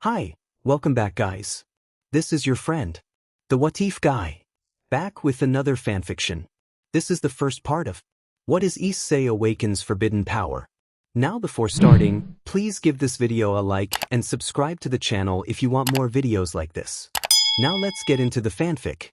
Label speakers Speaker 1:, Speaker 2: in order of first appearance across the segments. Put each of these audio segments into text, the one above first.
Speaker 1: Hi, welcome back guys. This is your friend, the What If guy, back with another fanfiction. This is the first part of What is Issei Awakens Forbidden Power? Now before starting, please give this video a like and subscribe to the channel if you want more videos like this. Now let's get into the fanfic.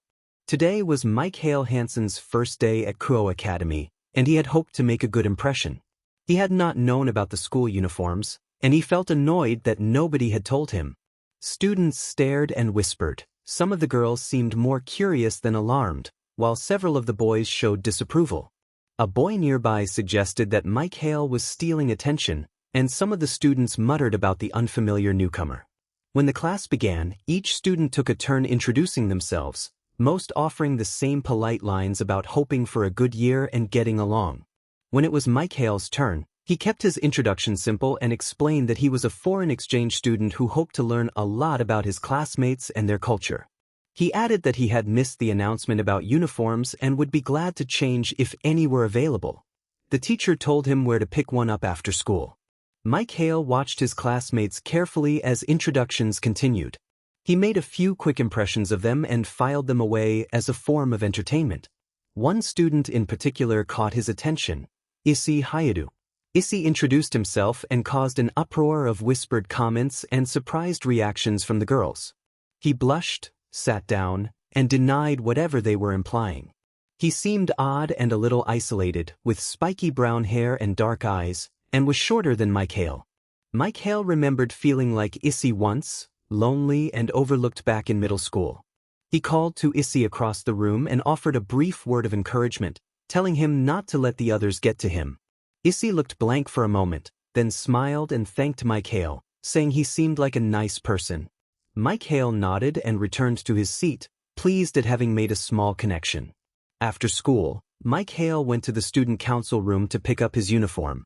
Speaker 1: Today was Mic-Hael Hanson's first day at Kuo Academy, and he had hoped to make a good impression. He had not known about the school uniforms, and he felt annoyed that nobody had told him. Students stared and whispered. Some of the girls seemed more curious than alarmed, while several of the boys showed disapproval. A boy nearby suggested that Mic-Hael was stealing attention, and some of the students muttered about the unfamiliar newcomer. When the class began, each student took a turn introducing themselves, most offering the same polite lines about hoping for a good year and getting along. When it was Mic-Hael's turn, he kept his introduction simple and explained that he was a foreign exchange student who hoped to learn a lot about his classmates and their culture. He added that he had missed the announcement about uniforms and would be glad to change if any were available. The teacher told him where to pick one up after school. Mic-Hael watched his classmates carefully as introductions continued. He made a few quick impressions of them and filed them away as a form of entertainment. One student in particular caught his attention, Issei Awakens. Issei introduced himself and caused an uproar of whispered comments and surprised reactions from the girls. He blushed, sat down, and denied whatever they were implying. He seemed odd and a little isolated, with spiky brown hair and dark eyes, and was shorter than Mic-Hael. Mic-Hael remembered feeling like Issei once, lonely and overlooked back in middle school. He called to Issei across the room and offered a brief word of encouragement, telling him not to let the others get to him. Issei looked blank for a moment, then smiled and thanked Mic-Hael, saying he seemed like a nice person. Mic-Hael nodded and returned to his seat, pleased at having made a small connection. After school, Mic-Hael went to the student council room to pick up his uniform.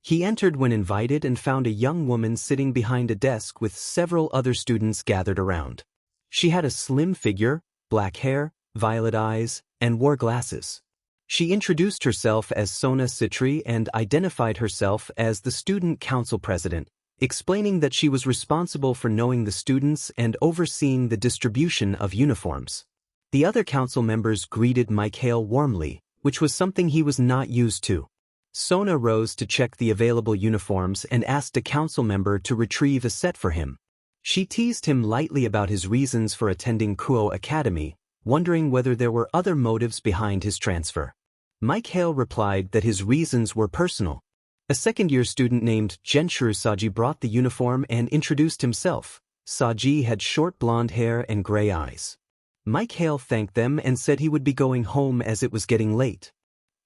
Speaker 1: He entered when invited and found a young woman sitting behind a desk with several other students gathered around. She had a slim figure, black hair, violet eyes, and wore glasses. She introduced herself as Sona Citri and identified herself as the student council president, explaining that she was responsible for knowing the students and overseeing the distribution of uniforms. The other council members greeted Mic-Hael warmly, which was something he was not used to. Sona rose to check the available uniforms and asked a council member to retrieve a set for him. She teased him lightly about his reasons for attending Kuo Academy, wondering whether there were other motives behind his transfer. Mic-Hael replied that his reasons were personal. A second-year student named Genshuru Saji brought the uniform and introduced himself. Saji had short blonde hair and gray eyes. Mic-Hael thanked them and said he would be going home as it was getting late.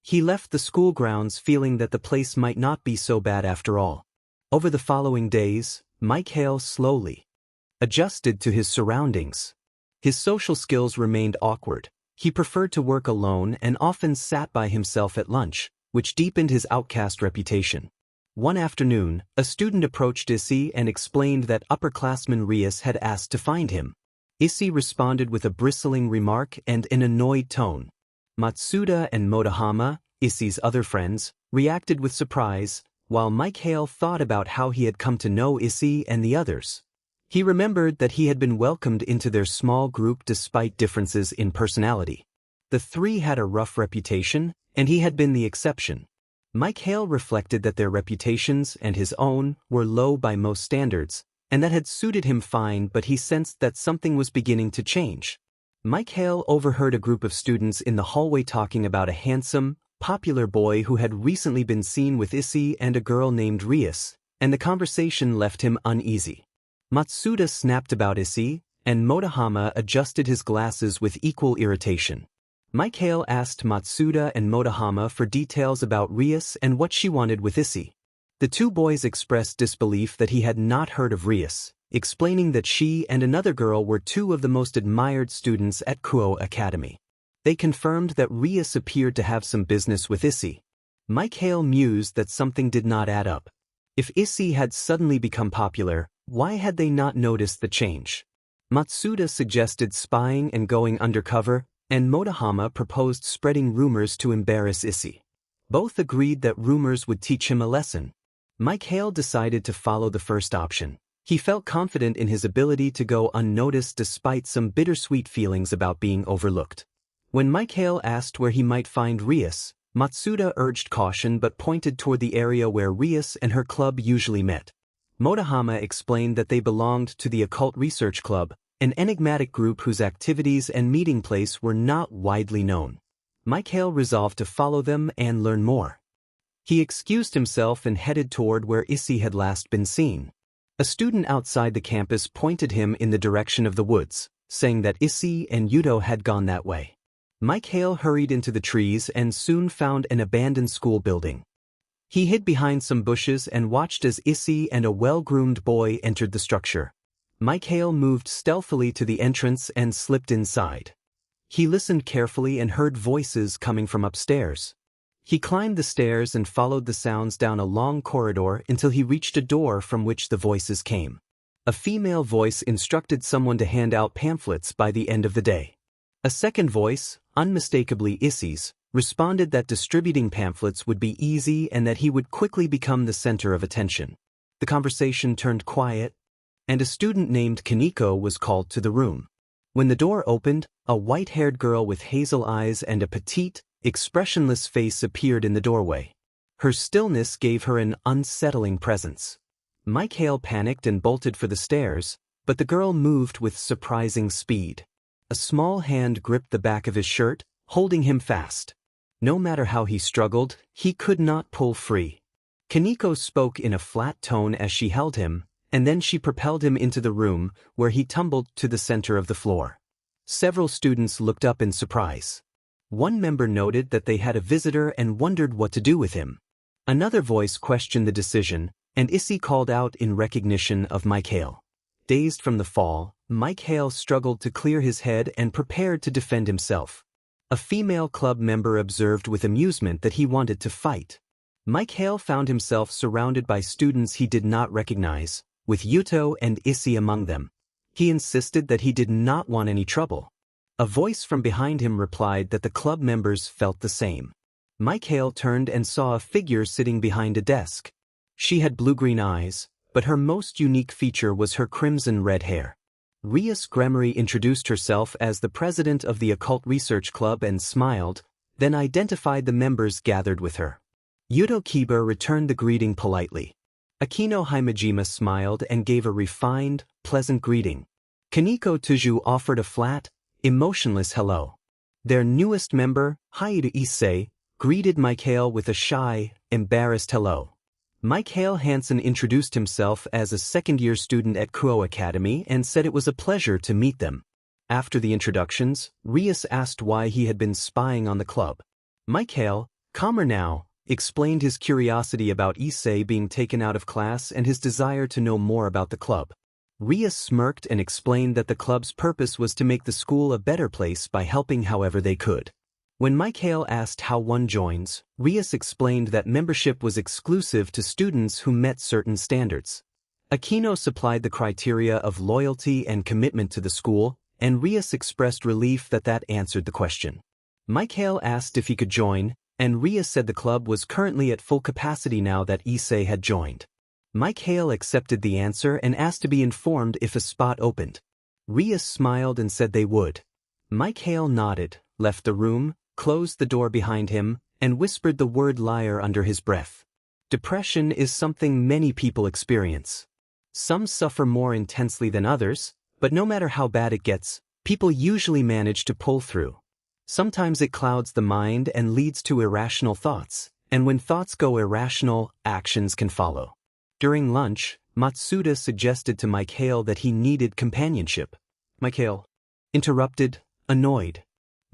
Speaker 1: He left the school grounds feeling that the place might not be so bad after all. Over the following days, Mic-Hael slowly adjusted to his surroundings. His social skills remained awkward. He preferred to work alone and often sat by himself at lunch, which deepened his outcast reputation. One afternoon, a student approached Issei and explained that upperclassman Rias had asked to find him. Issei responded with a bristling remark and an annoyed tone. Matsuda and Motohama, Issei's other friends, reacted with surprise, while Mic-Hael thought about how he had come to know Issei and the others. He remembered that he had been welcomed into their small group despite differences in personality. The three had a rough reputation, and he had been the exception. Mic-Hael reflected that their reputations and his own were low by most standards, and that had suited him fine, but he sensed that something was beginning to change. Mic-Hael overheard a group of students in the hallway talking about a handsome, popular boy who had recently been seen with Issei and a girl named Rias, and the conversation left him uneasy. Matsuda snapped about Issei, and Motohama adjusted his glasses with equal irritation. Mic-Hael asked Matsuda and Motohama for details about Rias and what she wanted with Issei. The two boys expressed disbelief that he had not heard of Rias, explaining that she and another girl were two of the most admired students at Kuo Academy. They confirmed that Rias appeared to have some business with Issei. Mic-Hael mused that something did not add up. If Issei had suddenly become popular, why had they not noticed the change? Matsuda suggested spying and going undercover, and Motohama proposed spreading rumors to embarrass Issei. Both agreed that rumors would teach him a lesson. Mic-Hael decided to follow the first option. He felt confident in his ability to go unnoticed despite some bittersweet feelings about being overlooked. When Mic-Hael asked where he might find Rias, Matsuda urged caution but pointed toward the area where Rias and her club usually met. Motohama explained that they belonged to the Occult Research Club, an enigmatic group whose activities and meeting place were not widely known. Mic-Hael resolved to follow them and learn more. He excused himself and headed toward where Issei had last been seen. A student outside the campus pointed him in the direction of the woods, saying that Issei and Yuto had gone that way. Mic-Hael hurried into the trees and soon found an abandoned school building. He hid behind some bushes and watched as Issei and a well-groomed boy entered the structure. Mic-Hael moved stealthily to the entrance and slipped inside. He listened carefully and heard voices coming from upstairs. He climbed the stairs and followed the sounds down a long corridor until he reached a door from which the voices came. A female voice instructed someone to hand out pamphlets by the end of the day. A second voice, unmistakably Issei's, responded that distributing pamphlets would be easy and that he would quickly become the center of attention. The conversation turned quiet, and a student named Kaneko was called to the room. When the door opened, a white-haired girl with hazel eyes and a petite, expressionless face appeared in the doorway. Her stillness gave her an unsettling presence. Mic-Hael panicked and bolted for the stairs, but the girl moved with surprising speed. A small hand gripped the back of his shirt, holding him fast. No matter how he struggled, he could not pull free. Kaneko spoke in a flat tone as she held him, and then she propelled him into the room, where he tumbled to the center of the floor. Several students looked up in surprise. One member noted that they had a visitor and wondered what to do with him. Another voice questioned the decision, and Issei called out in recognition of Mic-Hael. Dazed from the fall, Mic-Hael struggled to clear his head and prepared to defend himself. A female club member observed with amusement that he wanted to fight. Mic-Hael found himself surrounded by students he did not recognize, with Yuto and Issei among them. He insisted that he did not want any trouble. A voice from behind him replied that the club members felt the same. Mic-Hael turned and saw a figure sitting behind a desk. She had blue-green eyes, but her most unique feature was her crimson-red hair. Rias Gremory introduced herself as the president of the Occult Research Club and smiled, then identified the members gathered with her. Yuto Kiba returned the greeting politely. Akino Himejima smiled and gave a refined, pleasant greeting. Kaneko Tuju offered a flat, emotionless hello. Their newest member, Haidu Issei, greeted Mic-Hael with a shy, embarrassed hello. Mic-Hael Hanson introduced himself as a second-year student at Kuo Academy and said it was a pleasure to meet them. After the introductions, Rias asked why he had been spying on the club. Mic-Hael, calmer now, explained his curiosity about Issei being taken out of class and his desire to know more about the club. Rias smirked and explained that the club's purpose was to make the school a better place by helping however they could. When Mic-Hael asked how one joins, Rias explained that membership was exclusive to students who met certain standards. Akino supplied the criteria of loyalty and commitment to the school, and Rias expressed relief that that answered the question. Mic-Hael asked if he could join, and Rias said the club was currently at full capacity now that Issei had joined. Mic-Hael accepted the answer and asked to be informed if a spot opened. Rias smiled and said they would. Mic-Hael nodded, left the room, closed the door behind him, and whispered the word liar under his breath. Depression is something many people experience. Some suffer more intensely than others, but no matter how bad it gets, people usually manage to pull through. Sometimes it clouds the mind and leads to irrational thoughts, and when thoughts go irrational, actions can follow. During lunch, Matsuda suggested to Mic-Hael that he needed companionship. Mic-Hael interrupted, annoyed.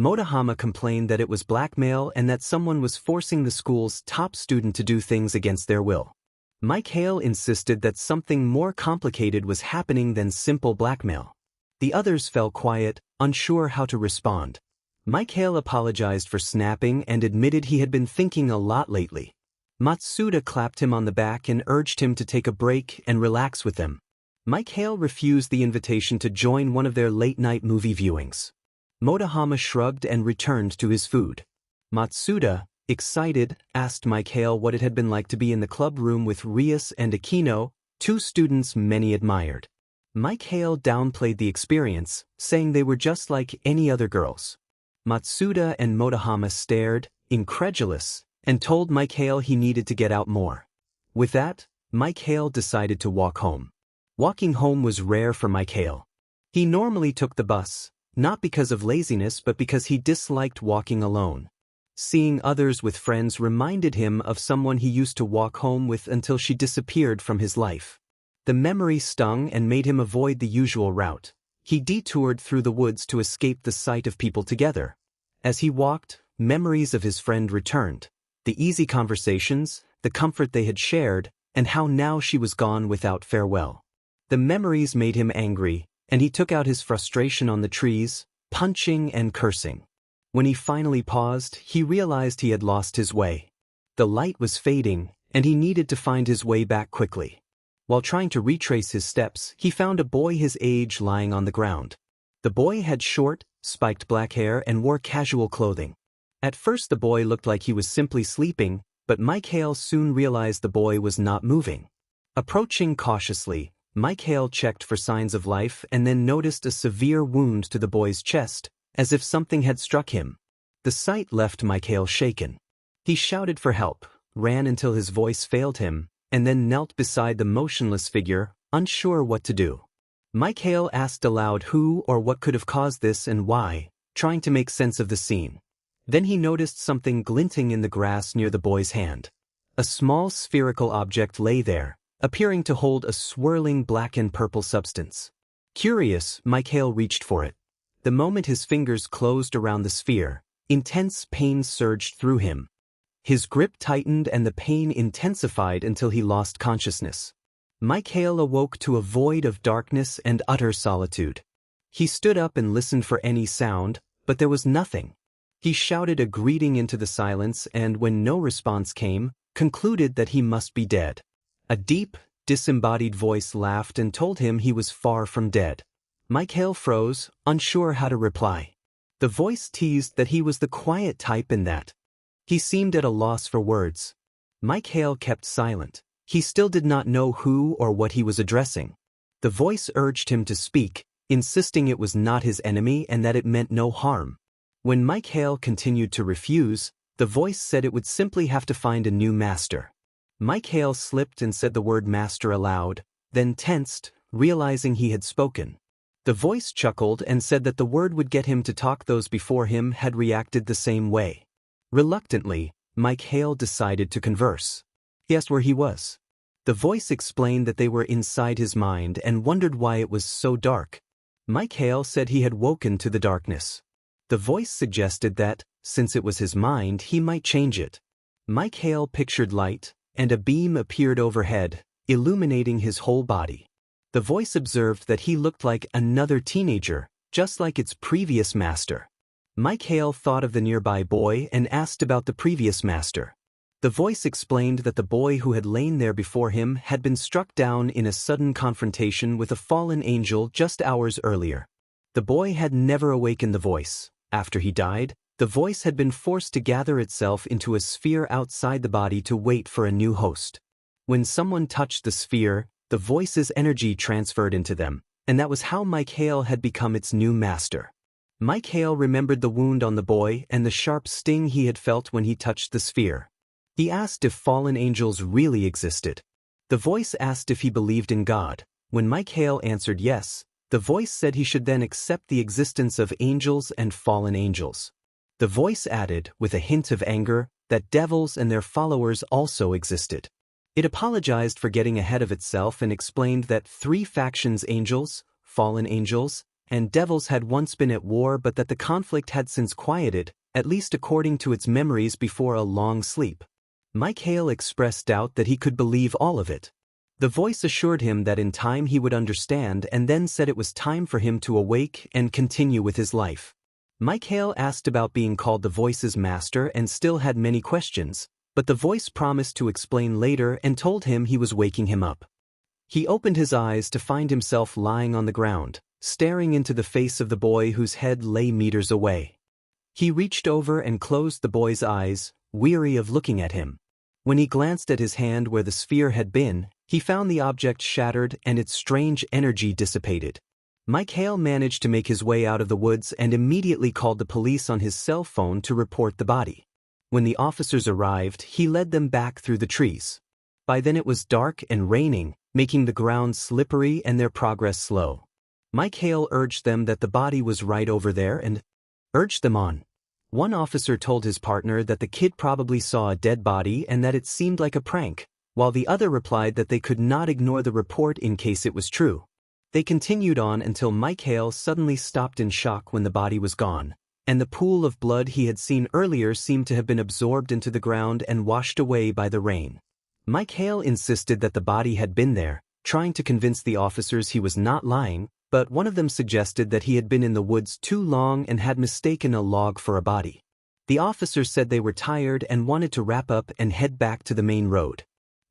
Speaker 1: Motohama complained that it was blackmail and that someone was forcing the school's top student to do things against their will. Mic-Hael insisted that something more complicated was happening than simple blackmail. The others fell quiet, unsure how to respond. Mic-Hael apologized for snapping and admitted he had been thinking a lot lately. Matsuda clapped him on the back and urged him to take a break and relax with them. Mic-Hael refused the invitation to join one of their late-night movie viewings. Motohama shrugged and returned to his food. Matsuda, excited, asked Mic-Hael what it had been like to be in the club room with Rias and Akino, Two students many admired. Mic-Hael downplayed the experience, saying they were just like any other girls. Matsuda and Motohama stared, incredulous, and told Mic-Hael he needed to get out more. With that, Mic-Hael decided to walk home. Walking home was rare for Mic-Hael. He normally took the bus, not because of laziness but because he disliked walking alone. Seeing others with friends reminded him of someone he used to walk home with until she disappeared from his life. The memory stung and made him avoid the usual route. He detoured through the woods to escape the sight of people together. As he walked, memories of his friend returned. The easy conversations, the comfort they had shared, and how now she was gone without farewell. The memories made him angry, and he took out his frustration on the trees, punching and cursing. When he finally paused, he realized he had lost his way. The light was fading, and he needed to find his way back quickly. While trying to retrace his steps, he found a boy his age lying on the ground. The boy had short, spiked black hair and wore casual clothing. At first the boy looked like he was simply sleeping, but Mic-Hael soon realized the boy was not moving. Approaching cautiously, Mic-Hael checked for signs of life and then noticed a severe wound to the boy's chest, as if something had struck him. The sight left Mic-Hael shaken. He shouted for help, ran until his voice failed him, and then knelt beside the motionless figure, unsure what to do. Mic-Hael asked aloud who or what could have caused this and why, trying to make sense of the scene. Then he noticed something glinting in the grass near the boy's hand. A small spherical object lay there, appearing to hold a swirling black and purple substance. Curious, Mic-Hael reached for it. The moment his fingers closed around the sphere, intense pain surged through him. His grip tightened and the pain intensified until he lost consciousness. Mic-Hael awoke to a void of darkness and utter solitude. He stood up and listened for any sound, but there was nothing. He shouted a greeting into the silence and, when no response came, concluded that he must be dead. A deep, disembodied voice laughed and told him he was far from dead. Mic-Hael froze, unsure how to reply. The voice teased that he was the quiet type and that he seemed at a loss for words. Mic-Hael kept silent. He still did not know who or what he was addressing. The voice urged him to speak, insisting it was not his enemy and that it meant no harm. When Mic-Hael continued to refuse, the voice said it would simply have to find a new master. Mic-Hael slipped and said the word master aloud, then tensed, realizing he had spoken. The voice chuckled and said that the word would get him to talk. Those before him had reacted the same way. Reluctantly, Mic-Hael decided to converse. He asked where he was. The voice explained that they were inside his mind and wondered why it was so dark. Mic-Hael said he had woken to the darkness. The voice suggested that, since it was his mind, he might change it. Mic-Hael pictured light, and a beam appeared overhead, illuminating his whole body. The voice observed that he looked like another teenager, just like its previous master. Mic-Hael thought of the nearby boy and asked about the previous master. The voice explained that the boy who had lain there before him had been struck down in a sudden confrontation with a fallen angel just hours earlier. The boy had never awakened the voice. After he died, the voice had been forced to gather itself into a sphere outside the body to wait for a new host. When someone touched the sphere, the voice's energy transferred into them, and that was how Mic-Hael had become its new master. Mic-Hael remembered the wound on the boy and the sharp sting he had felt when he touched the sphere. He asked if fallen angels really existed. The voice asked if he believed in God. When Mic-Hael answered yes, the voice said he should then accept the existence of angels and fallen angels. The voice added, with a hint of anger, that devils and their followers also existed. It apologized for getting ahead of itself and explained that 3 factions, angels, fallen angels, and devils, had once been at war, but that the conflict had since quieted, at least according to its memories before a long sleep. Mic-Hael expressed doubt that he could believe all of it. The voice assured him that in time he would understand and then said it was time for him to awake and continue with his life. Mic-Hael asked about being called the voice's master and still had many questions, but the voice promised to explain later and told him he was waking him up. He opened his eyes to find himself lying on the ground, staring into the face of the boy whose head lay meters away. He reached over and closed the boy's eyes, weary of looking at him. When he glanced at his hand where the sphere had been, He found the object shattered and its strange energy dissipated. Mic-Hael managed to make his way out of the woods and immediately called the police on his cell phone to report the body. When the officers arrived, he led them back through the trees. By then it was dark and raining, making the ground slippery and their progress slow. Mic-Hael urged them that the body was right over there and urged them on. One officer told his partner that the kid probably saw a dead body and that it seemed like a prank, while the other replied that they could not ignore the report in case it was true. They continued on until Mic-Hael suddenly stopped in shock when the body was gone, and the pool of blood he had seen earlier seemed to have been absorbed into the ground and washed away by the rain. Mic-Hael insisted that the body had been there, trying to convince the officers he was not lying, but one of them suggested that he had been in the woods too long and had mistaken a log for a body. The officers said they were tired and wanted to wrap up and head back to the main road.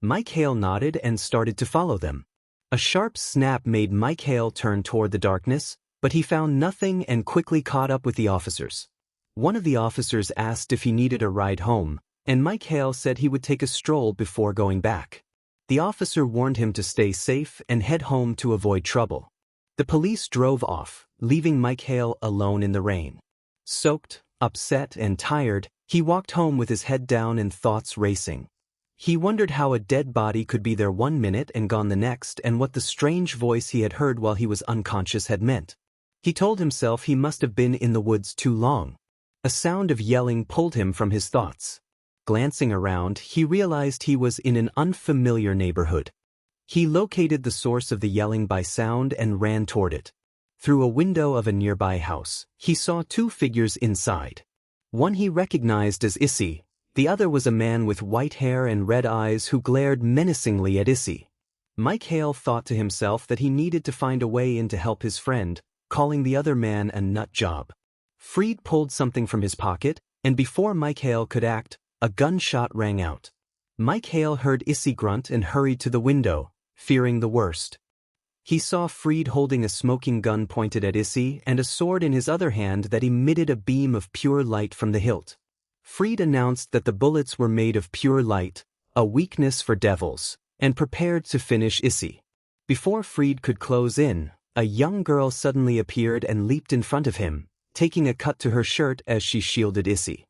Speaker 1: Mic-Hael nodded and started to follow them. A sharp snap made Mic-Hael turn toward the darkness, but he found nothing and quickly caught up with the officers. One of the officers asked if he needed a ride home, and Mic-Hael said he would take a stroll before going back. The officer warned him to stay safe and head home to avoid trouble. The police drove off, leaving Mic-Hael alone in the rain. Soaked, upset, and tired, he walked home with his head down and thoughts racing. He wondered how a dead body could be there one minute and gone the next, and what the strange voice he had heard while he was unconscious had meant. He told himself he must have been in the woods too long. A sound of yelling pulled him from his thoughts. Glancing around, he realized he was in an unfamiliar neighborhood. He located the source of the yelling by sound and ran toward it. Through a window of a nearby house, he saw two figures inside. One he recognized as Issei. The other was a man with white hair and red eyes who glared menacingly at Issei. Mic-Hael thought to himself that he needed to find a way in to help his friend, calling the other man a nut job. Fried pulled something from his pocket, and before Mic-Hael could act, a gunshot rang out. Mic-Hael heard Issei grunt and hurried to the window, fearing the worst. He saw Fried holding a smoking gun pointed at Issei and a sword in his other hand that emitted a beam of pure light from the hilt. Fried announced that the bullets were made of pure light, a weakness for devils, and prepared to finish Issei. Before Fried could close in, a young girl suddenly appeared and leaped in front of him, taking a cut to her shirt as she shielded Issei.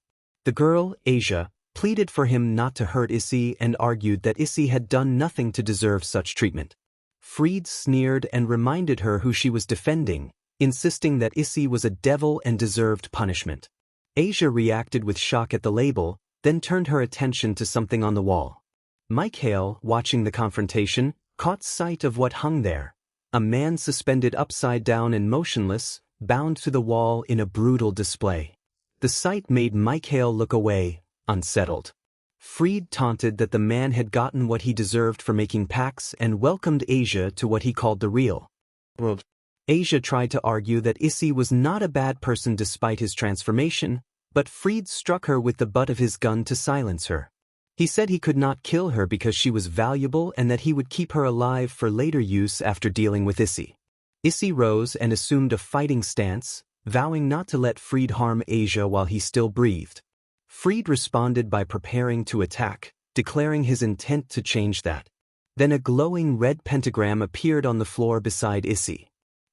Speaker 1: The girl, Asia, pleaded for him not to hurt Issei and argued that Issei had done nothing to deserve such treatment. Fried sneered and reminded her who she was defending, insisting that Issei was a devil and deserved punishment. Asia reacted with shock at the label, then turned her attention to something on the wall. Mic-Hael, watching the confrontation, caught sight of what hung there. A man suspended upside down and motionless, bound to the wall in a brutal display. The sight made Mic-Hael look away, unsettled. Fried taunted that the man had gotten what he deserved for making pacts and welcomed Asia to what he called the real world. Asia tried to argue that Issei was not a bad person despite his transformation, but Fried struck her with the butt of his gun to silence her. He said he could not kill her because she was valuable and that he would keep her alive for later use after dealing with Issei. Issei rose and assumed a fighting stance, vowing not to let Fried harm Asia while he still breathed. Fried responded by preparing to attack, declaring his intent to change that. Then a glowing red pentagram appeared on the floor beside Issei.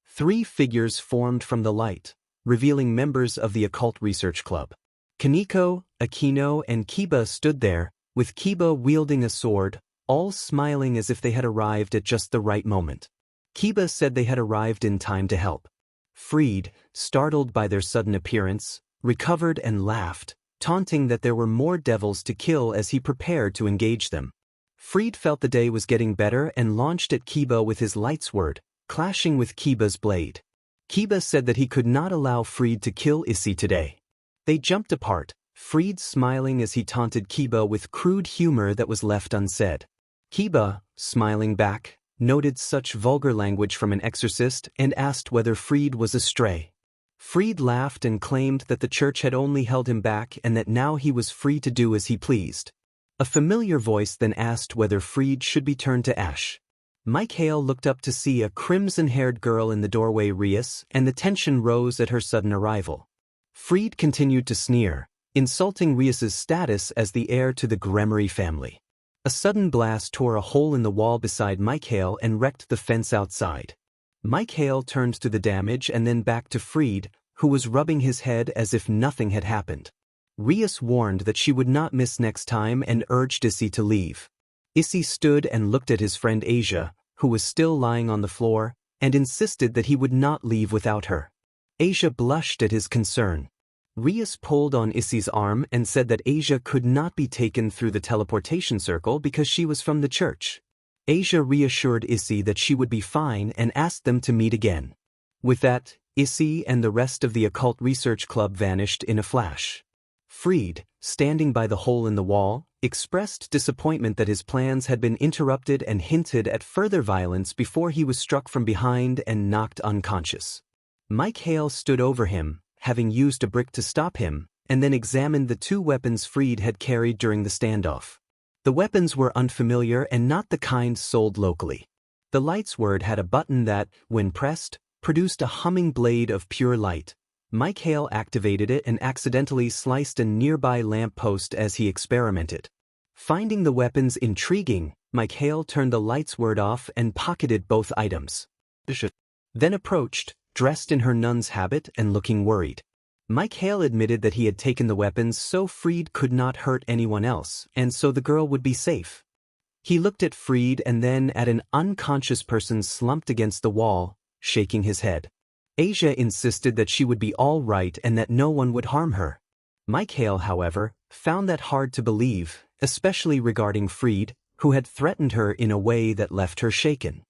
Speaker 1: 3 figures formed from the light, revealing members of the Occult Research Club. Kaneko, Akino, and Kiba stood there, with Kiba wielding a sword, all smiling as if they had arrived at just the right moment. Kiba said they had arrived in time to help. Fried, startled by their sudden appearance, recovered and laughed, taunting that there were more devils to kill as he prepared to engage them. Fried felt the day was getting better and launched at Kiba with his lightsword, clashing with Kiba's blade. Kiba said that he could not allow Fried to kill Issei today. They jumped apart, Fried smiling as he taunted Kiba with crude humor that was left unsaid. Kiba, smiling back, noted such vulgar language from an exorcist and asked whether Fried was a stray. Fried laughed and claimed that the church had only held him back and that now he was free to do as he pleased. A familiar voice then asked whether Fried should be turned to ash. Mic-Hael looked up to see a crimson-haired girl in the doorway Rias, and the tension rose at her sudden arrival. Fried continued to sneer, insulting Rias's status as the heir to the Gremory family. A sudden blast tore a hole in the wall beside Mic-Hael and wrecked the fence outside. Mic-Hael turned to the damage and then back to Fried, who was rubbing his head as if nothing had happened. Rias warned that she would not miss next time and urged Issei to leave. Issei stood and looked at his friend Asia, who was still lying on the floor, and insisted that he would not leave without her. Asia blushed at his concern. Rias pulled on Issei's arm and said that Asia could not be taken through the teleportation circle because she was from the church. Asia reassured Issei that she would be fine and asked them to meet again. With that, Issei and the rest of the occult research club vanished in a flash. Fried, standing by the hole in the wall, expressed disappointment that his plans had been interrupted and hinted at further violence before he was struck from behind and knocked unconscious. Mic-Hael stood over him, having used a brick to stop him, and then examined the two weapons Fried had carried during the standoff. The weapons were unfamiliar and not the kind sold locally. The lights word had a button that, when pressed, produced a humming blade of pure light. Mic-Hael activated it and accidentally sliced a nearby lamp post as he experimented. Finding the weapons intriguing, Mic-Hael turned the lights word off and pocketed both items. Then approached, dressed in her nun's habit and looking worried. Mic-Hael admitted that he had taken the weapons so Fried could not hurt anyone else, and so the girl would be safe. He looked at Fried and then at an unconscious person slumped against the wall, shaking his head. Asia insisted that she would be all right and that no one would harm her. Mic-Hael, however, found that hard to believe, especially regarding Fried, who had threatened her in a way that left her shaken.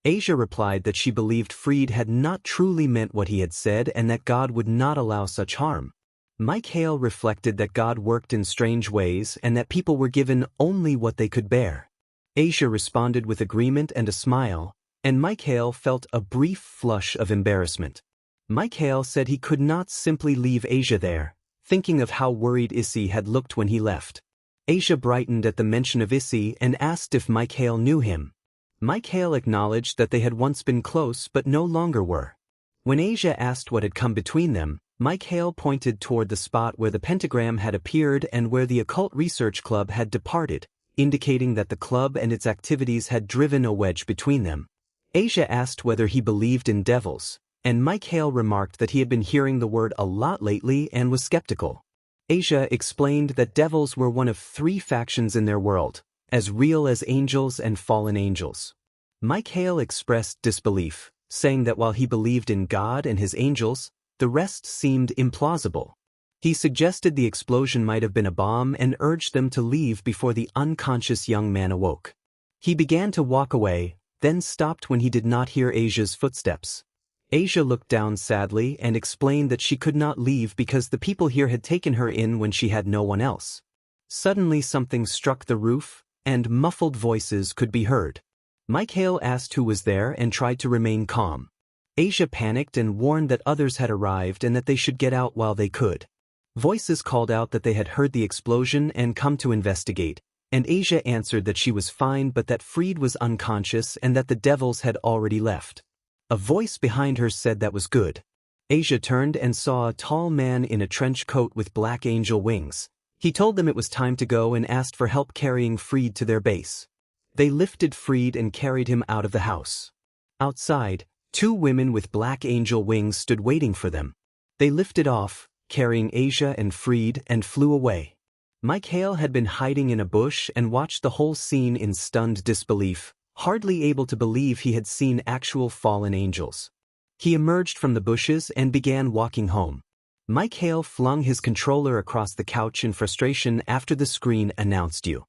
Speaker 1: Asia replied that she believed Fried had not truly meant what he had said and that God would not allow such harm. Mic-Hael reflected that God worked in strange ways and that people were given only what they could bear. Asia responded with agreement and a smile, and Mic-Hael felt a brief flush of embarrassment. Mic-Hael said he could not simply leave Asia there, thinking of how worried Issei had looked when he left. Asia brightened at the mention of Issei and asked if Mic-Hael knew him. Mic-Hael acknowledged that they had once been close but no longer were. When Asia asked what had come between them, Mic-Hael pointed toward the spot where the pentagram had appeared and where the occult research club had departed, indicating that the club and its activities had driven a wedge between them. Asia asked whether he believed in devils, and Mic-Hael remarked that he had been hearing the word a lot lately and was skeptical. Asia explained that devils were one of 3 factions in their world, as real as angels and fallen angels. Mic-Hael expressed disbelief, saying that while he believed in God and his angels, the rest seemed implausible. He suggested the explosion might have been a bomb and urged them to leave before the unconscious young man awoke. He began to walk away, then stopped when he did not hear Asia's footsteps. Asia looked down sadly and explained that she could not leave because the people here had taken her in when she had no one else. Suddenly something struck the roof, and muffled voices could be heard. Mic-Hael asked who was there and tried to remain calm. Asia panicked and warned that others had arrived and that they should get out while they could. Voices called out that they had heard the explosion and come to investigate, and Asia answered that she was fine but that Fried was unconscious and that the devils had already left. A voice behind her said that was good. Asia turned and saw a tall man in a trench coat with black angel wings. He told them it was time to go and asked for help carrying Fried to their base. They lifted Fried and carried him out of the house. Outside, 2 women with black angel wings stood waiting for them. They lifted off, carrying Asia and Fried, and flew away. Mic-Hael had been hiding in a bush and watched the whole scene in stunned disbelief, hardly able to believe he had seen actual fallen angels. He emerged from the bushes and began walking home. Mic-Hael flung his controller across the couch in frustration after the screen announced you.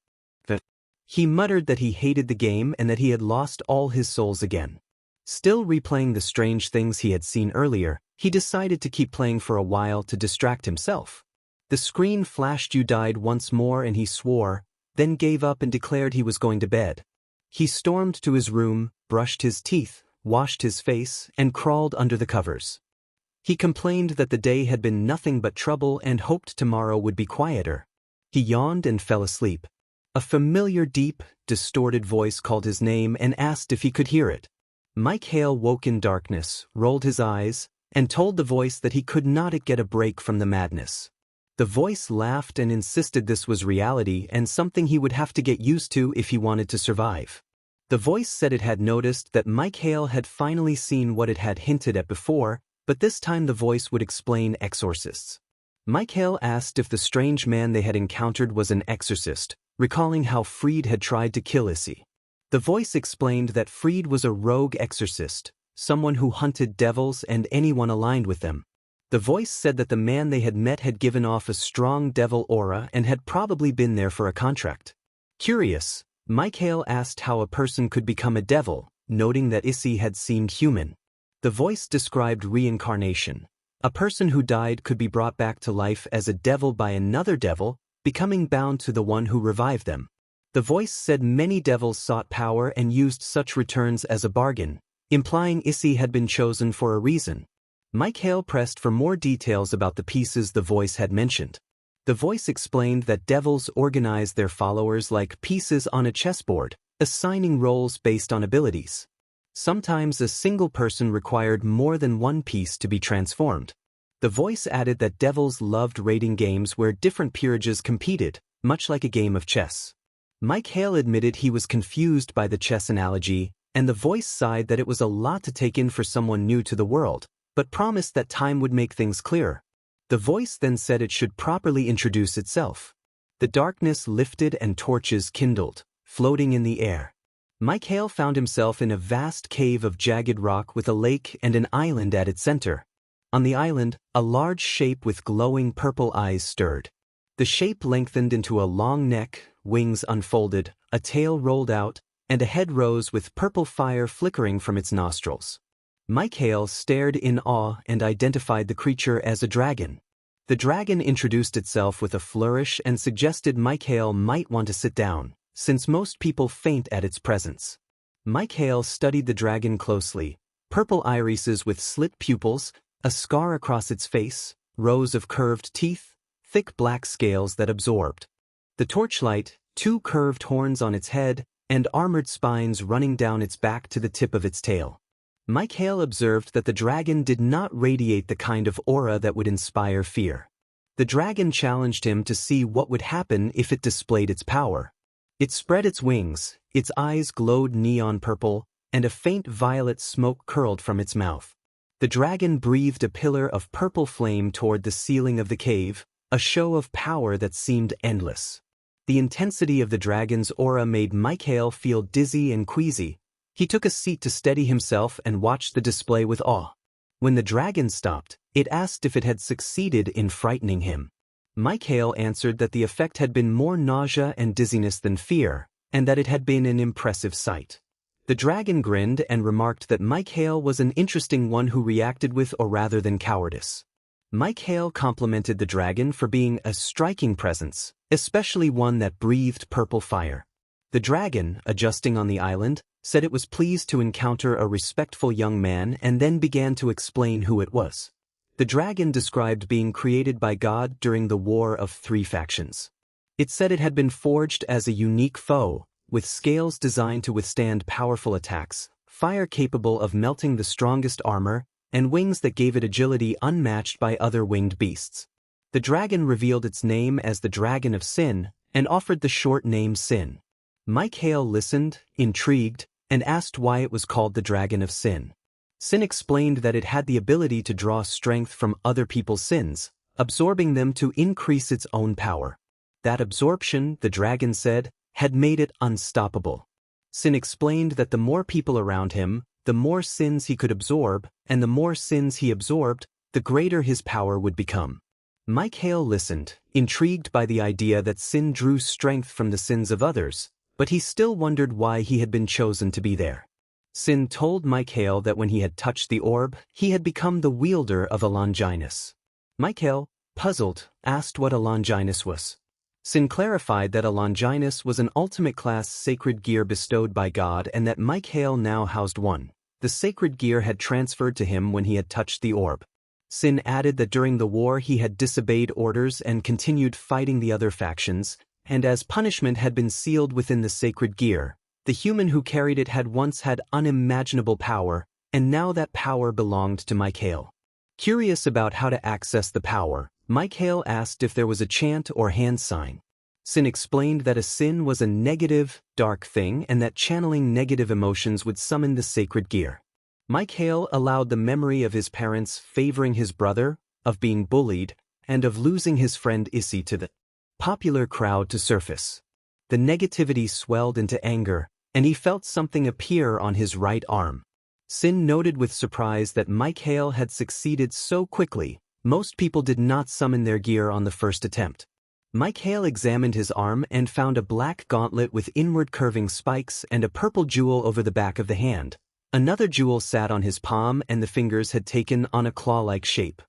Speaker 1: He muttered that he hated the game and that he had lost all his souls again. Still replaying the strange things he had seen earlier, he decided to keep playing for a while to distract himself. The screen flashed "You died" once more and he swore, then gave up and declared he was going to bed. He stormed to his room, brushed his teeth, washed his face, and crawled under the covers. He complained that the day had been nothing but trouble and hoped tomorrow would be quieter. He yawned and fell asleep. A familiar deep, distorted voice called his name and asked if he could hear it. Mic-Hael woke in darkness, rolled his eyes, and told the voice that he could not get a break from the madness. The voice laughed and insisted this was reality and something he would have to get used to if he wanted to survive. The voice said it had noticed that Mic-Hael had finally seen what it had hinted at before, but this time the voice would explain exorcists. Mic-Hael asked if the strange man they had encountered was an exorcist, recalling how Fried had tried to kill Issei. The voice explained that Fried was a rogue exorcist, someone who hunted devils and anyone aligned with them. The voice said that the man they had met had given off a strong devil aura and had probably been there for a contract. Curious, Mic-Hael asked how a person could become a devil, noting that Issei had seemed human. The voice described reincarnation. A person who died could be brought back to life as a devil by another devil, becoming bound to the one who revived them. The voice said many devils sought power and used such returns as a bargain, implying Issei had been chosen for a reason. Mic-Hael pressed for more details about the pieces the voice had mentioned. The voice explained that devils organize their followers like pieces on a chessboard, assigning roles based on abilities. Sometimes a single person required more than one piece to be transformed. The voice added that devils loved raiding games where different peerages competed, much like a game of chess. Mic-Hael admitted he was confused by the chess analogy, and the voice sighed that it was a lot to take in for someone new to the world, but promised that time would make things clearer. The voice then said it should properly introduce itself. The darkness lifted and torches kindled, floating in the air. Mic-Hael found himself in a vast cave of jagged rock with a lake and an island at its center. On the island, a large shape with glowing purple eyes stirred. The shape lengthened into a long neck, wings unfolded, a tail rolled out, and a head rose with purple fire flickering from its nostrils. Mic-Hael stared in awe and identified the creature as a dragon. The dragon introduced itself with a flourish and suggested Mic-Hael might want to sit down, since most people faint at its presence. Mic-Hael studied the dragon closely, purple irises with slit pupils, a scar across its face, rows of curved teeth, thick black scales that absorbed. The torchlight, two curved horns on its head, and armored spines running down its back to the tip of its tail. Mic-Hael observed that the dragon did not radiate the kind of aura that would inspire fear. The dragon challenged him to see what would happen if it displayed its power. It spread its wings, its eyes glowed neon purple, and a faint violet smoke curled from its mouth. The dragon breathed a pillar of purple flame toward the ceiling of the cave, a show of power that seemed endless. The intensity of the dragon's aura made Mic-Hael feel dizzy and queasy. He took a seat to steady himself and watched the display with awe. When the dragon stopped, it asked if it had succeeded in frightening him. Mic-Hael answered that the effect had been more nausea and dizziness than fear, and that it had been an impressive sight. The dragon grinned and remarked that Mic-Hael was an interesting one who reacted with awe rather than cowardice. Mic-Hael complimented the dragon for being a striking presence, especially one that breathed purple fire. The dragon, adjusting on the island, said it was pleased to encounter a respectful young man and then began to explain who it was. The dragon described being created by God during the War of Three Factions. It said it had been forged as a unique foe, with scales designed to withstand powerful attacks, fire capable of melting the strongest armor, and wings that gave it agility unmatched by other winged beasts. The dragon revealed its name as the Dragon of Sin, and offered the short name Sin. Mic-Hael listened, intrigued, and asked why it was called the Dragon of Sin. Sin explained that it had the ability to draw strength from other people's sins, absorbing them to increase its own power. That absorption, the dragon said, had made it unstoppable. Sin explained that the more people around him, the more sins he could absorb, and the more sins he absorbed, the greater his power would become. Mic-Hael listened, intrigued by the idea that Sin drew strength from the sins of others, but he still wondered why he had been chosen to be there. Sin told Mic-Hael that when he had touched the orb, he had become the wielder of a Longinus. Mic-Hael, puzzled, asked what a Longinus was. Sin clarified that a Longinus was an ultimate class sacred gear bestowed by God and that Mic-Hael now housed one. The sacred gear had transferred to him when he had touched the orb. Sin added that during the war he had disobeyed orders and continued fighting the other factions, and as punishment had been sealed within the sacred gear, the human who carried it had once had unimaginable power, and now that power belonged to Mic-Hael. Curious about how to access the power, Mic-Hael asked if there was a chant or hand sign. Sin explained that a sin was a negative, dark thing and that channeling negative emotions would summon the sacred gear. Mic-Hael allowed the memory of his parents favoring his brother, of being bullied, and of losing his friend Issei to the popular crowd to surface. The negativity swelled into anger, and he felt something appear on his right arm. Sin noted with surprise that Mic-Hael had succeeded so quickly. Most people did not summon their gear on the first attempt. Mic-Hael examined his arm and found a black gauntlet with inward curving spikes and a purple jewel over the back of the hand. Another jewel sat on his palm and the fingers had taken on a claw-like shape.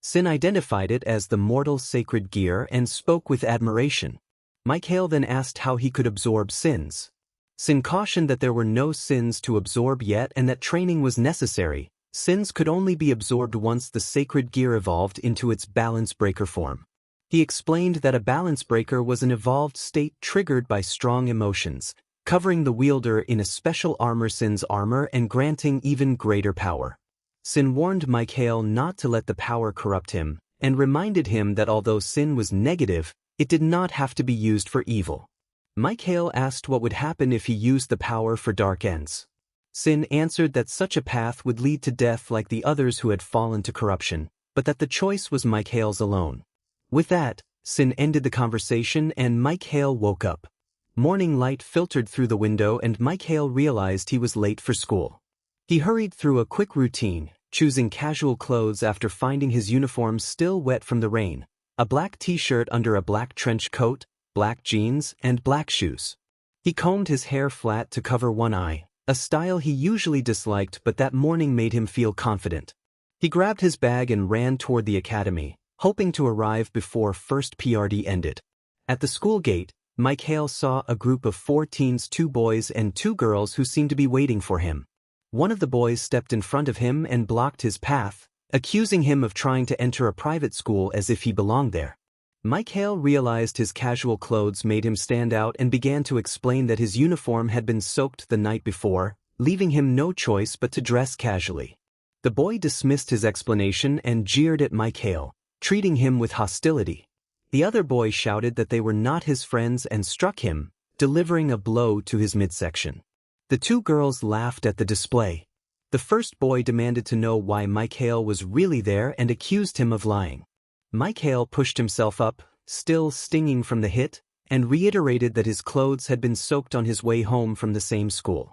Speaker 1: Sin identified it as the mortal sacred gear and spoke with admiration. Mic-Hael then asked how he could absorb sins. Sin cautioned that there were no sins to absorb yet and that training was necessary. Sins could only be absorbed once the sacred gear evolved into its balance breaker form. He explained that a balance breaker was an evolved state triggered by strong emotions, covering the wielder in a special armor Sin's armor and granting even greater power. Sin warned Mic-Hael not to let the power corrupt him, and reminded him that although sin was negative, it did not have to be used for evil. Mic-Hael asked what would happen if he used the power for dark ends. Sin answered that such a path would lead to death like the others who had fallen to corruption, but that the choice was Mic-Hael's alone. With that, Sin ended the conversation and Mic-Hael woke up. Morning light filtered through the window and Mic-Hael realized he was late for school. He hurried through a quick routine, choosing casual clothes after finding his uniform still wet from the rain, a black t-shirt under a black trench coat, black jeans, and black shoes. He combed his hair flat to cover one eye, a style he usually disliked but that morning made him feel confident. He grabbed his bag and ran toward the academy, hoping to arrive before first PRD ended. At the school gate, Mic-Hael saw a group of 4 teens, 2 boys and 2 girls who seemed to be waiting for him. One of the boys stepped in front of him and blocked his path, accusing him of trying to enter a private school as if he belonged there. Mic-Hael realized his casual clothes made him stand out and began to explain that his uniform had been soaked the night before, leaving him no choice but to dress casually. The boy dismissed his explanation and jeered at Mic-Hael, treating him with hostility. The other boy shouted that they were not his friends and struck him, delivering a blow to his midsection. The 2 girls laughed at the display. The first boy demanded to know why Mic-Hael was really there and accused him of lying. Mic-Hael pushed himself up, still stinging from the hit, and reiterated that his clothes had been soaked on his way home from the same school.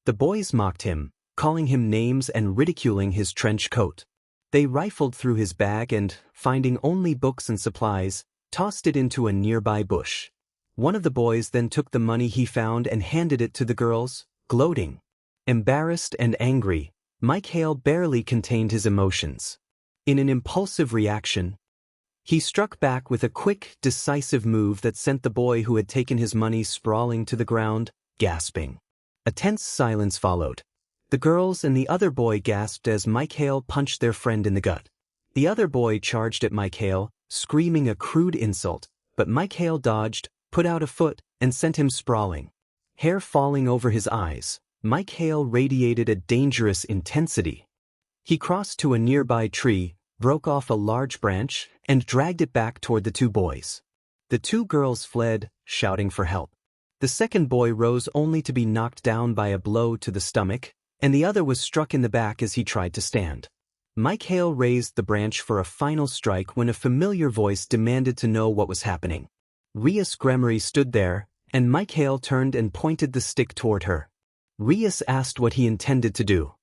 Speaker 1: The boys mocked him, calling him names and ridiculing his trench coat. They rifled through his bag and, finding only books and supplies, tossed it into a nearby bush. One of the boys then took the money he found and handed it to the girls, gloating. Embarrassed and angry, Mic-Hael barely contained his emotions. In an impulsive reaction, he struck back with a quick, decisive move that sent the boy who had taken his money sprawling to the ground, gasping. A tense silence followed. The girls and the other boy gasped as Mic-Hael punched their friend in the gut. The other boy charged at Mic-Hael, screaming a crude insult, but Mic-Hael dodged, put out a foot, and sent him sprawling. Hair falling over his eyes, Mic-Hael radiated a dangerous intensity. He crossed to a nearby tree, broke off a large branch, and dragged it back toward the 2 boys. The 2 girls fled, shouting for help. The second boy rose only to be knocked down by a blow to the stomach, and the other was struck in the back as he tried to stand. Mic-Hael raised the branch for a final strike when a familiar voice demanded to know what was happening. Rias Gremory stood there, and Mic-Hael turned and pointed the stick toward her. Rias asked what he intended to do.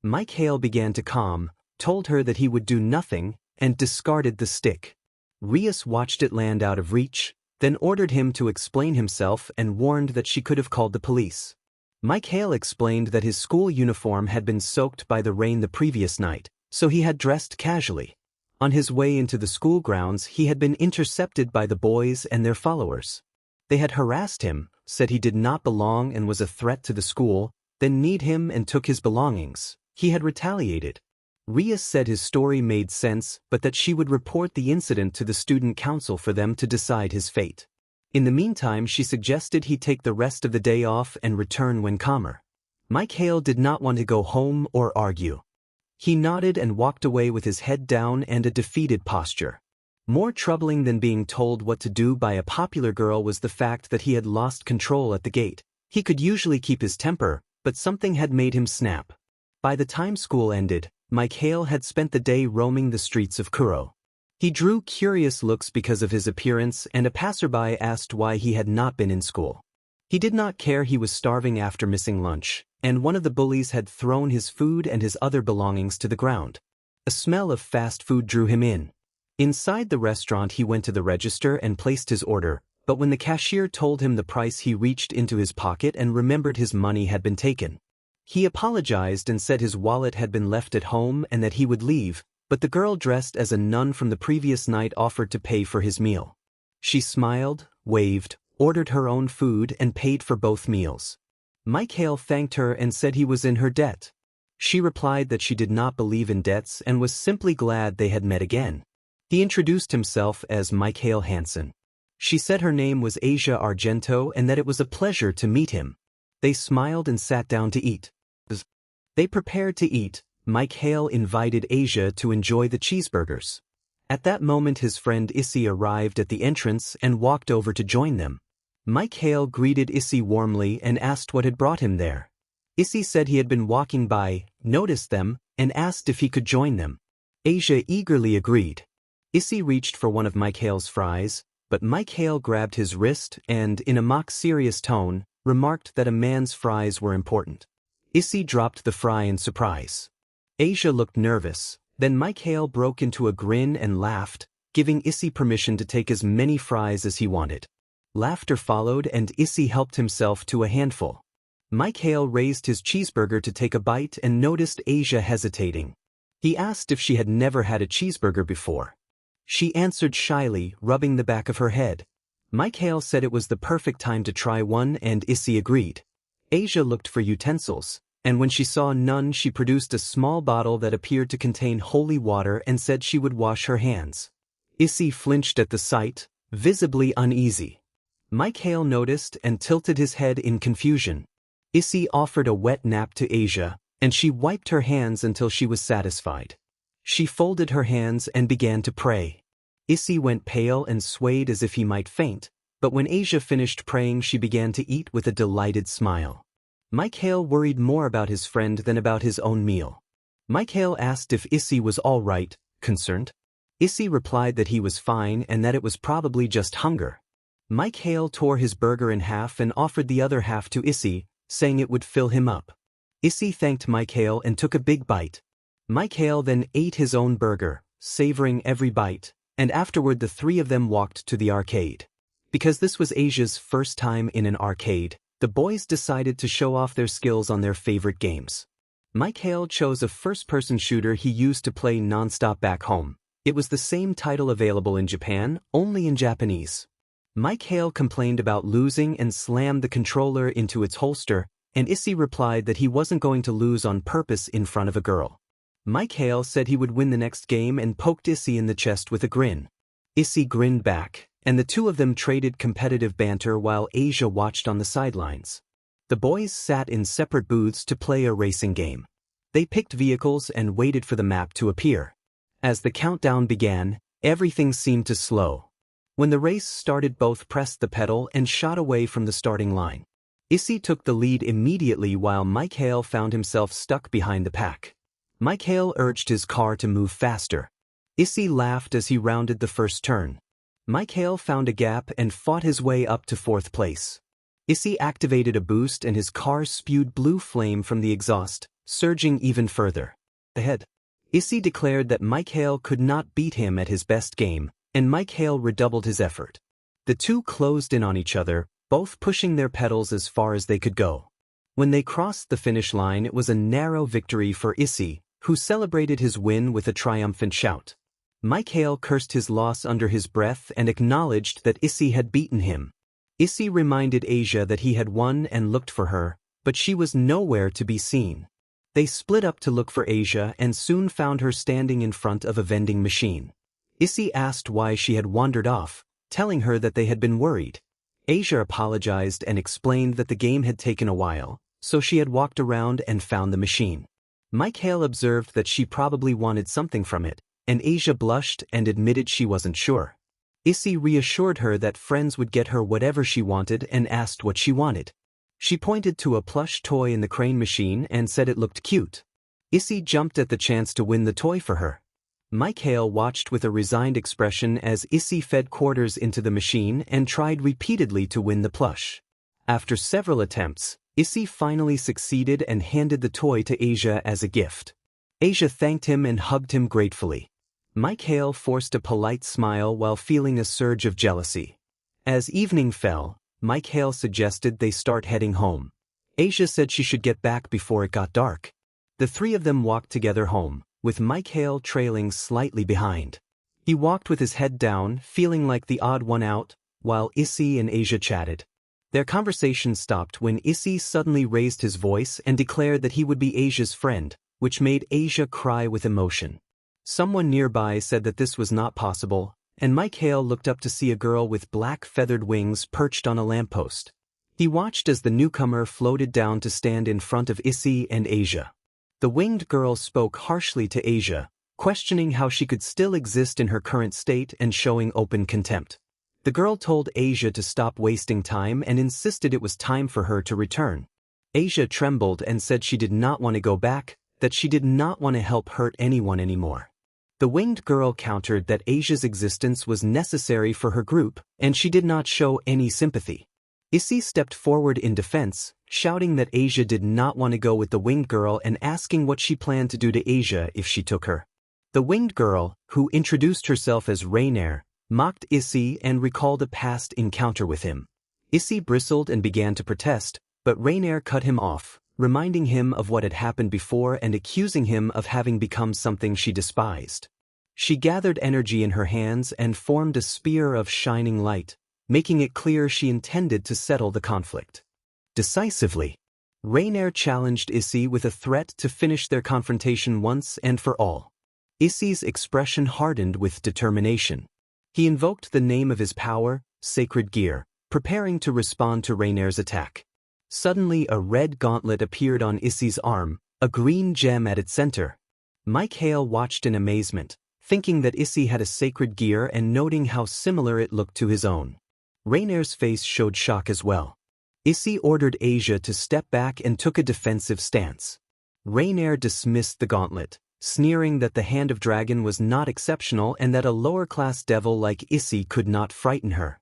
Speaker 1: Mic-Hael began to calm, told her that he would do nothing, and discarded the stick. Rias watched it land out of reach, then ordered him to explain himself and warned that she could have called the police. Mic-Hael explained that his school uniform had been soaked by the rain the previous night, so he had dressed casually. On his way into the school grounds, he had been intercepted by the boys and their followers. They had harassed him, said he did not belong and was a threat to the school, then kneed him and took his belongings. He had retaliated. Rias said his story made sense, but that she would report the incident to the student council for them to decide his fate. In the meantime, she suggested he take the rest of the day off and return when calmer. Mic-Hael did not want to go home or argue. He nodded and walked away with his head down and a defeated posture. More troubling than being told what to do by a popular girl was the fact that he had lost control at the gate. He could usually keep his temper, but something had made him snap. By the time school ended, Mic-Hael had spent the day roaming the streets of Kuro. He drew curious looks because of his appearance, and a passerby asked why he had not been in school. He did not care. He was starving after missing lunch, and one of the bullies had thrown his food and his other belongings to the ground. A smell of fast food drew him in. Inside the restaurant, he went to the register and placed his order, but when the cashier told him the price, he reached into his pocket and remembered his money had been taken. He apologized and said his wallet had been left at home and that he would leave, but the girl dressed as a nun from the previous night offered to pay for his meal. She smiled, waved, ordered her own food and paid for both meals. Mic-Hael thanked her and said he was in her debt. She replied that she did not believe in debts and was simply glad they had met again. He introduced himself as Mic-Hael Hanson. She said her name was Asia Argento and that it was a pleasure to meet him. They smiled and sat down to eat. They prepared to eat. Mic-Hael invited Asia to enjoy the cheeseburgers. At that moment, his friend Issei arrived at the entrance and walked over to join them. Mic-Hael greeted Issei warmly and asked what had brought him there. Issei said he had been walking by, noticed them, and asked if he could join them. Asia eagerly agreed. Issei reached for one of Mic-Hael's fries, but Mic-Hael grabbed his wrist and, in a mock-serious tone, remarked that a man's fries were important. Issei dropped the fry in surprise. Asia looked nervous, then Mic-Hael broke into a grin and laughed, giving Issei permission to take as many fries as he wanted. Laughter followed and Issei helped himself to a handful. Mic-Hael raised his cheeseburger to take a bite and noticed Asia hesitating. He asked if she had never had a cheeseburger before. She answered shyly, rubbing the back of her head. Mic-Hael said it was the perfect time to try one and Issei agreed. Asia looked for utensils, and when she saw none, she produced a small bottle that appeared to contain holy water and said she would wash her hands. Issei flinched at the sight, visibly uneasy. Mic-Hael noticed and tilted his head in confusion. Issei offered a wet nap to Asia, and she wiped her hands until she was satisfied. She folded her hands and began to pray. Issei went pale and swayed as if he might faint, but when Asia finished praying, she began to eat with a delighted smile. Mic-Hael worried more about his friend than about his own meal. Mic-Hael asked if Issei was all right, concerned. Issei replied that he was fine and that it was probably just hunger. Mic-Hael tore his burger in half and offered the other half to Issei, saying it would fill him up. Issei thanked Mic-Hael and took a big bite. Mic-Hael then ate his own burger, savoring every bite, and afterward the three of them walked to the arcade. Because this was Asia's first time in an arcade, the boys decided to show off their skills on their favorite games. Mic-Hael chose a first-person shooter he used to play non-stop back home. It was the same title available in Japan, only in Japanese. Mic-Hael complained about losing and slammed the controller into its holster, and Issei replied that he wasn't going to lose on purpose in front of a girl. Mic-Hael said he would win the next game and poked Issei in the chest with a grin. Issei grinned back, and the two of them traded competitive banter while Asia watched on the sidelines. The boys sat in separate booths to play a racing game. They picked vehicles and waited for the map to appear. As the countdown began, everything seemed to slow. When the race started, both pressed the pedal and shot away from the starting line. Issei took the lead immediately while Mic-Hael found himself stuck behind the pack. Mic-Hael urged his car to move faster. Issei laughed as he rounded the first turn. Mic-Hael found a gap and fought his way up to fourth place. Issei activated a boost and his car spewed blue flame from the exhaust, surging even further. Ahead. Issei declared that Mic-Hael could not beat him at his best game, and Mic-Hael redoubled his effort. The two closed in on each other, both pushing their pedals as far as they could go. When they crossed the finish line, it was a narrow victory for Issei, who celebrated his win with a triumphant shout. Mic-Hael cursed his loss under his breath and acknowledged that Issei had beaten him. Issei reminded Asia that he had won and looked for her, but she was nowhere to be seen. They split up to look for Asia and soon found her standing in front of a vending machine. Issei asked why she had wandered off, telling her that they had been worried. Asia apologized and explained that the game had taken a while, so she had walked around and found the machine. Mic-Hael observed that she probably wanted something from it, and Asia blushed and admitted she wasn't sure. Issei reassured her that friends would get her whatever she wanted and asked what she wanted. She pointed to a plush toy in the crane machine and said it looked cute. Issei jumped at the chance to win the toy for her. Mic-Hael watched with a resigned expression as Issei fed quarters into the machine and tried repeatedly to win the plush. After several attempts, Issei finally succeeded and handed the toy to Asia as a gift. Asia thanked him and hugged him gratefully. Mic-Hael forced a polite smile while feeling a surge of jealousy. As evening fell, Mic-Hael suggested they start heading home. Asia said she should get back before it got dark. The three of them walked together home, with Mic-Hael trailing slightly behind. He walked with his head down, feeling like the odd one out, while Issei and Asia chatted. Their conversation stopped when Issei suddenly raised his voice and declared that he would be Asia's friend, which made Asia cry with emotion. Someone nearby said that this was not possible, and Mic-Hael looked up to see a girl with black feathered wings perched on a lamppost. He watched as the newcomer floated down to stand in front of Issei and Asia. The winged girl spoke harshly to Asia, questioning how she could still exist in her current state and showing open contempt. The girl told Asia to stop wasting time and insisted it was time for her to return. Asia trembled and said she did not want to go back, that she did not want to help hurt anyone anymore. The winged girl countered that Asia's existence was necessary for her group, and she did not show any sympathy. Issei stepped forward in defense, shouting that Asia did not want to go with the winged girl and asking what she planned to do to Asia if she took her. The winged girl, who introduced herself as Rainier, mocked Issei and recalled a past encounter with him. Issei bristled and began to protest, but Rainier cut him off, reminding him of what had happened before and accusing him of having become something she despised. She gathered energy in her hands and formed a spear of shining light, making it clear she intended to settle the conflict. Decisively, Rainier challenged Issei with a threat to finish their confrontation once and for all. Issei's expression hardened with determination. He invoked the name of his power, Sacred Gear, preparing to respond to Rainier's attack. Suddenly a red gauntlet appeared on Issei's arm, a green gem at its center. Mic-Hael watched in amazement, thinking that Issei had a sacred gear and noting how similar it looked to his own. Rainier's face showed shock as well. Issei ordered Asia to step back and took a defensive stance. Rainier dismissed the gauntlet, sneering that the Hand of Dragon was not exceptional and that a lower-class devil like Issei could not frighten her.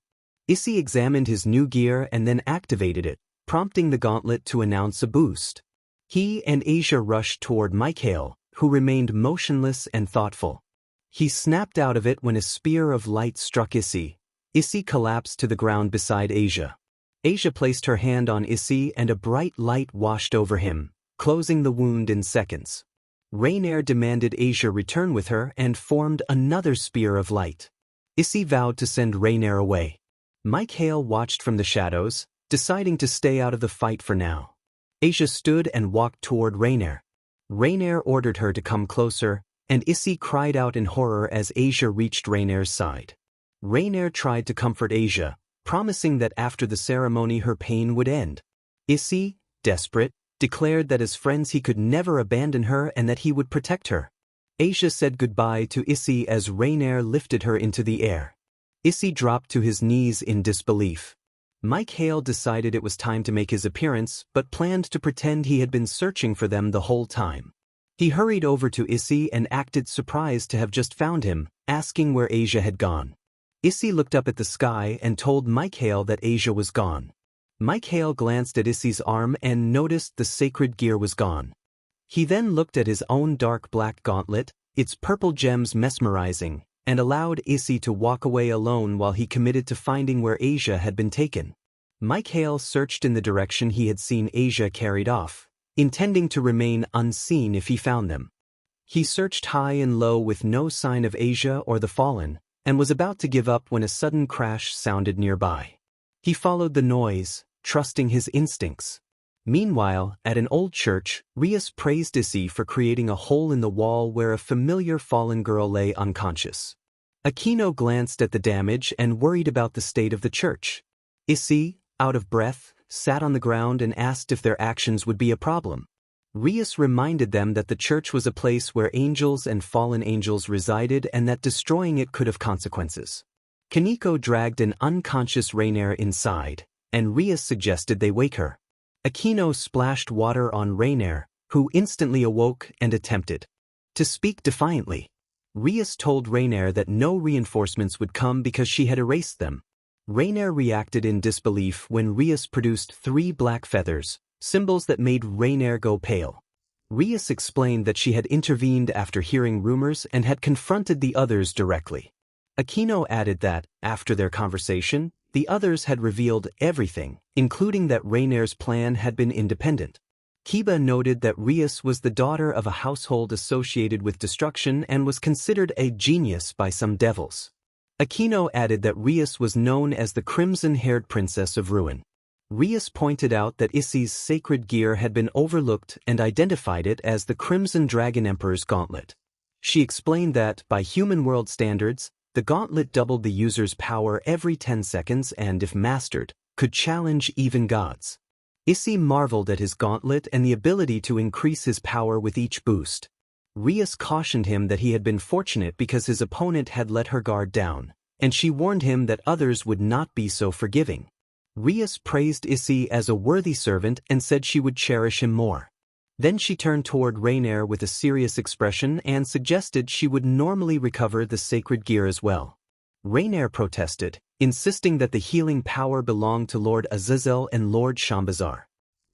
Speaker 1: Issei examined his new gear and then activated it, prompting the gauntlet to announce a boost. He and Asia rushed toward Mic-Hael, who remained motionless and thoughtful. He snapped out of it when a spear of light struck Issei. Issei collapsed to the ground beside Asia. Asia placed her hand on Issei and a bright light washed over him, closing the wound in seconds. Rainier demanded Asia return with her and formed another spear of light. Issei vowed to send Rainier away. Mic-Hael watched from the shadows, deciding to stay out of the fight for now. Asia stood and walked toward Rainier. Rainier ordered her to come closer, and Issei cried out in horror as Asia reached Rainier's side. Rainier tried to comfort Asia, promising that after the ceremony her pain would end. Issei, desperate, declared that as friends he could never abandon her and that he would protect her. Asia said goodbye to Issei as Rainier lifted her into the air. Issei dropped to his knees in disbelief. Mic-Hael decided it was time to make his appearance but planned to pretend he had been searching for them the whole time. He hurried over to Issei and acted surprised to have just found him, asking where Asia had gone. Issei looked up at the sky and told Mic-Hael that Asia was gone. Mic-Hael glanced at Issei's arm and noticed the sacred gear was gone. He then looked at his own dark black gauntlet, its purple gems mesmerizing, and allowed Issei to walk away alone while he committed to finding where Asia had been taken. Mic-Hael searched in the direction he had seen Asia carried off, intending to remain unseen if he found them. He searched high and low with no sign of Asia or the fallen, and was about to give up when a sudden crash sounded nearby. He followed the noise, trusting his instincts. Meanwhile, at an old church, Rias praised Issei for creating a hole in the wall where a familiar fallen girl lay unconscious. Aquino glanced at the damage and worried about the state of the church. Issei, out of breath, sat on the ground and asked if their actions would be a problem. Rias reminded them that the church was a place where angels and fallen angels resided and that destroying it could have consequences. Kaneko dragged an unconscious Rainier inside, and Rias suggested they wake her. Aquino splashed water on Rainier, who instantly awoke and attempted to speak defiantly. Rias told Rainier that no reinforcements would come because she had erased them. Rainier reacted in disbelief when Rias produced 3 black feathers, symbols that made Rainier go pale. Rias explained that she had intervened after hearing rumors and had confronted the others directly. Aquino added that, after their conversation, the others had revealed everything, including that Rainier's plan had been independent. Kiba noted that Rias was the daughter of a household associated with destruction and was considered a genius by some devils. Aquino added that Rias was known as the crimson-haired princess of ruin. Rias pointed out that Issei's sacred gear had been overlooked and identified it as the Crimson Dragon Emperor's gauntlet. She explained that, by human world standards, the gauntlet doubled the user's power every 10 seconds and, if mastered, could challenge even gods. Issei marveled at his gauntlet and the ability to increase his power with each boost. Rias cautioned him that he had been fortunate because his opponent had let her guard down, and she warned him that others would not be so forgiving. Rias praised Issei as a worthy servant and said she would cherish him more. Then she turned toward Rainier with a serious expression and suggested she would normally recover the sacred gear as well. Rainier protested, insisting that the healing power belonged to Lord Azazel and Lord Shambazar.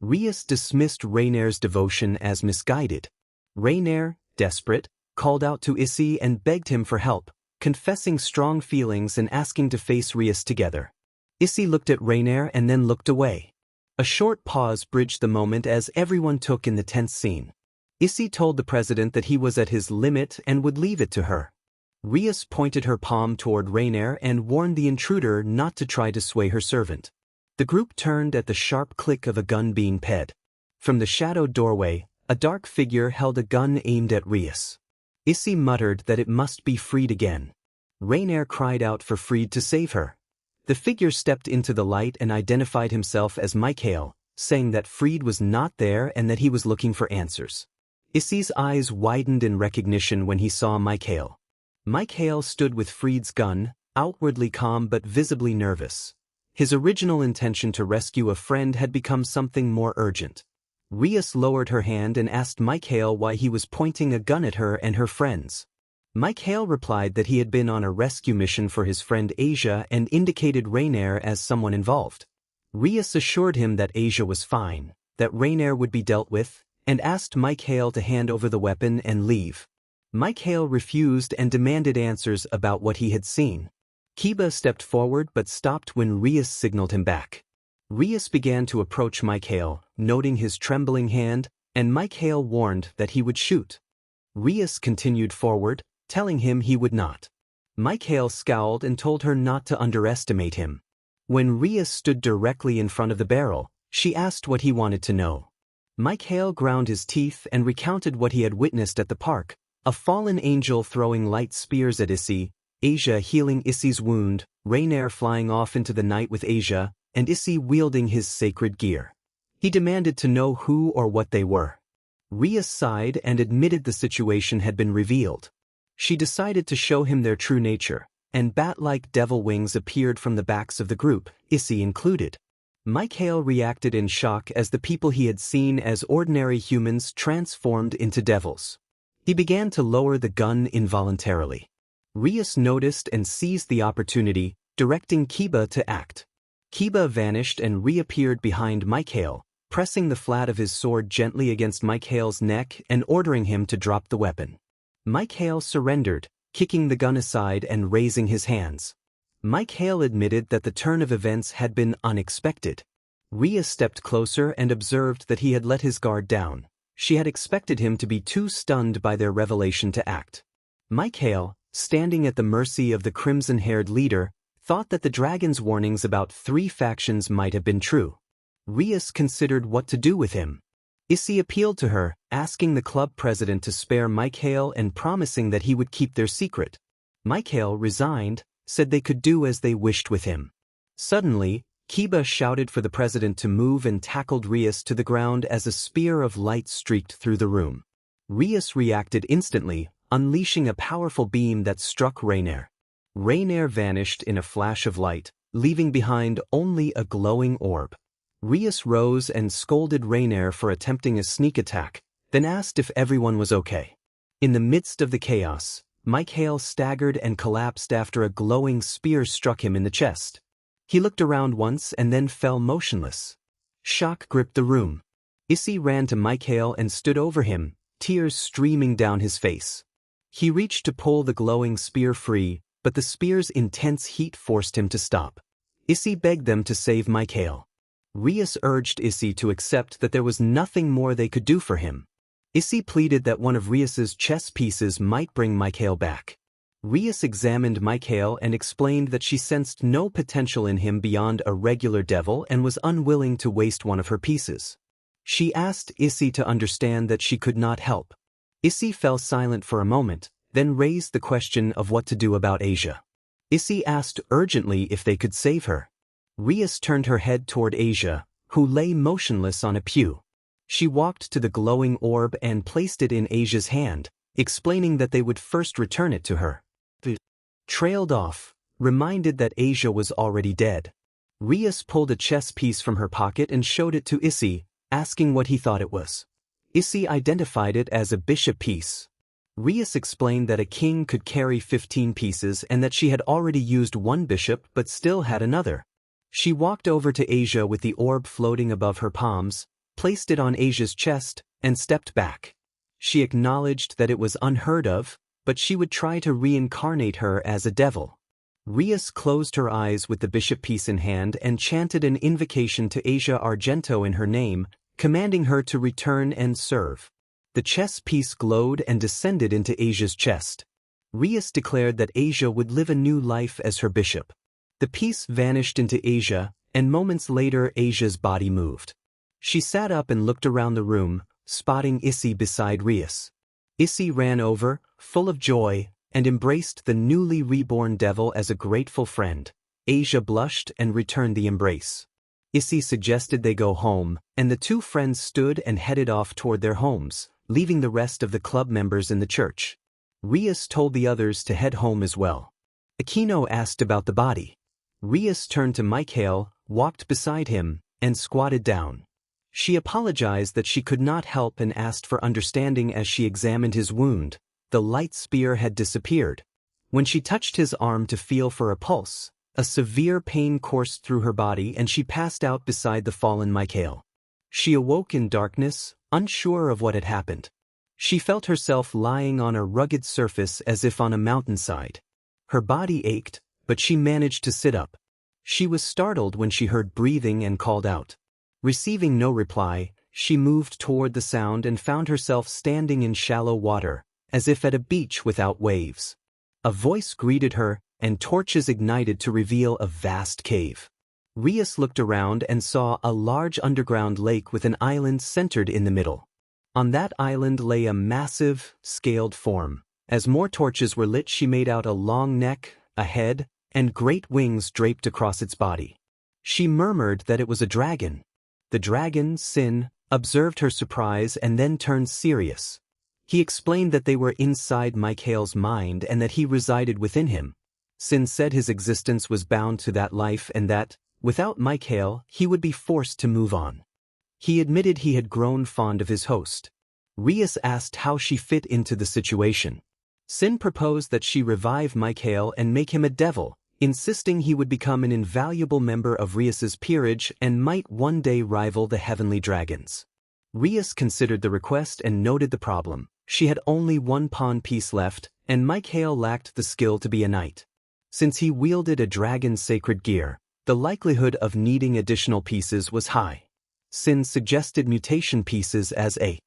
Speaker 1: Rias dismissed Rainier's devotion as misguided. Rainier, desperate, called out to Issei and begged him for help, confessing strong feelings and asking to face Rias together. Issei looked at Rainier and then looked away. A short pause bridged the moment as everyone took in the tense scene. Issei told the president that he was at his limit and would leave it to her. Rias pointed her palm toward Rainier and warned the intruder not to try to sway her servant. The group turned at the sharp click of a gun being ped. From the shadowed doorway, a dark figure held a gun aimed at Rias. Issei muttered that it must be Freed again. Rainier cried out for Freed to save her. The figure stepped into the light and identified himself as Mic-Hael, saying that Freed was not there and that he was looking for answers. Issei's eyes widened in recognition when he saw Mic-Hael. Mic-Hael stood with Freed's gun, outwardly calm but visibly nervous. His original intention to rescue a friend had become something more urgent. Rias lowered her hand and asked Mic-Hael why he was pointing a gun at her and her friends. Mic-Hael replied that he had been on a rescue mission for his friend Asia and indicated Rainier as someone involved. Rias assured him that Asia was fine, that Rainier would be dealt with, and asked Mic-Hael to hand over the weapon and leave. Mic-Hael refused and demanded answers about what he had seen. Kiba stepped forward but stopped when Rias signaled him back. Rias began to approach Mic-Hael, noting his trembling hand, and Mic-Hael warned that he would shoot. Rias continued forward, telling him he would not. Mic-Hael scowled and told her not to underestimate him. When Rias stood directly in front of the barrel, she asked what he wanted to know. Mic-Hael ground his teeth and recounted what he had witnessed at the park: a fallen angel throwing light spears at Issei, Asia healing Issei's wound, Rainier flying off into the night with Asia, and Issei wielding his sacred gear. He demanded to know who or what they were. Rias sighed and admitted the situation had been revealed. She decided to show him their true nature, and bat-like devil wings appeared from the backs of the group, Issei included. Mic-Hael reacted in shock as the people he had seen as ordinary humans transformed into devils. He began to lower the gun involuntarily. Rias noticed and seized the opportunity, directing Kiba to act. Kiba vanished and reappeared behind Mic-Hael, pressing the flat of his sword gently against Mic-Hael's neck and ordering him to drop the weapon. Mic-Hael surrendered, kicking the gun aside and raising his hands. Mic-Hael admitted that the turn of events had been unexpected. Rias stepped closer and observed that he had let his guard down. She had expected him to be too stunned by their revelation to act. Mic-Hael, standing at the mercy of the crimson-haired leader, thought that the dragon's warnings about 3 factions might have been true. Rias considered what to do with him. Issei appealed to her, asking the club president to spare Mic-Hael and promising that he would keep their secret. Mic-Hael resigned, said they could do as they wished with him. Suddenly, Kiba shouted for the president to move and tackled Rias to the ground as a spear of light streaked through the room. Rias reacted instantly, unleashing a powerful beam that struck Rainier. Rainier vanished in a flash of light, leaving behind only a glowing orb. Rias rose and scolded Rainier for attempting a sneak attack, then asked if everyone was okay. In the midst of the chaos, Mic-Hael staggered and collapsed after a glowing spear struck him in the chest. He looked around once and then fell motionless. Shock gripped the room. Issei ran to Mic-Hael and stood over him, tears streaming down his face. He reached to pull the glowing spear free, but the spear's intense heat forced him to stop. Issei begged them to save Mic-Hael. Rias urged Issei to accept that there was nothing more they could do for him. Issei pleaded that one of Rias's chess pieces might bring Mic-Hael back. Rias examined Mic-Hael and explained that she sensed no potential in him beyond a regular devil and was unwilling to waste one of her pieces. She asked Issei to understand that she could not help. Issei fell silent for a moment, then raised the question of what to do about Asia. Issei asked urgently if they could save her. Rias turned her head toward Asia, who lay motionless on a pew. She walked to the glowing orb and placed it in Asia's hand, explaining that they would first return it to her. They trailed off, reminded that Asia was already dead. Rias pulled a chess piece from her pocket and showed it to Issei, asking what he thought it was. Issei identified it as a bishop piece. Rias explained that a king could carry 15 pieces and that she had already used one bishop but still had another. She walked over to Asia with the orb floating above her palms, placed it on Asia's chest, and stepped back. She acknowledged that it was unheard of, but she would try to reincarnate her as a devil. Rias closed her eyes with the bishop piece in hand and chanted an invocation to Asia Argento in her name, commanding her to return and serve. The chess piece glowed and descended into Asia's chest. Rias declared that Asia would live a new life as her bishop. The piece vanished into Asia, and moments later Asia's body moved. She sat up and looked around the room, spotting Issei beside Rias. Issei ran over, full of joy, and embraced the newly reborn devil as a grateful friend. Asia blushed and returned the embrace. Issei suggested they go home, and the two friends stood and headed off toward their homes, leaving the rest of the club members in the church. Rias told the others to head home as well. Aquino asked about the body. Rias turned to Mic-Hael, walked beside him, and squatted down. She apologized that she could not help and asked for understanding as she examined his wound. The light spear had disappeared. When she touched his arm to feel for a pulse, a severe pain coursed through her body and she passed out beside the fallen Mic-Hael. She awoke in darkness, unsure of what had happened. She felt herself lying on a rugged surface as if on a mountainside. Her body ached, but she managed to sit up. She was startled when she heard breathing and called out. Receiving no reply, she moved toward the sound and found herself standing in shallow water, as if at a beach without waves. A voice greeted her, and torches ignited to reveal a vast cave. Rias looked around and saw a large underground lake with an island centered in the middle. On that island lay a massive, scaled form. As more torches were lit, she made out a long neck, a head, and great wings draped across its body. She murmured that it was a dragon. The dragon, Sin, observed her surprise and then turned serious. He explained that they were inside Mic-Hael's mind and that he resided within him. Sin said his existence was bound to that life and that, without Mic-Hael, he would be forced to move on. He admitted he had grown fond of his host. Rias asked how she fit into the situation. Sin proposed that she revive Mic-Hael and make him a devil, insisting he would become an invaluable member of Rias's peerage and might one day rival the heavenly dragons. Rias considered the request and noted the problem. She had only one pawn piece left, and Mic-Hael lacked the skill to be a knight. Since he wielded a dragon's sacred gear, the likelihood of needing additional pieces was high. Sin suggested mutation pieces as a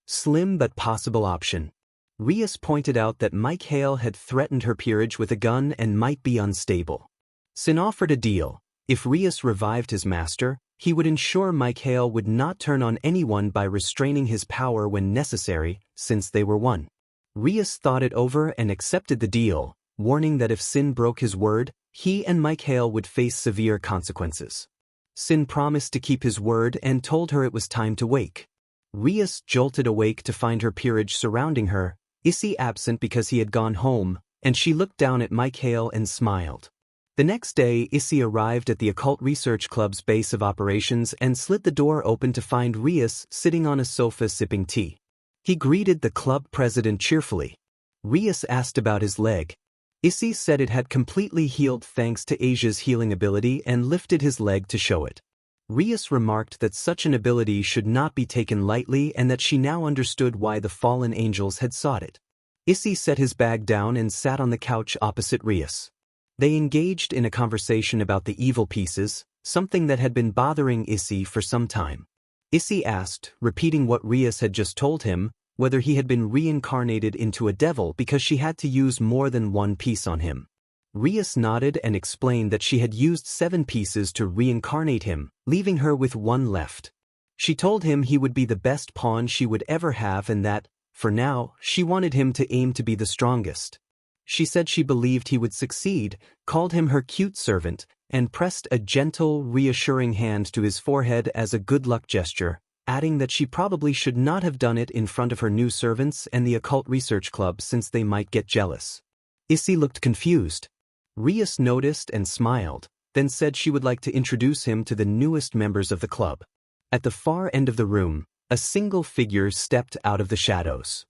Speaker 1: slim but possible option. Rias pointed out that Mic-Hael had threatened her peerage with a gun and might be unstable. Sin offered a deal. If Rias revived his master, he would ensure Mic-Hael would not turn on anyone by restraining his power when necessary, since they were one. Rias thought it over and accepted the deal, warning that if Sin broke his word, he and Mic-Hael would face severe consequences. Sin promised to keep his word and told her it was time to wake. Rias jolted awake to find her peerage surrounding her, Issei absent because he had gone home, and she looked down at Mic-Hael and smiled. The next day, Issei arrived at the Occult Research Club's base of operations and slid the door open to find Rias sitting on a sofa sipping tea. He greeted the club president cheerfully. Rias asked about his leg. Issei said it had completely healed thanks to Asia's healing ability and lifted his leg to show it. Rias remarked that such an ability should not be taken lightly and that she now understood why the fallen angels had sought it. Issei set his bag down and sat on the couch opposite Rias. They engaged in a conversation about the evil pieces, something that had been bothering Issei for some time. Issei asked, repeating what Rias had just told him, whether he had been reincarnated into a devil because she had to use more than one piece on him. Rias nodded and explained that she had used 7 pieces to reincarnate him, leaving her with 1 left. She told him he would be the best pawn she would ever have and that, for now, she wanted him to aim to be the strongest. She said she believed he would succeed, called him her cute servant, and pressed a gentle, reassuring hand to his forehead as a good luck gesture, adding that she probably should not have done it in front of her new servants and the Occult Research Club since they might get jealous. Issei looked confused. Rias noticed and smiled, then said she would like to introduce him to the newest members of the club. At the far end of the room, a single figure stepped out of the shadows.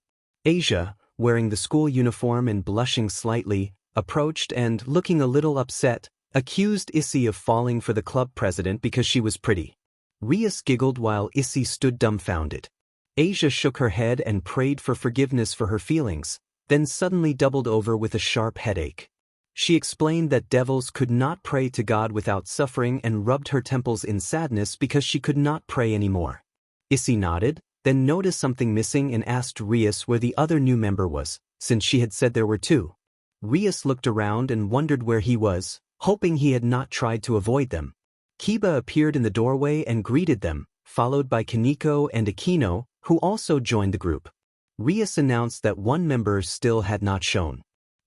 Speaker 1: Asia, wearing the school uniform and blushing slightly, approached and, looking a little upset, accused Issei of falling for the club president because she was pretty. Rias giggled while Issei stood dumbfounded. Asia shook her head and prayed for forgiveness for her feelings, then suddenly doubled over with a sharp headache. She explained that devils could not pray to God without suffering and rubbed her temples in sadness because she could not pray anymore. Issei nodded, then noticed something missing and asked Rias where the other new member was, since she had said there were 2. Rias looked around and wondered where he was, hoping he had not tried to avoid them. Kiba appeared in the doorway and greeted them, followed by Kaneko and Aquino, who also joined the group. Rias announced that 1 member still had not shown.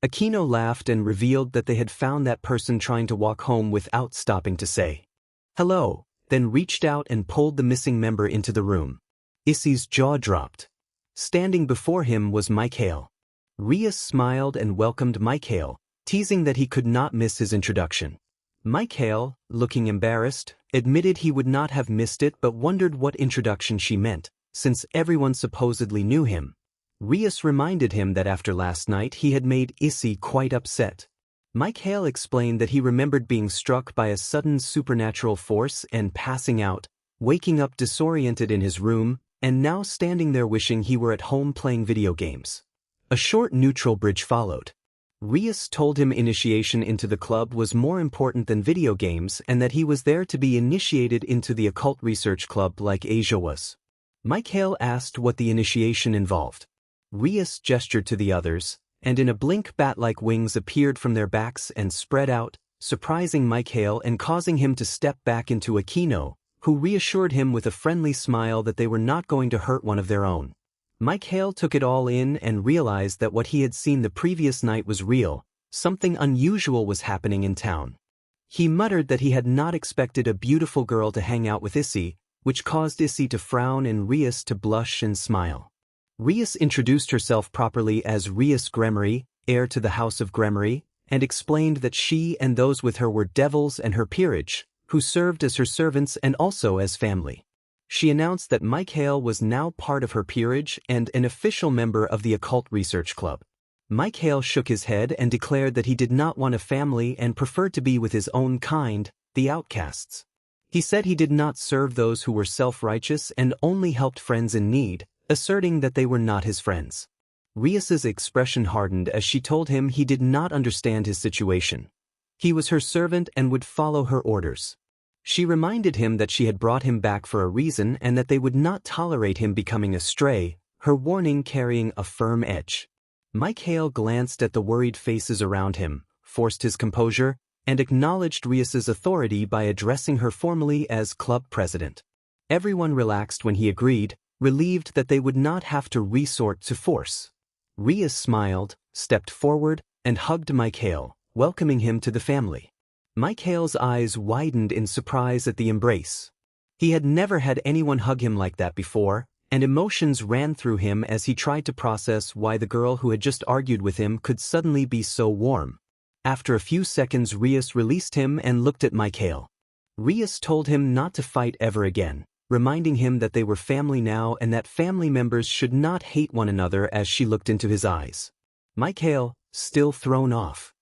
Speaker 1: Aquino laughed and revealed that they had found that person trying to walk home without stopping to say hello, then reached out and pulled the missing member into the room. Issei's jaw dropped. Standing before him was Mic-Hael. Rias smiled and welcomed Mic-Hael, teasing that he could not miss his introduction. Mic-Hael, looking embarrassed, admitted he would not have missed it but wondered what introduction she meant, since everyone supposedly knew him. Rias reminded him that after last night he had made Issei quite upset. Mic-Hael explained that he remembered being struck by a sudden supernatural force and passing out, waking up disoriented in his room, and now standing there wishing he were at home playing video games. A short neutral bridge followed. Rias told him initiation into the club was more important than video games and that he was there to be initiated into the Occult Research Club like Asia was. Mic-Hael asked what the initiation involved. Rias gestured to the others, and in a blink bat-like wings appeared from their backs and spread out, surprising Mic-Hael and causing him to step back into Aquino, who reassured him with a friendly smile that they were not going to hurt one of their own. Mic-Hael took it all in and realized that what he had seen the previous night was real, something unusual was happening in town. He muttered that he had not expected a beautiful girl to hang out with Issei, which caused Issei to frown and Rias to blush and smile. Rias introduced herself properly as Rias Gremory, heir to the House of Gremory, and explained that she and those with her were devils and her peerage, who served as her servants and also as family. She announced that Mic-Hael was now part of her peerage and an official member of the Occult Research Club. Mic-Hael shook his head and declared that he did not want a family and preferred to be with his own kind, the outcasts. He said he did not serve those who were self-righteous and only helped friends in need, asserting that they were not his friends. Rias's expression hardened as she told him he did not understand his situation. He was her servant and would follow her orders. She reminded him that she had brought him back for a reason and that they would not tolerate him becoming a stray, her warning carrying a firm edge. Mic-Hael glanced at the worried faces around him, forced his composure, and acknowledged Rias's authority by addressing her formally as club president. Everyone relaxed when he agreed, relieved that they would not have to resort to force. Rias smiled, stepped forward, and hugged Mic-Hael, welcoming him to the family. Mic-Hael's eyes widened in surprise at the embrace. He had never had anyone hug him like that before, and emotions ran through him as he tried to process why the girl who had just argued with him could suddenly be so warm. After a few seconds, Rias released him and looked at Mic-Hael. Rias told him not to fight ever again, reminding him that they were family now and that family members should not hate one another as she looked into his eyes. Mic-Hael, still thrown off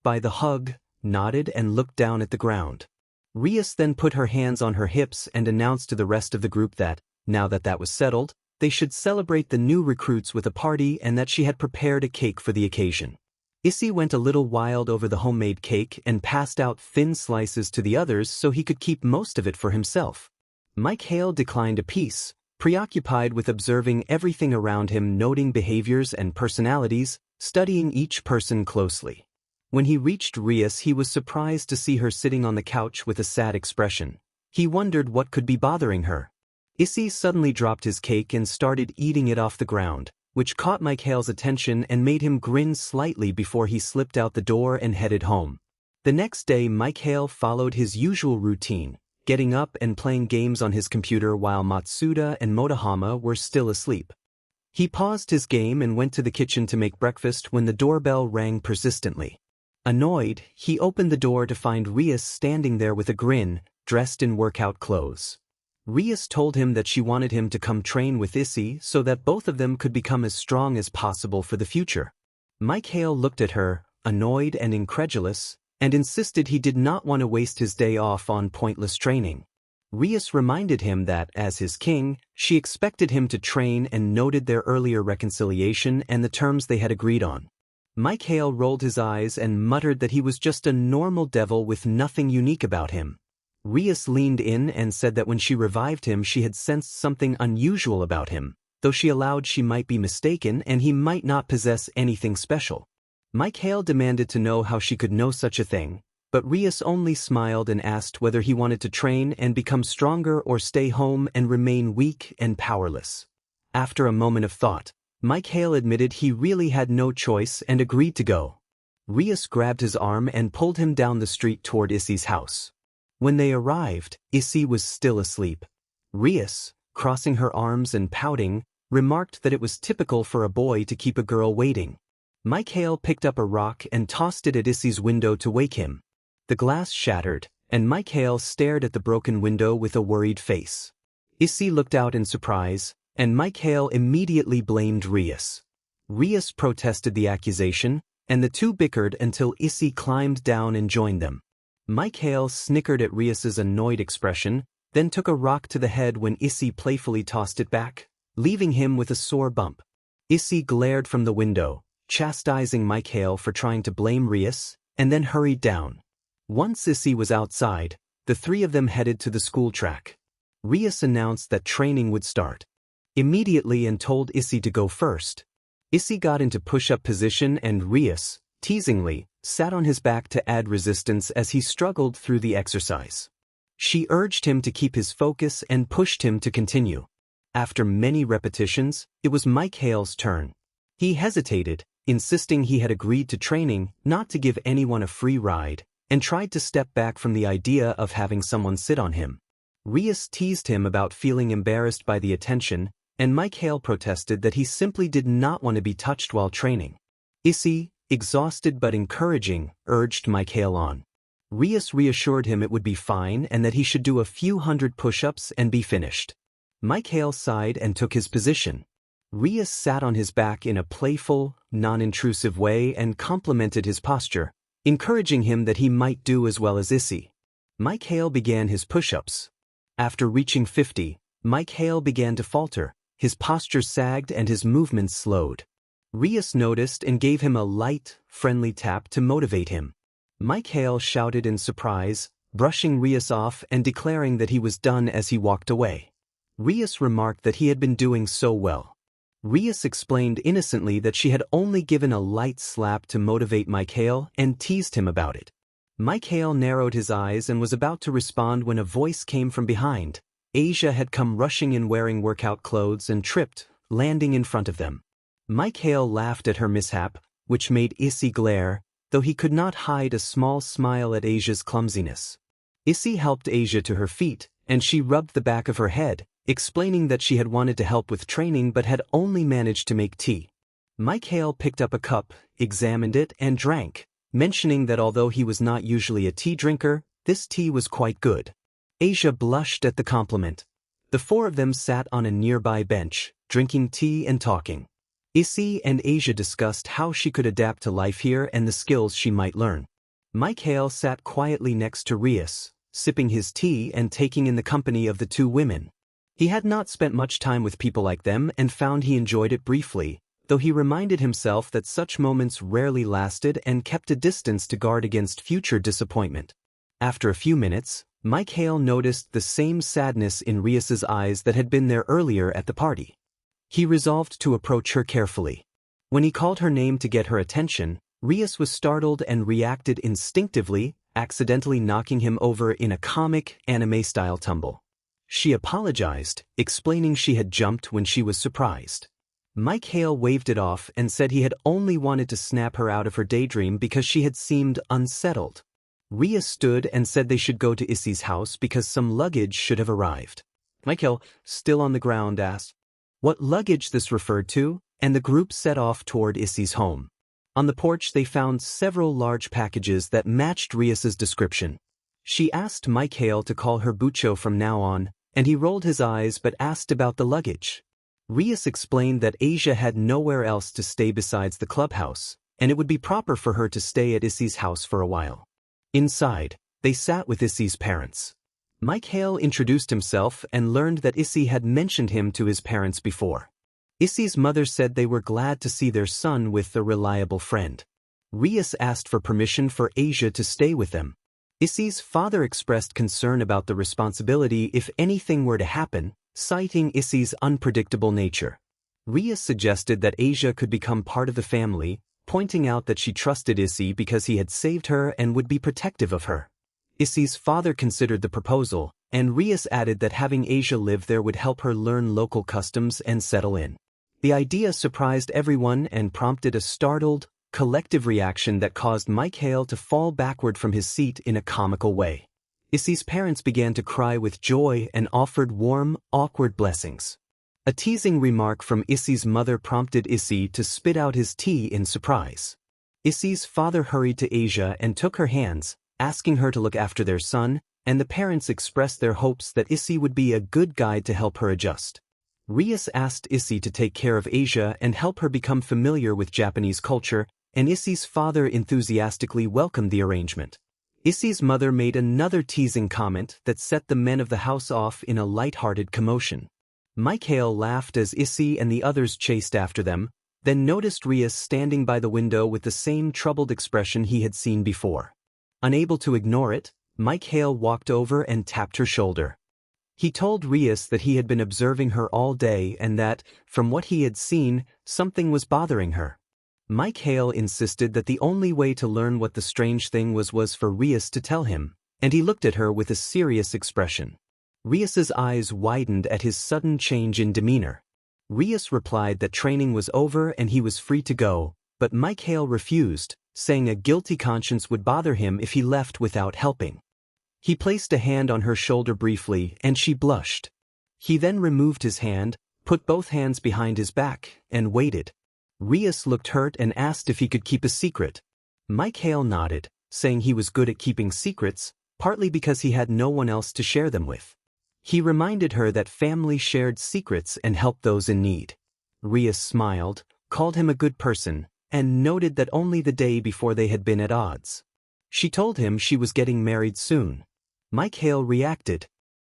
Speaker 1: by the hug, nodded and looked down at the ground. Rias then put her hands on her hips and announced to the rest of the group that, now that that was settled, they should celebrate the new recruits with a party and that she had prepared a cake for the occasion. Issei went a little wild over the homemade cake and passed out thin slices to the others so he could keep most of it for himself. Mic-Hael declined a piece, preoccupied with observing everything around him, noting behaviors and personalities, studying each person closely. When he reached Rias, he was surprised to see her sitting on the couch with a sad expression. He wondered what could be bothering her. Issei suddenly dropped his cake and started eating it off the ground, which caught Mic-Hael's attention and made him grin slightly before he slipped out the door and headed home. The next day, Mic-Hael followed his usual routine, getting up and playing games on his computer while Matsuda and Motohama were still asleep. He paused his game and went to the kitchen to make breakfast when the doorbell rang persistently. Annoyed, he opened the door to find Rias standing there with a grin, dressed in workout clothes. Rias told him that she wanted him to come train with Issei so that both of them could become as strong as possible for the future. Mic-Hael looked at her, annoyed and incredulous, and insisted he did not want to waste his day off on pointless training. Rias reminded him that, as his king, she expected him to train and noted their earlier reconciliation and the terms they had agreed on. Mic-Hael rolled his eyes and muttered that he was just a normal devil with nothing unique about him. Rias leaned in and said that when she revived him she had sensed something unusual about him, though she allowed she might be mistaken and he might not possess anything special. Mic-Hael demanded to know how she could know such a thing, but Rias only smiled and asked whether he wanted to train and become stronger or stay home and remain weak and powerless. After a moment of thought, Mic-Hael admitted he really had no choice and agreed to go. Rias grabbed his arm and pulled him down the street toward Issei's house. When they arrived, Issei was still asleep. Rias, crossing her arms and pouting, remarked that it was typical for a boy to keep a girl waiting. Mic-Hael picked up a rock and tossed it at Issei's window to wake him. The glass shattered, and Mic-Hael stared at the broken window with a worried face. Issei looked out in surprise, and Mic-Hael immediately blamed Rias. Rias protested the accusation, and the two bickered until Issei climbed down and joined them. Mic-Hael snickered at Rias's annoyed expression, then took a rock to the head when Issei playfully tossed it back, leaving him with a sore bump. Issei glared from the window, chastising Mic-Hael for trying to blame Rias, and then hurried down. Once Issei was outside, the three of them headed to the school track. Rias announced that training would start immediately and told Issei to go first. Issei got into push-up position and Rias, teasingly, sat on his back to add resistance as he struggled through the exercise. She urged him to keep his focus and pushed him to continue. After many repetitions, it was Mic-Hael's turn. He hesitated, insisting he had agreed to training, not to give anyone a free ride, and tried to step back from the idea of having someone sit on him. Rias teased him about feeling embarrassed by the attention, and Mic-Hael protested that he simply did not want to be touched while training. Issei, exhausted but encouraging, urged Mic-Hael on. Rias reassured him it would be fine and that he should do a few hundred push-ups and be finished. Mic-Hael sighed and took his position. Rias sat on his back in a playful, non-intrusive way and complimented his posture, encouraging him that he might do as well as Issei. Mic-Hael began his push-ups. After reaching 50, Mic-Hael began to falter, his posture sagged and his movements slowed. Rias noticed and gave him a light, friendly tap to motivate him. Mic-Hael shouted in surprise, brushing Rias off and declaring that he was done as he walked away. Rias remarked that he had been doing so well. Rias explained innocently that she had only given a light slap to motivate Mic-Hael and teased him about it. Mic-Hael narrowed his eyes and was about to respond when a voice came from behind. Asia had come rushing in wearing workout clothes and tripped, landing in front of them. Mic-Hael laughed at her mishap, which made Issei glare, though he could not hide a small smile at Asia's clumsiness. Issei helped Asia to her feet, and she rubbed the back of her head, explaining that she had wanted to help with training but had only managed to make tea. Mic-Hael picked up a cup, examined it, and drank, mentioning that although he was not usually a tea drinker, this tea was quite good. Asia blushed at the compliment. The four of them sat on a nearby bench, drinking tea and talking. Issei and Asia discussed how she could adapt to life here and the skills she might learn. Mic-Hael sat quietly next to Rias, sipping his tea and taking in the company of the two women. He had not spent much time with people like them and found he enjoyed it briefly, though he reminded himself that such moments rarely lasted and kept a distance to guard against future disappointment. After a few minutes, Mic-Hael noticed the same sadness in Rias's eyes that had been there earlier at the party. He resolved to approach her carefully. When he called her name to get her attention, Rias was startled and reacted instinctively, accidentally knocking him over in a comic, anime-style tumble. She apologized, explaining she had jumped when she was surprised. Mic-Hael waved it off and said he had only wanted to snap her out of her daydream because she had seemed unsettled. Rias stood and said they should go to Issei's house because some luggage should have arrived. Mic-Hael, still on the ground, asked what luggage this referred to, and the group set off toward Issei's home. On the porch they found several large packages that matched Rias's description. She asked Mic-Hael to call her Bucho from now on, and he rolled his eyes but asked about the luggage. Rias explained that Asia had nowhere else to stay besides the clubhouse, and it would be proper for her to stay at Issei's house for a while. Inside, they sat with Issei's parents. Mic-Hael introduced himself and learned that Issei had mentioned him to his parents before. Issei's mother said they were glad to see their son with a reliable friend. Rias asked for permission for Asia to stay with them. Issei's father expressed concern about the responsibility if anything were to happen, citing Issei's unpredictable nature. Rias suggested that Asia could become part of the family, pointing out that she trusted Issei because he had saved her and would be protective of her. Issei's father considered the proposal, and Rias added that having Asia live there would help her learn local customs and settle in. The idea surprised everyone and prompted a startled, collective reaction that caused Mic-Hael to fall backward from his seat in a comical way. Issei's parents began to cry with joy and offered warm, awkward blessings. A teasing remark from Issei's mother prompted Issei to spit out his tea in surprise. Issei's father hurried to Asia and took her hands, asking her to look after their son, and the parents expressed their hopes that Issei would be a good guide to help her adjust. Rias asked Issei to take care of Asia and help her become familiar with Japanese culture, and Issei's father enthusiastically welcomed the arrangement. Issei's mother made another teasing comment that set the men of the house off in a light-hearted commotion. Mic-Hael laughed as Issei and the others chased after them, then noticed Rias standing by the window with the same troubled expression he had seen before. Unable to ignore it, Mic-Hael walked over and tapped her shoulder. He told Rias that he had been observing her all day and that, from what he had seen, something was bothering her. Mic-Hael insisted that the only way to learn what the strange thing was for Rias to tell him, and he looked at her with a serious expression. Rias's eyes widened at his sudden change in demeanor. Rias replied that training was over and he was free to go, but Mic-Hael refused, saying a guilty conscience would bother him if he left without helping. He placed a hand on her shoulder briefly, and she blushed. He then removed his hand, put both hands behind his back, and waited. Rias looked hurt and asked if he could keep a secret. Mic-Hael nodded, saying he was good at keeping secrets, partly because he had no one else to share them with. He reminded her that family shared secrets and helped those in need. Rias smiled, called him a good person, and noted that only the day before they had been at odds. She told him she was getting married soon. Mic-Hael reacted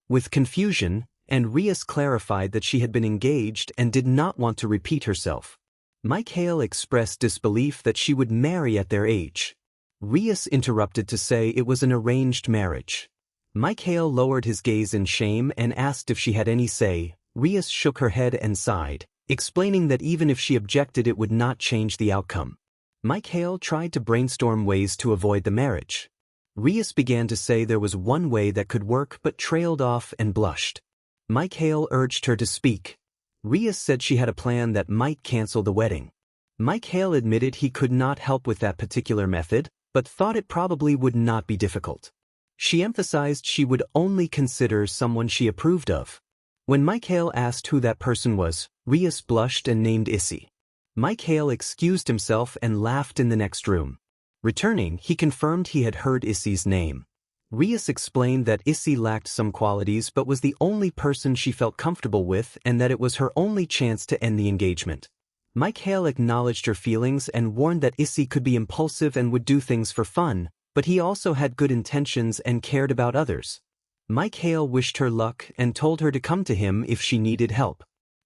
Speaker 1: with confusion, and Rias clarified that she had been engaged and did not want to repeat herself. Mic-Hael expressed disbelief that she would marry at their age. Rias interrupted to say it was an arranged marriage. Mic-Hael lowered his gaze in shame and asked if she had any say. Rias shook her head and sighed, explaining that even if she objected it would not change the outcome. Mic-Hael tried to brainstorm ways to avoid the marriage. Rias began to say there was one way that could work but trailed off and blushed. Mic-Hael urged her to speak. Rias said she had a plan that might cancel the wedding. Mic-Hael admitted he could not help with that particular method, but thought it probably would not be difficult. She emphasized she would only consider someone she approved of. When Mic-Hael asked who that person was, Rias blushed and named Issei. Mic-Hael excused himself and laughed in the next room. Returning, he confirmed he had heard Issei's name. Rias explained that Issei lacked some qualities but was the only person she felt comfortable with and that it was her only chance to end the engagement. Mic-Hael acknowledged her feelings and warned that Issei could be impulsive and would do things for fun, but he also had good intentions and cared about others. Mic-Hael wished her luck and told her to come to him if she needed help.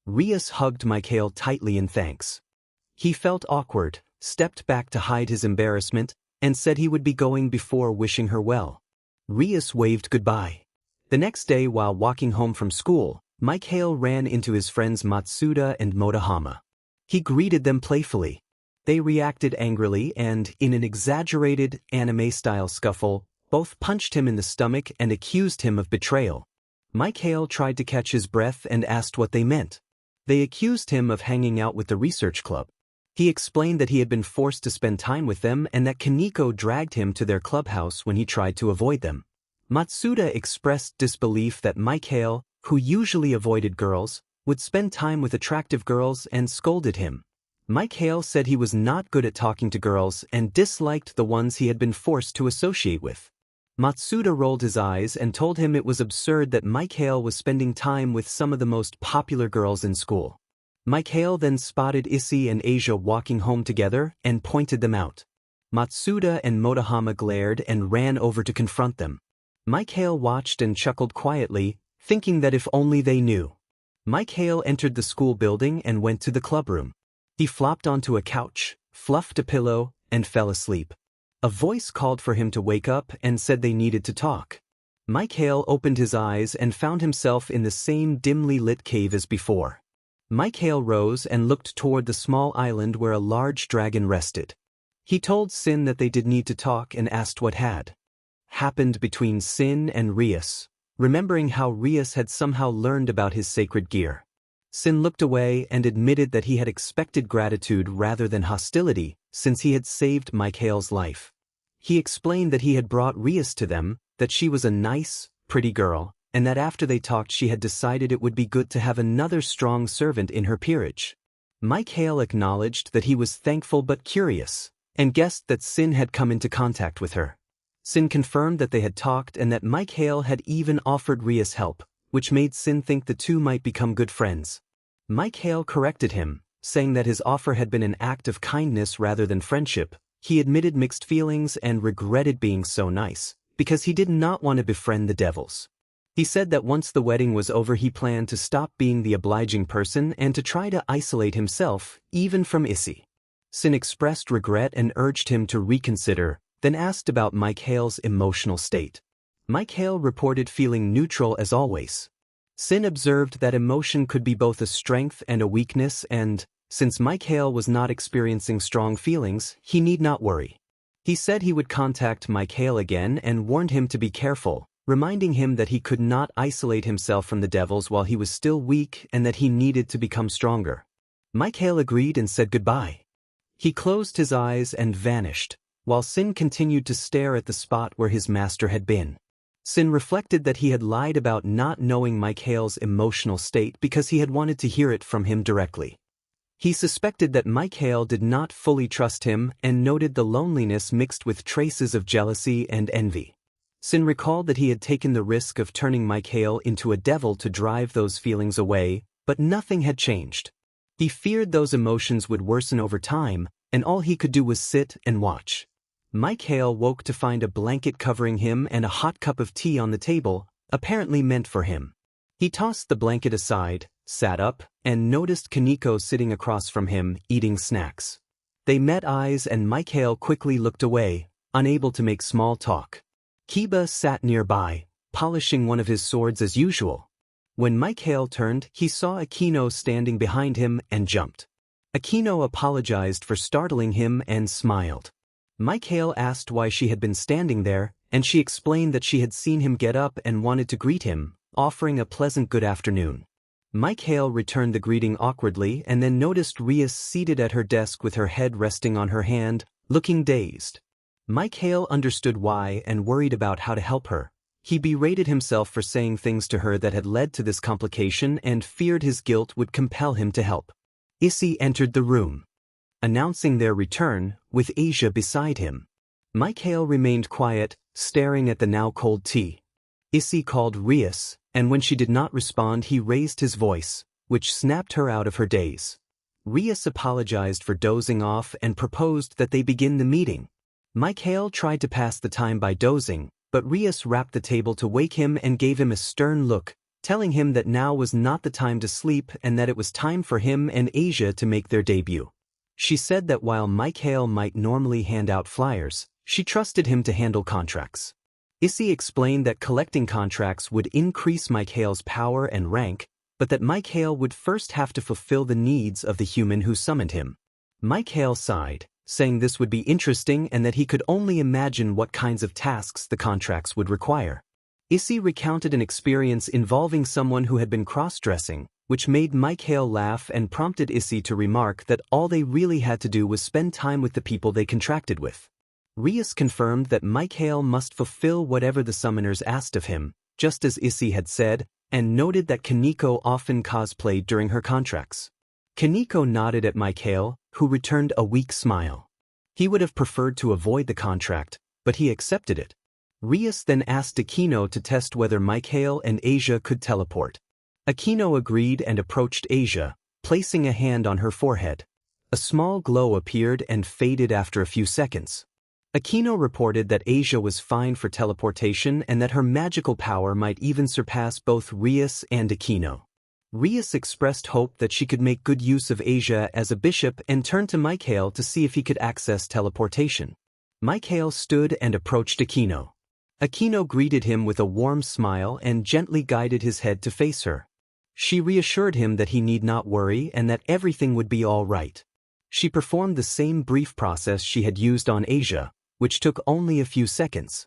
Speaker 1: Rias hugged Mic-Hael tightly in thanks. He felt awkward, stepped back to hide his embarrassment, and said he would be going before wishing her well. Rias waved goodbye. The next day while walking home from school, Mic-Hael ran into his friends Matsuda and Motohama. He greeted them playfully. They reacted angrily and, in an exaggerated, anime-style scuffle, both punched him in the stomach and accused him of betrayal. Mic-Hael tried to catch his breath and asked what they meant. They accused him of hanging out with the research club. He explained that he had been forced to spend time with them and that Kaneko dragged him to their clubhouse when he tried to avoid them. Matsuda expressed disbelief that Mic-Hael, who usually avoided girls, would spend time with attractive girls and scolded him. Mic-Hael said he was not good at talking to girls and disliked the ones he had been forced to associate with. Matsuda rolled his eyes and told him it was absurd that Mic-Hael was spending time with some of the most popular girls in school. Mic-Hael then spotted Issei and Asia walking home together and pointed them out. Matsuda and Motohama glared and ran over to confront them. Mic-Hael watched and chuckled quietly, thinking that if only they knew. Mic-Hael entered the school building and went to the clubroom. He flopped onto a couch, fluffed a pillow, and fell asleep. A voice called for him to wake up and said they needed to talk. Mic-Hael opened his eyes and found himself in the same dimly lit cave as before. Mic-Hael rose and looked toward the small island where a large dragon rested. He told Sin that they did need to talk and asked what had happened between Sin and Rias, remembering how Rias had somehow learned about his sacred gear. Sin looked away and admitted that he had expected gratitude rather than hostility, since he had saved Mic-Hael's life. He explained that he had brought Rias to them, that she was a nice, pretty girl, and that after they talked she had decided it would be good to have another strong servant in her peerage. Mic-Hael acknowledged that he was thankful but curious, and guessed that Sin had come into contact with her. Sin confirmed that they had talked and that Mic-Hael had even offered Rias help, which made Sin think the two might become good friends. Mic-Hael corrected him, saying that his offer had been an act of kindness rather than friendship. He admitted mixed feelings and regretted being so nice, because he did not want to befriend the devils. He said that once the wedding was over he planned to stop being the obliging person and to try to isolate himself, even from Issei. Sin expressed regret and urged him to reconsider, then asked about Mic-Hael's emotional state. Mic-Hael reported feeling neutral as always. Sin observed that emotion could be both a strength and a weakness and, since Mic-Hael was not experiencing strong feelings, he need not worry. He said he would contact Mic-Hael again and warned him to be careful, reminding him that he could not isolate himself from the devils while he was still weak and that he needed to become stronger. Mic-Hael agreed and said goodbye. He closed his eyes and vanished, while Sin continued to stare at the spot where his master had been. Sin reflected that he had lied about not knowing Mic-Hael's emotional state because he had wanted to hear it from him directly. He suspected that Mic-Hael did not fully trust him and noted the loneliness mixed with traces of jealousy and envy. Sin recalled that he had taken the risk of turning Mic-Hael into a devil to drive those feelings away, but nothing had changed. He feared those emotions would worsen over time, and all he could do was sit and watch. Mic-Hael woke to find a blanket covering him and a hot cup of tea on the table, apparently meant for him. He tossed the blanket aside, sat up, and noticed Kaneko sitting across from him, eating snacks. They met eyes and Mic-Hael quickly looked away, unable to make small talk. Kiba sat nearby, polishing one of his swords as usual. When Mic-Hael turned, he saw Akino standing behind him and jumped. Akino apologized for startling him and smiled. Mic-Hael asked why she had been standing there, and she explained that she had seen him get up and wanted to greet him, offering a pleasant good afternoon. Mic-Hael returned the greeting awkwardly and then noticed Rias seated at her desk with her head resting on her hand, looking dazed. Mic-Hael understood why and worried about how to help her. He berated himself for saying things to her that had led to this complication and feared his guilt would compel him to help. Issei entered the room, announcing their return, with Asia beside him. Mic-Hael remained quiet, staring at the now cold tea. Issei called Rias, and when she did not respond he raised his voice, which snapped her out of her daze. Rias apologized for dozing off and proposed that they begin the meeting. Mic-Hael tried to pass the time by dozing, but Rias rapped the table to wake him and gave him a stern look, telling him that now was not the time to sleep and that it was time for him and Asia to make their debut. She said that while Mic-Hael might normally hand out flyers, she trusted him to handle contracts. Issei explained that collecting contracts would increase Mic-Hael's power and rank, but that Mic-Hael would first have to fulfill the needs of the human who summoned him. Mic-Hael sighed, saying this would be interesting and that he could only imagine what kinds of tasks the contracts would require. Issei recounted an experience involving someone who had been cross-dressing, which made Mic-Hael laugh and prompted Issei to remark that all they really had to do was spend time with the people they contracted with. Rias confirmed that Mic-Hael must fulfill whatever the summoners asked of him, just as Issei had said, and noted that Kaneko often cosplayed during her contracts. Kaneko nodded at Mic-Hael, who returned a weak smile. He would have preferred to avoid the contract, but he accepted it. Rias then asked Aquino to test whether Mic-Hael and Asia could teleport. Aquino agreed and approached Asia, placing a hand on her forehead. A small glow appeared and faded after a few seconds. Aquino reported that Asia was fine for teleportation and that her magical power might even surpass both Rias and Aquino. Rias expressed hope that she could make good use of Asia as a bishop and turned to Mic-Hael to see if he could access teleportation. Mic-Hael stood and approached Aquino. Aquino greeted him with a warm smile and gently guided his head to face her. She reassured him that he need not worry and that everything would be all right. She performed the same brief process she had used on Asia, which took only a few seconds.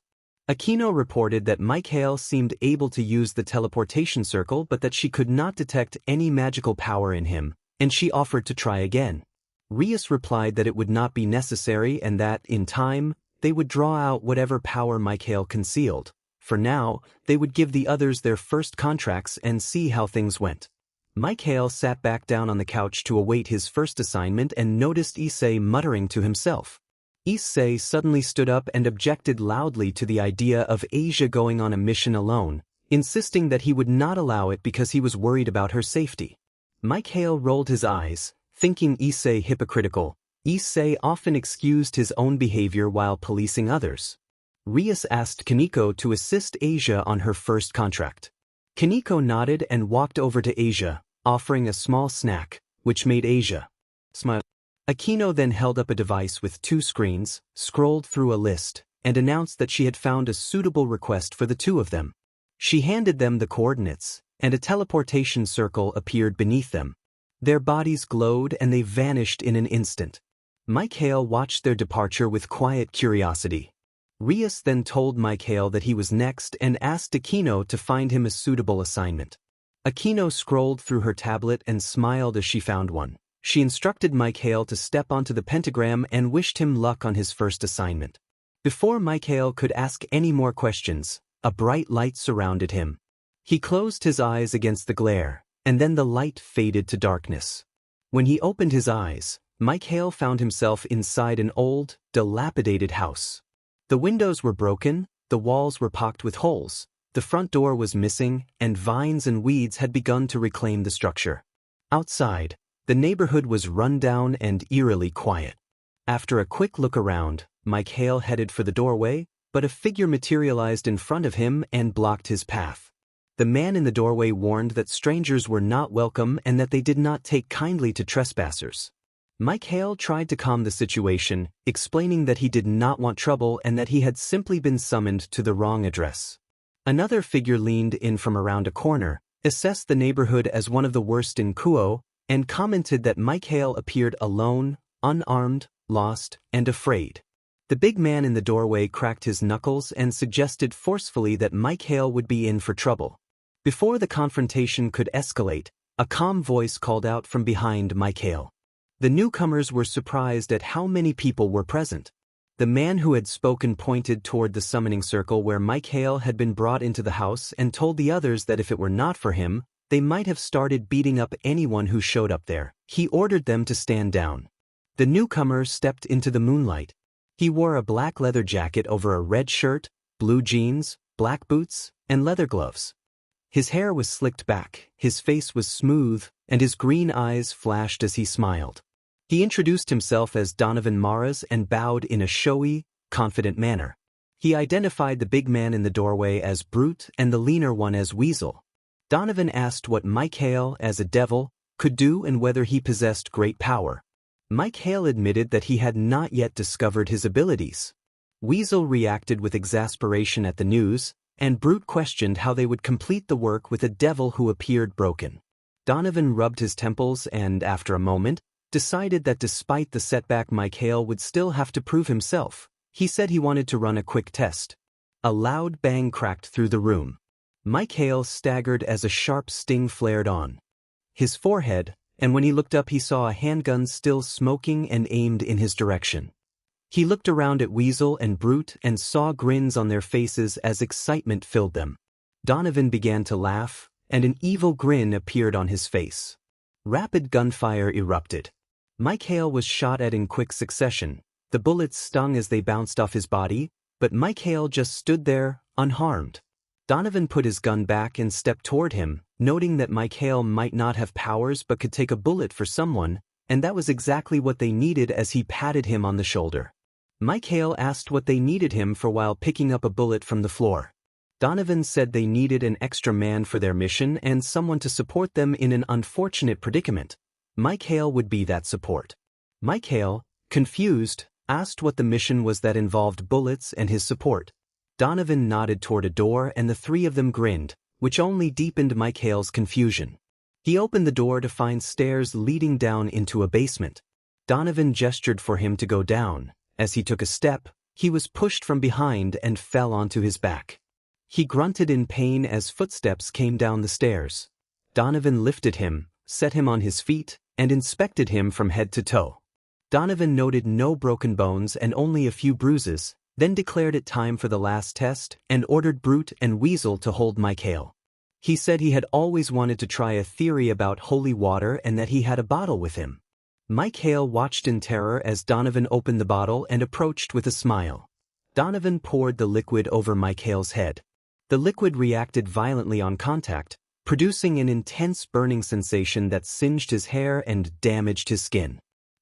Speaker 1: Aquino reported that Mic-Hael seemed able to use the teleportation circle but that she could not detect any magical power in him, and she offered to try again. Rias replied that it would not be necessary and that, in time, they would draw out whatever power Mic-Hael concealed. For now, they would give the others their first contracts and see how things went. Mic-Hael sat back down on the couch to await his first assignment and noticed Issei muttering to himself. Issei suddenly stood up and objected loudly to the idea of Asia going on a mission alone, insisting that he would not allow it because he was worried about her safety. Mic-Hael rolled his eyes, thinking Issei hypocritical. Issei often excused his own behavior while policing others. Rias asked Kaneko to assist Asia on her first contract. Kaneko nodded and walked over to Asia, offering a small snack, which made Asia smile. Aquino then held up a device with 2 screens, scrolled through a list, and announced that she had found a suitable request for the 2 of them. She handed them the coordinates, and a teleportation circle appeared beneath them. Their bodies glowed and they vanished in an instant. Mic-Hael watched their departure with quiet curiosity. Rias then told Mic-Hael that he was next and asked Aquino to find him a suitable assignment. Aquino scrolled through her tablet and smiled as she found one. She instructed Mic-Hael to step onto the pentagram and wished him luck on his first assignment. Before Mic-Hael could ask any more questions, a bright light surrounded him. He closed his eyes against the glare, and then the light faded to darkness. When he opened his eyes, Mic-Hael found himself inside an old, dilapidated house. The windows were broken, the walls were pocked with holes, the front door was missing, and vines and weeds had begun to reclaim the structure. Outside, the neighborhood was run down and eerily quiet. After a quick look around, Mic-Hael headed for the doorway, but a figure materialized in front of him and blocked his path. The man in the doorway warned that strangers were not welcome and that they did not take kindly to trespassers. Mic-Hael tried to calm the situation, explaining that he did not want trouble and that he had simply been summoned to the wrong address. Another figure leaned in from around a corner, assessed the neighborhood as one of the worst in Kuo, and commented that Mic-Hael appeared alone, unarmed, lost, and afraid. The big man in the doorway cracked his knuckles and suggested forcefully that Mic-Hael would be in for trouble. Before the confrontation could escalate, A calm voice called out from behind Mic-Hael. The newcomers were surprised at how many people were present. The man who had spoken pointed toward the summoning circle where Mic-Hael had been brought into the house and told the others that if it were not for him, they might have started beating up anyone who showed up there. He ordered them to stand down. The newcomer stepped into the moonlight. He wore a black leather jacket over a red shirt, blue jeans, black boots, and leather gloves. His hair was slicked back, his face was smooth, and his green eyes flashed as he smiled. He introduced himself as Donovan Maras and bowed in a showy, confident manner. He identified the big man in the doorway as Brute and the leaner one as Weasel. Donovan asked what Mic-Hael, as a devil, could do and whether he possessed great power. Mic-Hael admitted that he had not yet discovered his abilities. Weasel reacted with exasperation at the news, and Brute questioned how they would complete the work with a devil who appeared broken. Donovan rubbed his temples and, after a moment, decided that despite the setback Mic-Hael would still have to prove himself. He said he wanted to run a quick test. A loud bang cracked through the room. Mic-Hael staggered as a sharp sting flared on his forehead, and when he looked up he saw a handgun still smoking and aimed in his direction. He looked around at Weasel and Brute and saw grins on their faces as excitement filled them. Donovan began to laugh, and an evil grin appeared on his face. Rapid gunfire erupted. Mic-Hael was shot at in quick succession. The bullets stung as they bounced off his body, but Mic-Hael just stood there, unharmed. Donovan put his gun back and stepped toward him, noting that Mic-Hael might not have powers but could take a bullet for someone, and that was exactly what they needed as he patted him on the shoulder. Mic-Hael asked what they needed him for while picking up a bullet from the floor. Donovan said they needed an extra man for their mission and someone to support them in an unfortunate predicament. Mic-Hael would be that support. Mic-Hael, confused, asked what the mission was that involved bullets and his support. Donovan nodded toward a door and the three of them grinned, which only deepened Mic-Hael's confusion. He opened the door to find stairs leading down into a basement. Donovan gestured for him to go down. As he took a step, he was pushed from behind and fell onto his back. He grunted in pain as footsteps came down the stairs. Donovan lifted him, set him on his feet, and inspected him from head to toe. Donovan noted no broken bones and only a few bruises, then declared it time for the last test and ordered Brute and Weasel to hold Mic-Hael. He said he had always wanted to try a theory about holy water and that he had a bottle with him. Mic-Hael watched in terror as Donovan opened the bottle and approached with a smile. Donovan poured the liquid over Mic-Hael's head. The liquid reacted violently on contact, producing an intense burning sensation that singed his hair and damaged his skin.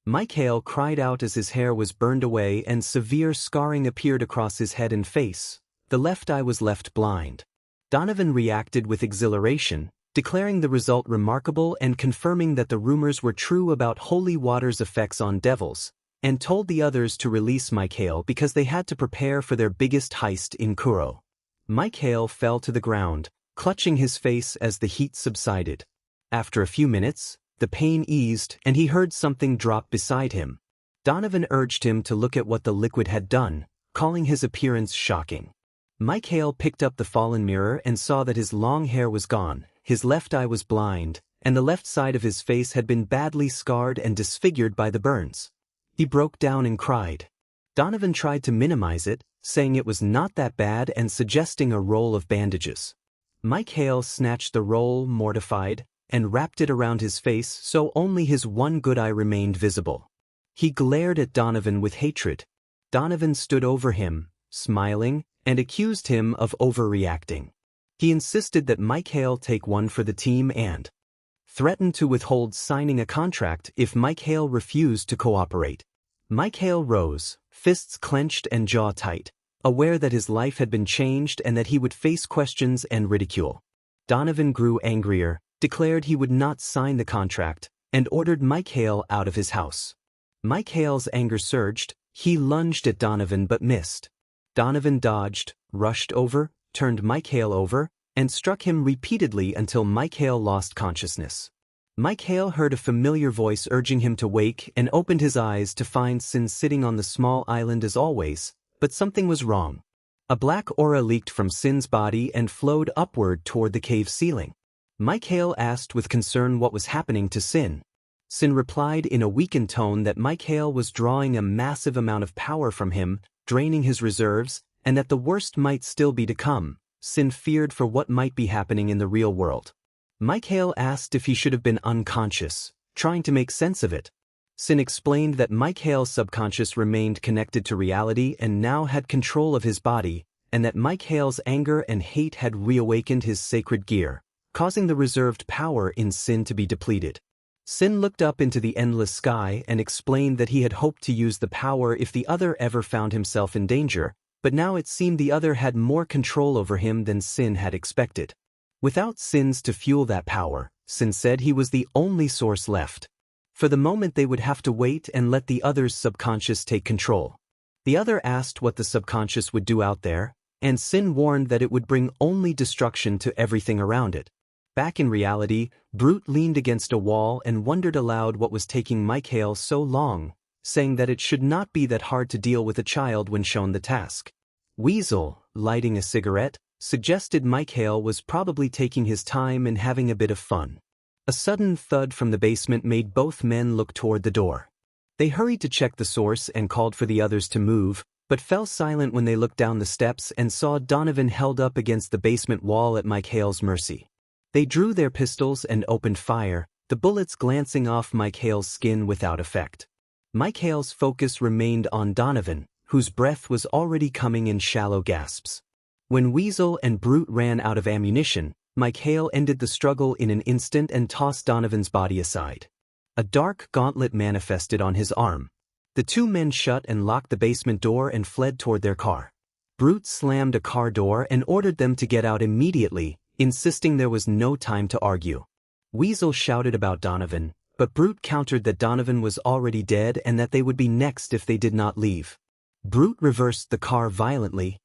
Speaker 1: Mic-Hael cried out as his hair was burned away and severe scarring appeared across his head and face. The left eye was left blind. Donovan reacted with exhilaration, declaring the result remarkable and confirming that the rumors were true about holy water's effects on devils, and told the others to release Mic-Hael because they had to prepare for their biggest heist in Kuro. Mic-Hael fell to the ground, clutching his face as the heat subsided. After a few minutes, the pain eased and he heard something drop beside him. Donovan urged him to look at what the liquid had done, calling his appearance shocking. Mic-Hael picked up the fallen mirror and saw that his long hair was gone, his left eye was blind, and the left side of his face had been badly scarred and disfigured by the burns. He broke down and cried. Donovan tried to minimize it, saying it was not that bad and suggesting a roll of bandages. Mic-Hael snatched the roll, mortified, and wrapped it around his face so only his one good eye remained visible. He glared at Donovan with hatred. Donovan stood over him, smiling, and accused him of overreacting. He insisted that Mic-Hael take one for the team and threatened to withhold signing a contract if Mic-Hael refused to cooperate. Mic-Hael rose, fists clenched and jaw tight, aware that his life had been changed and that he would face questions and ridicule. Donovan grew angrier, declared he would not sign the contract, and ordered Mic-Hael out of his house. Mic-Hael's anger surged. He lunged at Donovan but missed. Donovan dodged, rushed over, turned Mic-Hael over, and struck him repeatedly until Mic-Hael lost consciousness. Mic-Hael heard a familiar voice urging him to wake and opened his eyes to find Sin sitting on the small island as always, but something was wrong. A black aura leaked from Sin's body and flowed upward toward the cave ceiling. Mic-Hael asked with concern what was happening to Sin. Sin replied in a weakened tone that Mic-Hael was drawing a massive amount of power from him, draining his reserves, and that the worst might still be to come. Sin feared for what might be happening in the real world. Mic-Hael asked if he should have been unconscious, trying to make sense of it. Sin explained that Mic-Hael's subconscious remained connected to reality and now had control of his body, and that Mic-Hael's anger and hate had reawakened his sacred gear, causing the reserved power in Sin to be depleted. Sin looked up into the endless sky and explained that he had hoped to use the power if the other ever found himself in danger, but now it seemed the other had more control over him than Sin had expected. Without Sins to fuel that power, Sin said he was the only source left. For the moment they would have to wait and let the other's subconscious take control. The other asked what the subconscious would do out there, and Sin warned that it would bring only destruction to everything around it. Back in reality, Brute leaned against a wall and wondered aloud what was taking Mic-Hael so long, saying that it should not be that hard to deal with a child when shown the task. Weasel, lighting a cigarette, suggested Mic-Hael was probably taking his time and having a bit of fun. A sudden thud from the basement made both men look toward the door. They hurried to check the source and called for the others to move, but fell silent when they looked down the steps and saw Donovan held up against the basement wall at Mic-Hael's mercy. They drew their pistols and opened fire, the bullets glancing off Mic-Hael's skin without effect. Mic-Hael's focus remained on Donovan, whose breath was already coming in shallow gasps. When Weasel and Brute ran out of ammunition, Mic-Hael ended the struggle in an instant and tossed Donovan's body aside. A dark gauntlet manifested on his arm. The two men shut and locked the basement door and fled toward their car. Brute slammed a car door and ordered them to get out immediately, insisting there was no time to argue. Weasel shouted about Donovan, but Brute countered that Donovan was already dead and that they would be next if they did not leave. Brute reversed the car violently,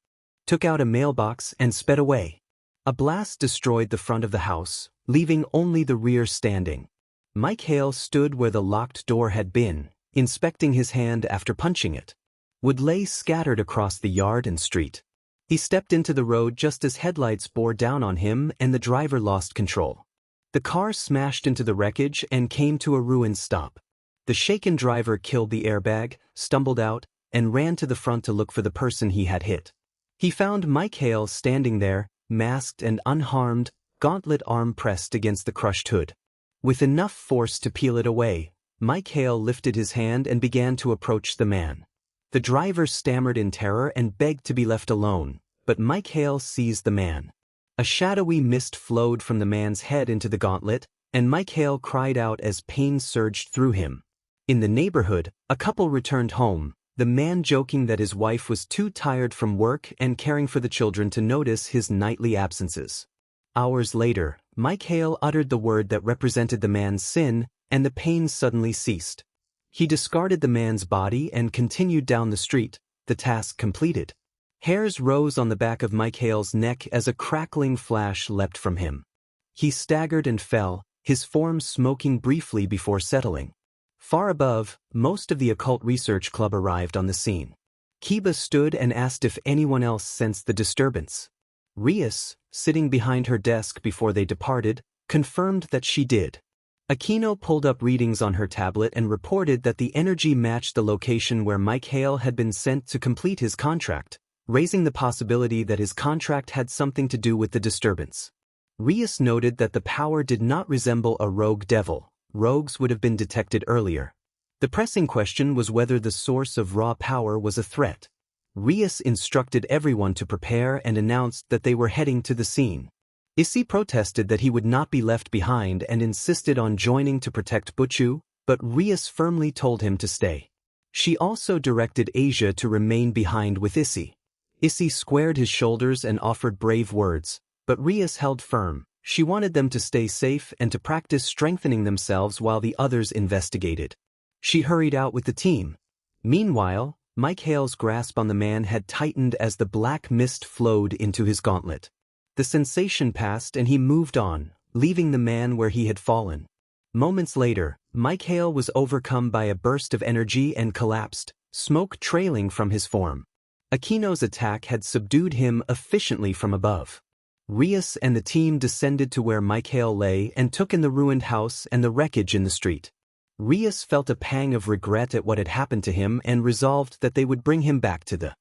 Speaker 1: took out a mailbox and sped away. A blast destroyed the front of the house, leaving only the rear standing. Mic-Hael stood where the locked door had been, inspecting his hand after punching it. Wood lay scattered across the yard and street. He stepped into the road just as headlights bore down on him and the driver lost control. The car smashed into the wreckage and came to a ruined stop. The shaken driver killed the airbag, stumbled out, and ran to the front to look for the person he had hit. He found Mic-Hael standing there, masked and unharmed, gauntlet arm pressed against the crushed hood. With enough force to peel it away, Mic-Hael lifted his hand and began to approach the man. The driver stammered in terror and begged to be left alone, but Mic-Hael seized the man. A shadowy mist flowed from the man's head into the gauntlet, and Mic-Hael cried out as pain surged through him. In the neighborhood, a couple returned home, the man joking that his wife was too tired from work and caring for the children to notice his nightly absences. Hours later, Mic-Hael uttered the word that represented the man's sin, and the pain suddenly ceased. He discarded the man's body and continued down the street, the task completed. Hairs rose on the back of Mic-Hael's neck as a crackling flash leapt from him. He staggered and fell, his form smoking briefly before settling. Far above, most of the occult research club arrived on the scene. Kiba stood and asked if anyone else sensed the disturbance. Rias, sitting behind her desk before they departed, confirmed that she did. Aquino pulled up readings on her tablet and reported that the energy matched the location where Mic-Hael had been sent to complete his contract, raising the possibility that his contract had something to do with the disturbance. Rias noted that the power did not resemble a rogue devil. Rogues would have been detected earlier. The pressing question was whether the source of raw power was a threat. Rias instructed everyone to prepare and announced that they were heading to the scene. Issei protested that he would not be left behind and insisted on joining to protect Butchu, but Rias firmly told him to stay. She also directed Asia to remain behind with Issei. Issei squared his shoulders and offered brave words, but Rias held firm. She wanted them to stay safe and to practice strengthening themselves while the others investigated. She hurried out with the team. Meanwhile, Mic-Hael's grasp on the man had tightened as the black mist flowed into his gauntlet. The sensation passed and he moved on, leaving the man where he had fallen. Moments later, Mic-Hael was overcome by a burst of energy and collapsed, smoke trailing from his form. Aquino's attack had subdued him efficiently from above. Rias and the team descended to where Mic-Hael lay and took in the ruined house and the wreckage in the street. Rias felt a pang of regret at what had happened to him and resolved that they would bring him back to the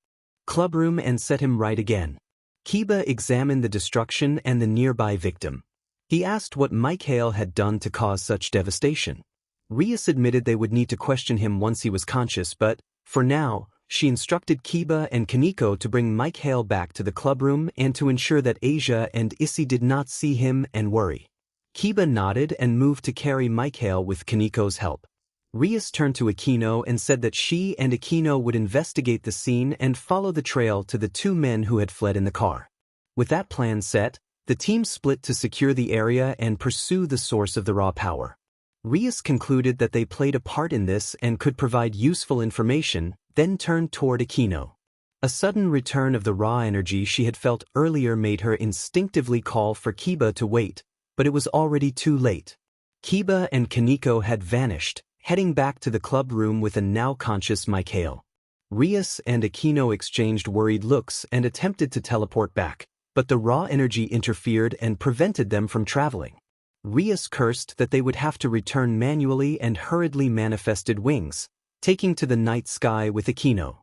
Speaker 1: clubroom and set him right again. Kiba examined the destruction and the nearby victim. He asked what Mic-Hael had done to cause such devastation. Rias admitted they would need to question him once he was conscious, but, for now, she instructed Kiba and Kaneko to bring Mic-Hael back to the clubroom and to ensure that Asia and Issei did not see him and worry. Kiba nodded and moved to carry Mic-Hael with Kaneko's help. Rias turned to Aquino and said that she and Aquino would investigate the scene and follow the trail to the two men who had fled in the car. With that plan set, the team split to secure the area and pursue the source of the raw power. Rias concluded that they played a part in this and could provide useful information, then turned toward Aquino. A sudden return of the raw energy she had felt earlier made her instinctively call for Kiba to wait, but it was already too late. Kiba and Kaneko had vanished, heading back to the club room with a now-conscious Mic-Hael. Rias and Aquino exchanged worried looks and attempted to teleport back, but the raw energy interfered and prevented them from traveling. Rias cursed that they would have to return manually and hurriedly manifested wings, taking to the night sky with Aquino.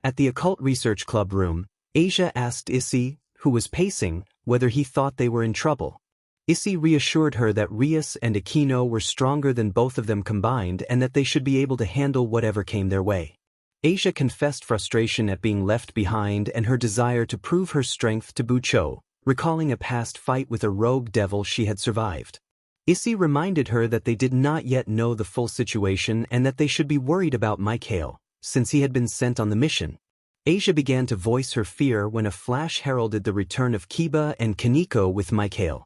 Speaker 1: At the Occult Research Club room, Asia asked Issei, who was pacing, whether he thought they were in trouble. Issei reassured her that Rias and Aquino were stronger than both of them combined and that they should be able to handle whatever came their way. Asia confessed frustration at being left behind and her desire to prove her strength to Bucho, recalling a past fight with a rogue devil she had survived. Issei reminded her that they did not yet know the full situation and that they should be worried about Mic-Hael, since he had been sent on the mission. Asia began to voice her fear when a flash heralded the return of Kiba and Kaneko with Mic-Hael.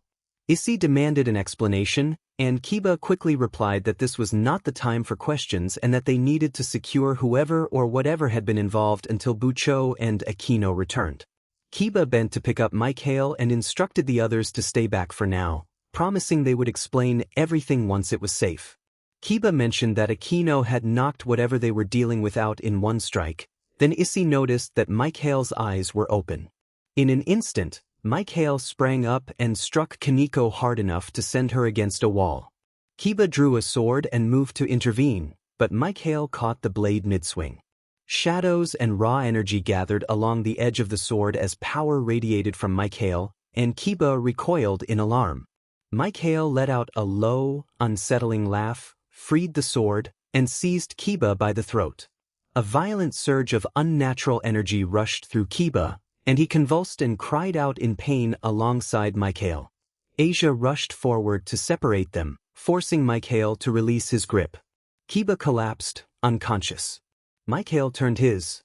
Speaker 1: Issei demanded an explanation, and Kiba quickly replied that this was not the time for questions and that they needed to secure whoever or whatever had been involved until Bucho and Aquino returned. Kiba bent to pick up Mic-Hael and instructed the others to stay back for now, promising they would explain everything once it was safe. Kiba mentioned that Aquino had knocked whatever they were dealing with out in one strike. Then Issei noticed that Mic-Hael's eyes were open. In an instant, Mic-Hael sprang up and struck Kaneko hard enough to send her against a wall. Kiba drew a sword and moved to intervene, but Mic-Hael caught the blade mid-swing. Shadows and raw energy gathered along the edge of the sword as power radiated from Mic-Hael, and Kiba recoiled in alarm. Mic-Hael let out a low, unsettling laugh, freed the sword, and seized Kiba by the throat. A violent surge of unnatural energy rushed through Kiba, and he convulsed and cried out in pain alongside Mic-Hael. Asia rushed forward to separate them, forcing Mic-Hael to release his grip. Kiba collapsed, unconscious. Mic-Hael turned his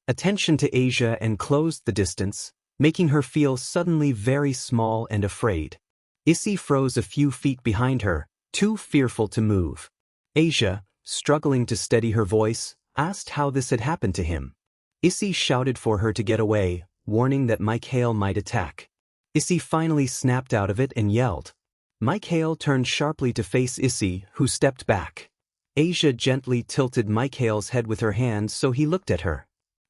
Speaker 1: attention to Asia and closed the distance, making her feel suddenly very small and afraid. Issei froze a few feet behind her, too fearful to move. Asia, struggling to steady her voice, asked how this had happened to him. Issei shouted for her to get away, warning that Mic-Hael might attack. Issei finally snapped out of it and yelled. Mic-Hael turned sharply to face Issei, who stepped back. Asia gently tilted Mic-Hael's head with her hand so he looked at her.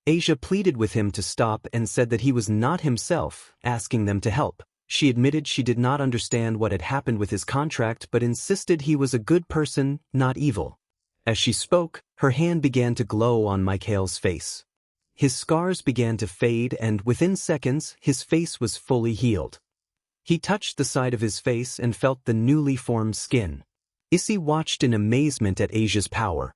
Speaker 1: Asia pleaded with him to stop and said that he was not himself, asking them to help. She admitted she did not understand what had happened with his contract but insisted he was a good person, not evil. As she spoke, her hand began to glow on Mic-Hael's face. His scars began to fade and within seconds his face was fully healed. He touched the side of his face and felt the newly formed skin. Issei watched in amazement at Asia's power.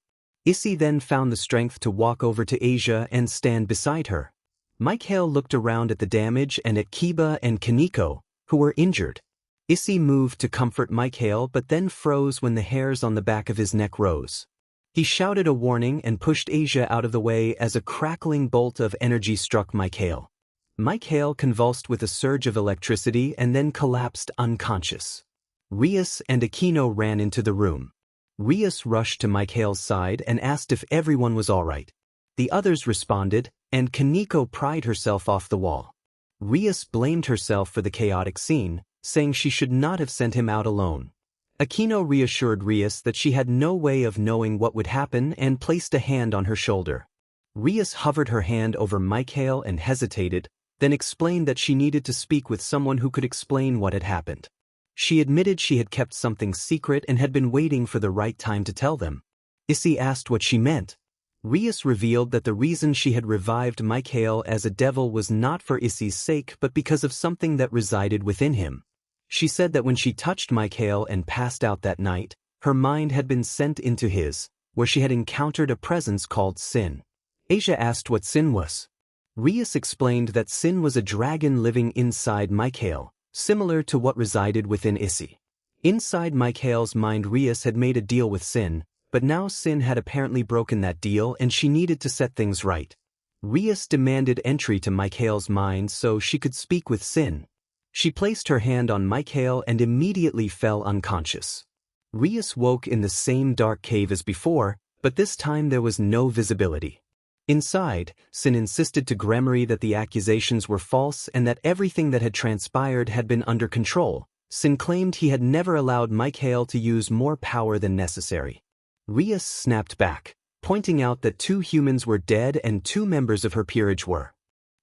Speaker 1: Issei then found the strength to walk over to Asia and stand beside her. Mic-Hael looked around at the damage and at Kiba and Kaneko, who were injured. Issei moved to comfort Mic-Hael but then froze when the hairs on the back of his neck rose. He shouted a warning and pushed Asia out of the way as a crackling bolt of energy struck Mic-Hael. Mic-Hael convulsed with a surge of electricity and then collapsed unconscious. Rias and Aquino ran into the room. Rias rushed to Mic-Hael's side and asked if everyone was all right. The others responded, and Kaneko pried herself off the wall. Rias blamed herself for the chaotic scene, saying she should not have sent him out alone. Aquino reassured Rias that she had no way of knowing what would happen and placed a hand on her shoulder. Rias hovered her hand over Mic-Hael and hesitated, then explained that she needed to speak with someone who could explain what had happened. She admitted she had kept something secret and had been waiting for the right time to tell them. Issei asked what she meant. Rias revealed that the reason she had revived Mic-Hael as a devil was not for Issei's sake but because of something that resided within him. She said that when she touched Mic-Hael and passed out that night, her mind had been sent into his, where she had encountered a presence called Sin. Asia asked what Sin was. Rias explained that Sin was a dragon living inside Mic-Hael, similar to what resided within Issei. Inside Mic-Hael's mind, Rias had made a deal with Sin, but now Sin had apparently broken that deal and she needed to set things right. Rias demanded entry to Mic-Hael's mind so she could speak with Sin. She placed her hand on Mic-Hael and immediately fell unconscious. Rias woke in the same dark cave as before, but this time there was no visibility. Inside, Sin insisted to Gremory that the accusations were false and that everything that had transpired had been under control. Sin claimed he had never allowed Mic-Hael to use more power than necessary. Rias snapped back, pointing out that 2 humans were dead and 2 members of her peerage were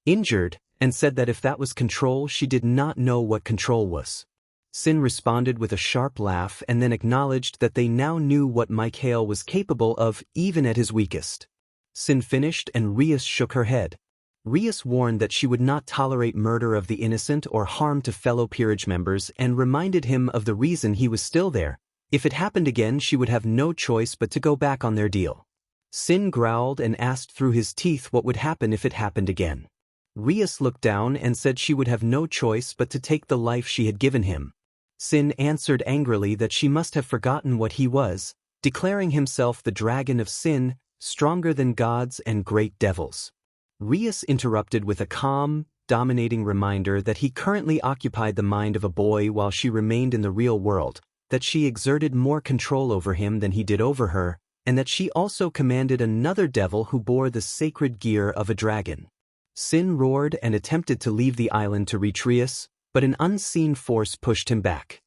Speaker 1: injured, and said that if that was control, she did not know what control was. Sin responded with a sharp laugh and then acknowledged that they now knew what Mic-Hael was capable of even at his weakest. Sin finished and Rias shook her head. Rias warned that she would not tolerate murder of the innocent or harm to fellow peerage members and reminded him of the reason he was still there. If it happened again, she would have no choice but to go back on their deal. Sin growled and asked through his teeth what would happen if it happened again. Rias looked down and said she would have no choice but to take the life she had given him. Sin answered angrily that she must have forgotten what he was, declaring himself the dragon of sin, stronger than gods and great devils. Rias interrupted with a calm, dominating reminder that he currently occupied the mind of a boy while she remained in the real world, that she exerted more control over him than he did over her, and that she also commanded another devil who bore the sacred gear of a dragon. Sin roared and attempted to leave the island to reach Rias, but an unseen force pushed him back.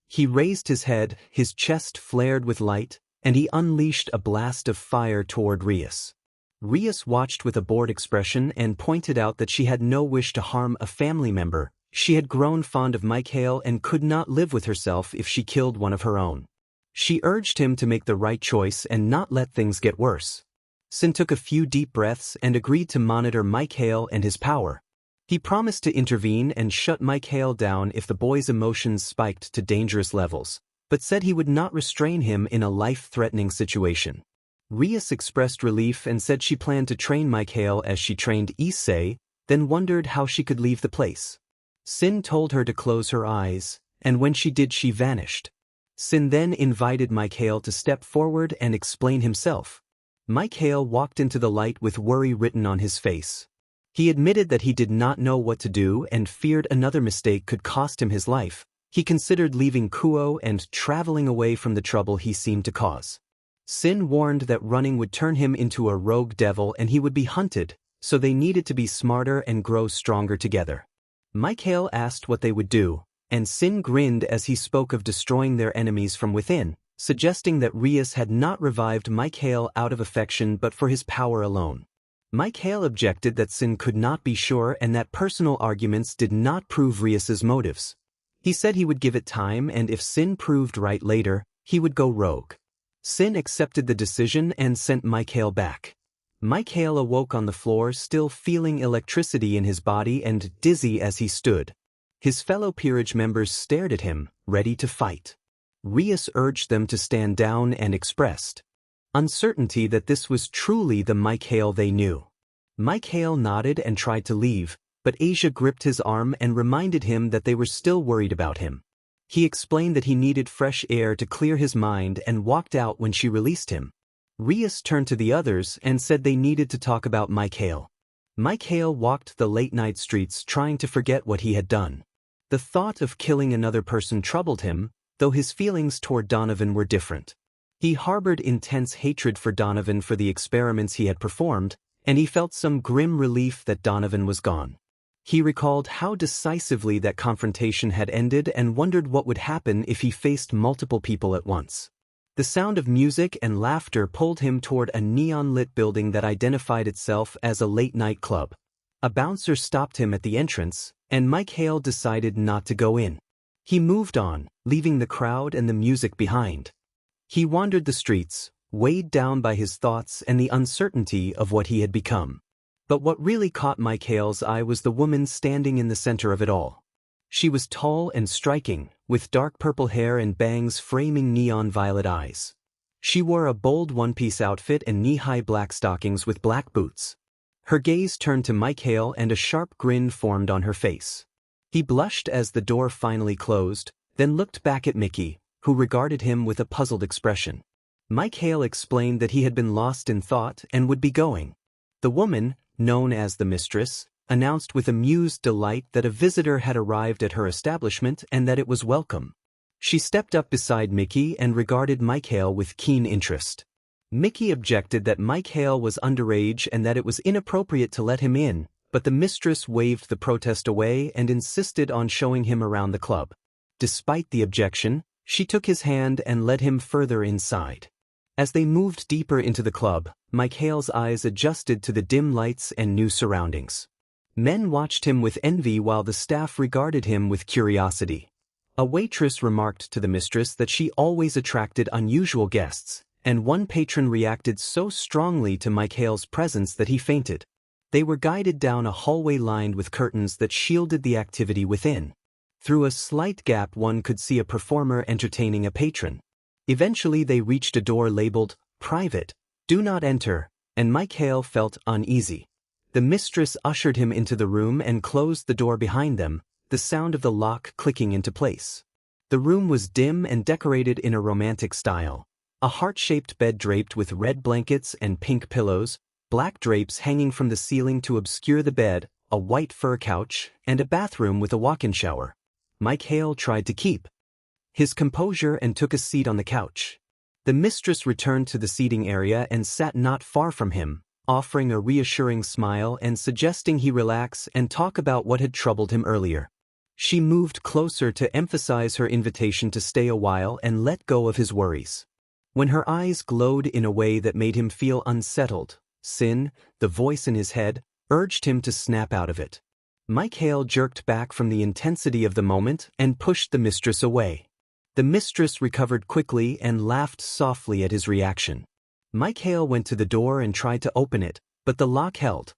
Speaker 1: He raised his head, his chest flared with light, and he unleashed a blast of fire toward Rias. Rias watched with a bored expression and pointed out that she had no wish to harm a family member. She had grown fond of Mic-Hael and could not live with herself if she killed one of her own. She urged him to make the right choice and not let things get worse. Sin took a few deep breaths and agreed to monitor Mic-Hael and his power. He promised to intervene and shut Mic-Hael down if the boy's emotions spiked to dangerous levels, but said he would not restrain him in a life-threatening situation. Rias expressed relief and said she planned to train Mic-Hael as she trained Issei, then wondered how she could leave the place. Sin told her to close her eyes, and when she did, she vanished. Sin then invited Mic-Hael to step forward and explain himself. Mic-Hael walked into the light with worry written on his face. He admitted that he did not know what to do and feared another mistake could cost him his life. He considered leaving Kuo and traveling away from the trouble he seemed to cause. Sin warned that running would turn him into a rogue devil and he would be hunted, so they needed to be smarter and grow stronger together. Mic-Hael asked what they would do, and Sin grinned as he spoke of destroying their enemies from within, suggesting that Rias had not revived Mic-Hael out of affection but for his power alone. Mic-Hael objected that Sin could not be sure and that personal arguments did not prove Rias's motives. He said he would give it time and if Sin proved right later, he would go rogue. Sin accepted the decision and sent Mic-Hael back. Mic-Hael awoke on the floor still feeling electricity in his body and dizzy as he stood. His fellow peerage members stared at him, ready to fight. Rias urged them to stand down and expressed uncertainty that this was truly the Mic-Hael they knew. Mic-Hael nodded and tried to leave, but Asia gripped his arm and reminded him that they were still worried about him. He explained that he needed fresh air to clear his mind and walked out when she released him. Rias turned to the others and said they needed to talk about Mic-Hael. Mic-Hael walked the late-night streets trying to forget what he had done. The thought of killing another person troubled him, though his feelings toward Donovan were different. He harbored intense hatred for Donovan for the experiments he had performed, and he felt some grim relief that Donovan was gone. He recalled how decisively that confrontation had ended and wondered what would happen if he faced multiple people at once. The sound of music and laughter pulled him toward a neon-lit building that identified itself as a late-night club. A bouncer stopped him at the entrance, and Mic-Hael decided not to go in. He moved on, leaving the crowd and the music behind. He wandered the streets, weighed down by his thoughts and the uncertainty of what he had become. But what really caught Mic-Hael's eye was the woman standing in the center of it all. She was tall and striking, with dark purple hair and bangs framing neon violet eyes. She wore a bold one-piece outfit and knee-high black stockings with black boots. Her gaze turned to Mic-Hael and a sharp grin formed on her face. He blushed as the door finally closed, then looked back at Mickey, who regarded him with a puzzled expression. Mic-Hael explained that he had been lost in thought and would be going. The woman, known as the mistress, announced with amused delight that a visitor had arrived at her establishment and that it was welcome. She stepped up beside Mickey and regarded Mic-Hael with keen interest. Mickey objected that Mic-Hael was underage and that it was inappropriate to let him in, but the mistress waved the protest away and insisted on showing him around the club. Despite the objection, she took his hand and led him further inside. As they moved deeper into the club, Mic-Hael's eyes adjusted to the dim lights and new surroundings. Men watched him with envy while the staff regarded him with curiosity. A waitress remarked to the mistress that she always attracted unusual guests, and one patron reacted so strongly to Mic-Hael's presence that he fainted. They were guided down a hallway lined with curtains that shielded the activity within. Through a slight gap one could see a performer entertaining a patron. Eventually they reached a door labeled, "Private, do not enter," and Mic-Hael felt uneasy. The mistress ushered him into the room and closed the door behind them, the sound of the lock clicking into place. The room was dim and decorated in a romantic style. A heart-shaped bed draped with red blankets and pink pillows, black drapes hanging from the ceiling to obscure the bed, a white fur couch, and a bathroom with a walk-in shower. Mic-Hael tried to keep his composure and took a seat on the couch. The mistress returned to the seating area and sat not far from him, offering a reassuring smile and suggesting he relax and talk about what had troubled him earlier. She moved closer to emphasize her invitation to stay a while and let go of his worries. When her eyes glowed in a way that made him feel unsettled, Sin, the voice in his head, urged him to snap out of it. Mic-Hael jerked back from the intensity of the moment and pushed the mistress away. The mistress recovered quickly and laughed softly at his reaction. Mic-Hael went to the door and tried to open it, but the lock held.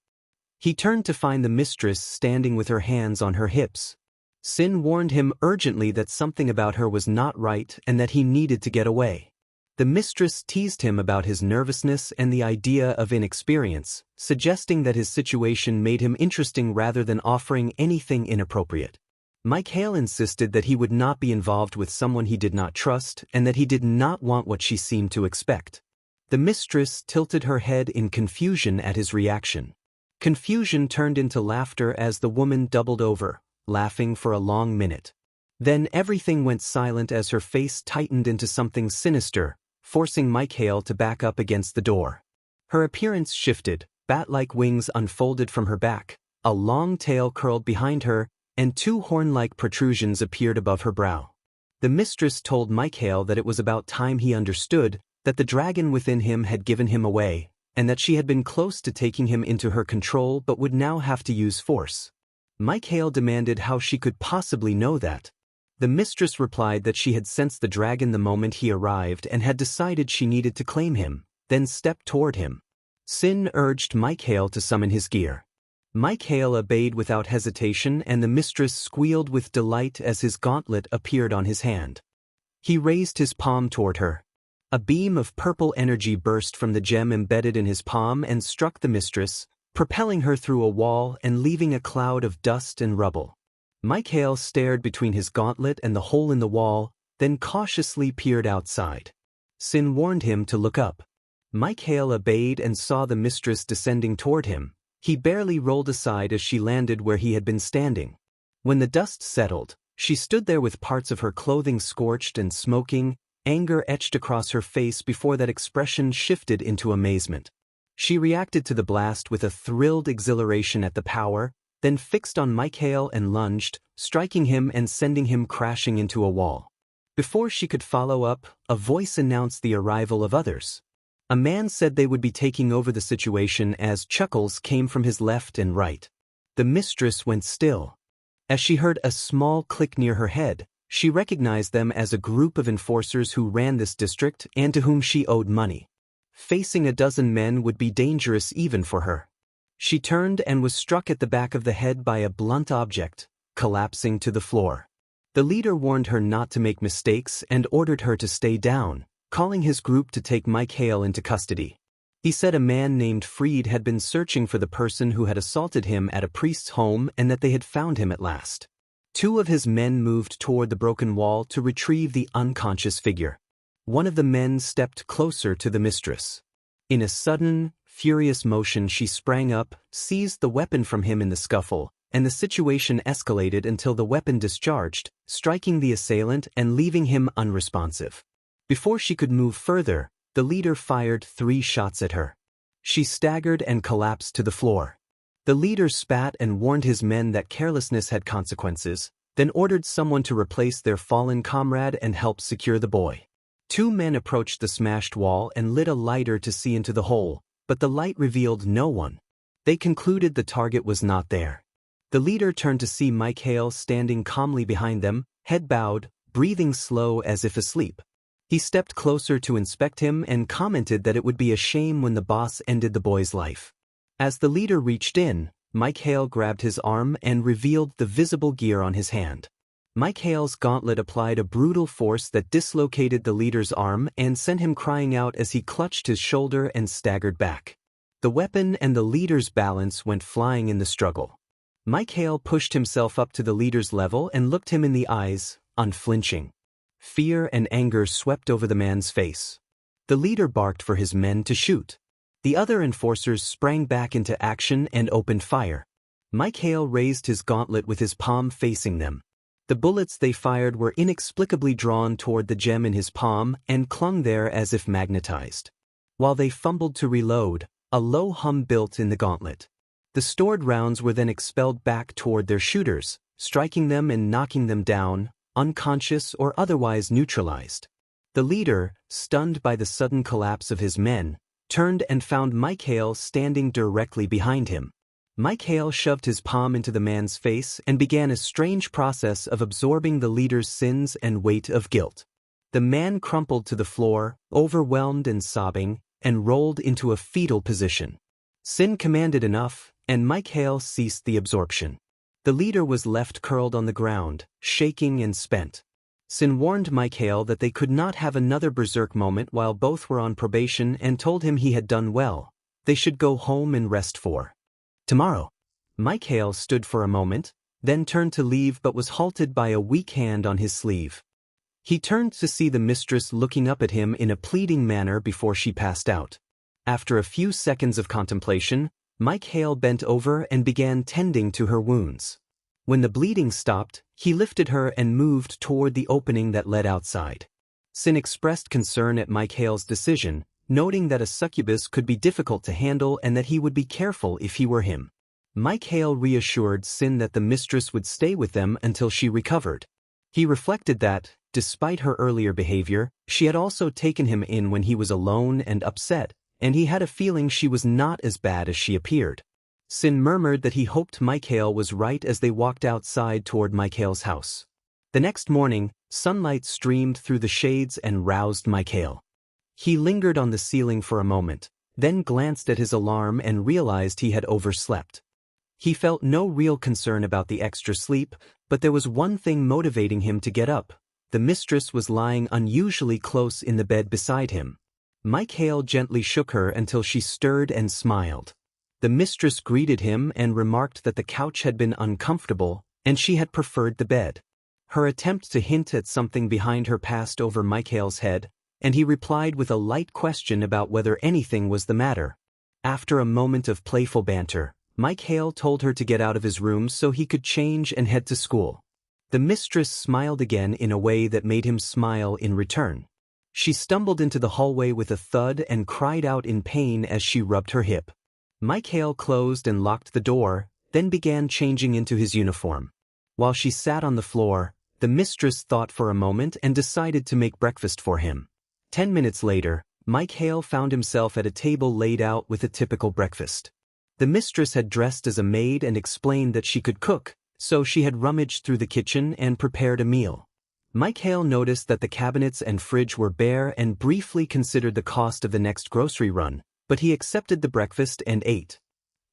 Speaker 1: He turned to find the mistress standing with her hands on her hips. Sin warned him urgently that something about her was not right and that he needed to get away. The mistress teased him about his nervousness and the idea of inexperience, suggesting that his situation made him interesting rather than offering anything inappropriate. Mic-Hael insisted that he would not be involved with someone he did not trust and that he did not want what she seemed to expect. The mistress tilted her head in confusion at his reaction. Confusion turned into laughter as the woman doubled over, laughing for a long minute. Then everything went silent as her face tightened into something sinister, forcing Mic-Hael to back up against the door. Her appearance shifted, bat-like wings unfolded from her back, a long tail curled behind her, and two horn-like protrusions appeared above her brow. The mistress told Mic-Hael that it was about time he understood that the dragon within him had given him away, and that she had been close to taking him into her control but would now have to use force. Mic-Hael demanded how she could possibly know that. The mistress replied that she had sensed the dragon the moment he arrived and had decided she needed to claim him, then stepped toward him. Sin urged Mic-Hael to summon his gear. Mic-Hael obeyed without hesitation and the mistress squealed with delight as his gauntlet appeared on his hand. He raised his palm toward her. A beam of purple energy burst from the gem embedded in his palm and struck the mistress, propelling her through a wall and leaving a cloud of dust and rubble. Mic-Hael stared between his gauntlet and the hole in the wall, then cautiously peered outside. Sin warned him to look up. Mic-Hael obeyed and saw the mistress descending toward him. He barely rolled aside as she landed where he had been standing. When the dust settled, she stood there with parts of her clothing scorched and smoking, anger etched across her face before that expression shifted into amazement. She reacted to the blast with a thrilled exhilaration at the power, then fixed on Mic-Hael and lunged, striking him and sending him crashing into a wall. Before she could follow up, a voice announced the arrival of others. A man said they would be taking over the situation as chuckles came from his left and right. The mistress went still. As she heard a small click near her head, she recognized them as a group of enforcers who ran this district and to whom she owed money. Facing a dozen men would be dangerous even for her. She turned and was struck at the back of the head by a blunt object, collapsing to the floor. The leader warned her not to make mistakes and ordered her to stay down, calling his group to take Mic-Hael into custody. He said a man named Freed had been searching for the person who had assaulted him at a priest's home and that they had found him at last. 2 of his men moved toward the broken wall to retrieve the unconscious figure. One of the men stepped closer to the mistress. In a sudden, furious motion she sprang up, seized the weapon from him in the scuffle, and the situation escalated until the weapon discharged, striking the assailant and leaving him unresponsive. Before she could move further, the leader fired 3 shots at her. She staggered and collapsed to the floor. The leader spat and warned his men that carelessness had consequences, then ordered someone to replace their fallen comrade and help secure the boy. 2 men approached the smashed wall and lit a lighter to see into the hole, but the light revealed no one. They concluded the target was not there. The leader turned to see Mic-Hael standing calmly behind them, head bowed, breathing slow as if asleep. He stepped closer to inspect him and commented that it would be a shame when the boss ended the boy's life. As the leader reached in, Mic-Hael grabbed his arm and revealed the visible gear on his hand. Mic-Hael's gauntlet applied a brutal force that dislocated the leader's arm and sent him crying out as he clutched his shoulder and staggered back. The weapon and the leader's balance went flying in the struggle. Mic-Hael pushed himself up to the leader's level and looked him in the eyes, unflinching. Fear and anger swept over the man's face. The leader barked for his men to shoot. The other enforcers sprang back into action and opened fire. Mic-Hael raised his gauntlet with his palm facing them. The bullets they fired were inexplicably drawn toward the gem in his palm and clung there as if magnetized. While they fumbled to reload, a low hum built in the gauntlet. The stored rounds were then expelled back toward their shooters, striking them and knocking them down, unconscious or otherwise neutralized. The leader, stunned by the sudden collapse of his men, turned and found Mic-Hael standing directly behind him. Mic-Hael shoved his palm into the man's face and began a strange process of absorbing the leader's sins and weight of guilt. The man crumpled to the floor, overwhelmed and sobbing, and rolled into a fetal position. Sin commanded enough, and Mic-Hael ceased the absorption. The leader was left curled on the ground, shaking and spent. Sin warned Mic-Hael that they could not have another berserk moment while both were on probation and told him he had done well. They should go home and rest for tomorrow. Mic-Hael stood for a moment, then turned to leave but was halted by a weak hand on his sleeve. He turned to see the mistress looking up at him in a pleading manner before she passed out. After a few seconds of contemplation, Mic-Hael bent over and began tending to her wounds. When the bleeding stopped, he lifted her and moved toward the opening that led outside. Sin expressed concern at Mic-Hael's decision, noting that a succubus could be difficult to handle and that he would be careful if he were him. Mic-Hael reassured Sin that the mistress would stay with them until she recovered. He reflected that, despite her earlier behavior, she had also taken him in when he was alone and upset, and he had a feeling she was not as bad as she appeared. Sin murmured that he hoped Mic-Hael was right as they walked outside toward Mic-Hael's house. The next morning, sunlight streamed through the shades and roused Mic-Hael. He lingered on the ceiling for a moment, then glanced at his alarm and realized he had overslept. He felt no real concern about the extra sleep, but there was one thing motivating him to get up. The mistress was lying unusually close in the bed beside him. Mic-Hael gently shook her until she stirred and smiled. The mistress greeted him and remarked that the couch had been uncomfortable, and she had preferred the bed. Her attempt to hint at something behind her passed over Mic-Hael's head, and he replied with a light question about whether anything was the matter. After a moment of playful banter, Mic-Hael told her to get out of his room so he could change and head to school. The mistress smiled again in a way that made him smile in return. She stumbled into the hallway with a thud and cried out in pain as she rubbed her hip. Mic-Hael closed and locked the door, then began changing into his uniform. While she sat on the floor, the mistress thought for a moment and decided to make breakfast for him. 10 minutes later, Mic-Hael found himself at a table laid out with a typical breakfast. The mistress had dressed as a maid and explained that she could cook, so she had rummaged through the kitchen and prepared a meal. Mic-Hael noticed that the cabinets and fridge were bare and briefly considered the cost of the next grocery run, but he accepted the breakfast and ate.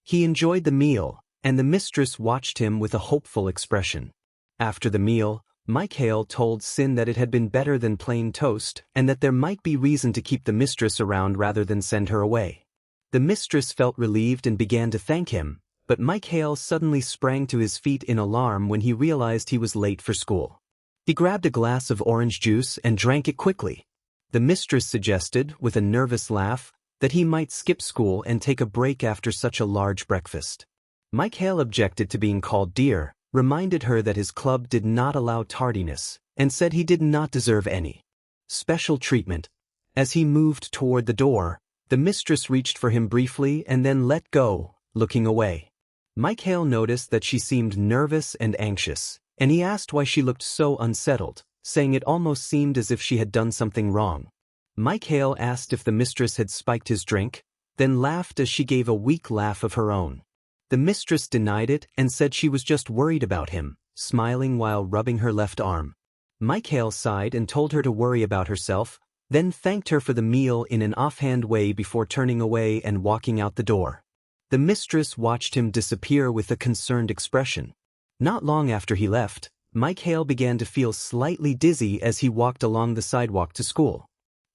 Speaker 1: He enjoyed the meal, and the mistress watched him with a hopeful expression. After the meal, Mic-Hael told Sin that it had been better than plain toast and that there might be reason to keep the mistress around rather than send her away. The mistress felt relieved and began to thank him, but Mic-Hael suddenly sprang to his feet in alarm when he realized he was late for school. He grabbed a glass of orange juice and drank it quickly. The mistress suggested, with a nervous laugh, that he might skip school and take a break after such a large breakfast. Mic-Hael objected to being called dear, reminded her that his club did not allow tardiness, and said he did not deserve any special treatment. As he moved toward the door, the mistress reached for him briefly and then let go, looking away. Mic-Hael noticed that she seemed nervous and anxious, and he asked why she looked so unsettled, saying it almost seemed as if she had done something wrong. Mic-Hael asked if the mistress had spiked his drink, then laughed as she gave a weak laugh of her own. The mistress denied it and said she was just worried about him, smiling while rubbing her left arm. Mic-Hael sighed and told her to worry about herself, then thanked her for the meal in an offhand way before turning away and walking out the door. The mistress watched him disappear with a concerned expression. Not long after he left, Mic-Hael began to feel slightly dizzy as he walked along the sidewalk to school.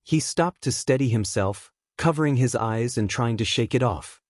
Speaker 1: He stopped to steady himself, covering his eyes and trying to shake it off.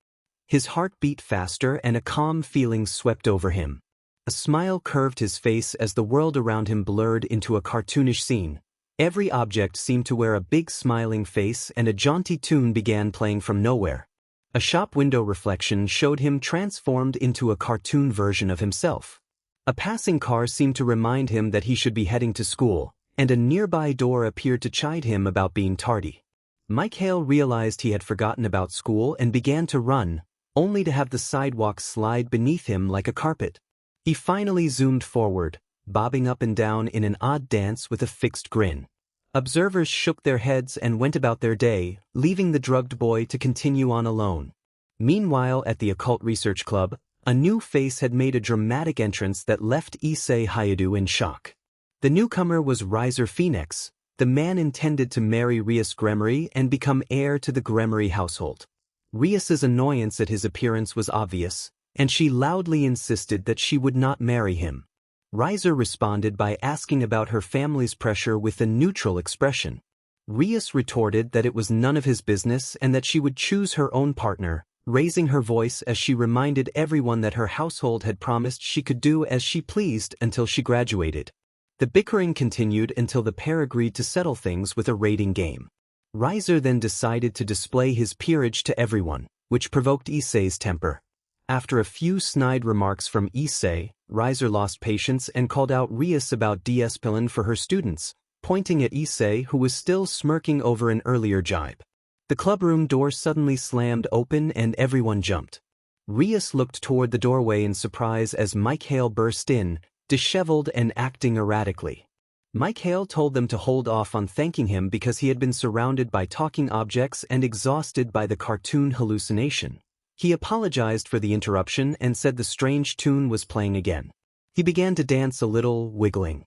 Speaker 1: His heart beat faster and a calm feeling swept over him. A smile curved his face as the world around him blurred into a cartoonish scene. Every object seemed to wear a big smiling face and a jaunty tune began playing from nowhere. A shop window reflection showed him transformed into a cartoon version of himself. A passing car seemed to remind him that he should be heading to school, and a nearby door appeared to chide him about being tardy. Mic-Hael realized he had forgotten about school and began to run, only to have the sidewalk slide beneath him like a carpet. He finally zoomed forward, bobbing up and down in an odd dance with a fixed grin. Observers shook their heads and went about their day, leaving the drugged boy to continue on alone. Meanwhile, at the Occult Research Club, a new face had made a dramatic entrance that left Issei Awakens in shock. The newcomer was Riser Phoenix, the man intended to marry Rias Gremory and become heir to the Gremory household. Rias's annoyance at his appearance was obvious, and she loudly insisted that she would not marry him. Riser responded by asking about her family's pressure with a neutral expression. Rias retorted that it was none of his business and that she would choose her own partner, raising her voice as she reminded everyone that her household had promised she could do as she pleased until she graduated. The bickering continued until the pair agreed to settle things with a rating game. Riser then decided to display his peerage to everyone, which provoked Issei's temper. After a few snide remarks from Issei, Riser lost patience and called out Rias about discipline for her students, pointing at Issei who was still smirking over an earlier jibe. The clubroom door suddenly slammed open and everyone jumped. Rias looked toward the doorway in surprise as Mic-Hael burst in, disheveled and acting erratically. Mic-Hael told them to hold off on thanking him because he had been surrounded by talking objects and exhausted by the cartoon hallucination. He apologized for the interruption and said the strange tune was playing again. He began to dance a little, wiggling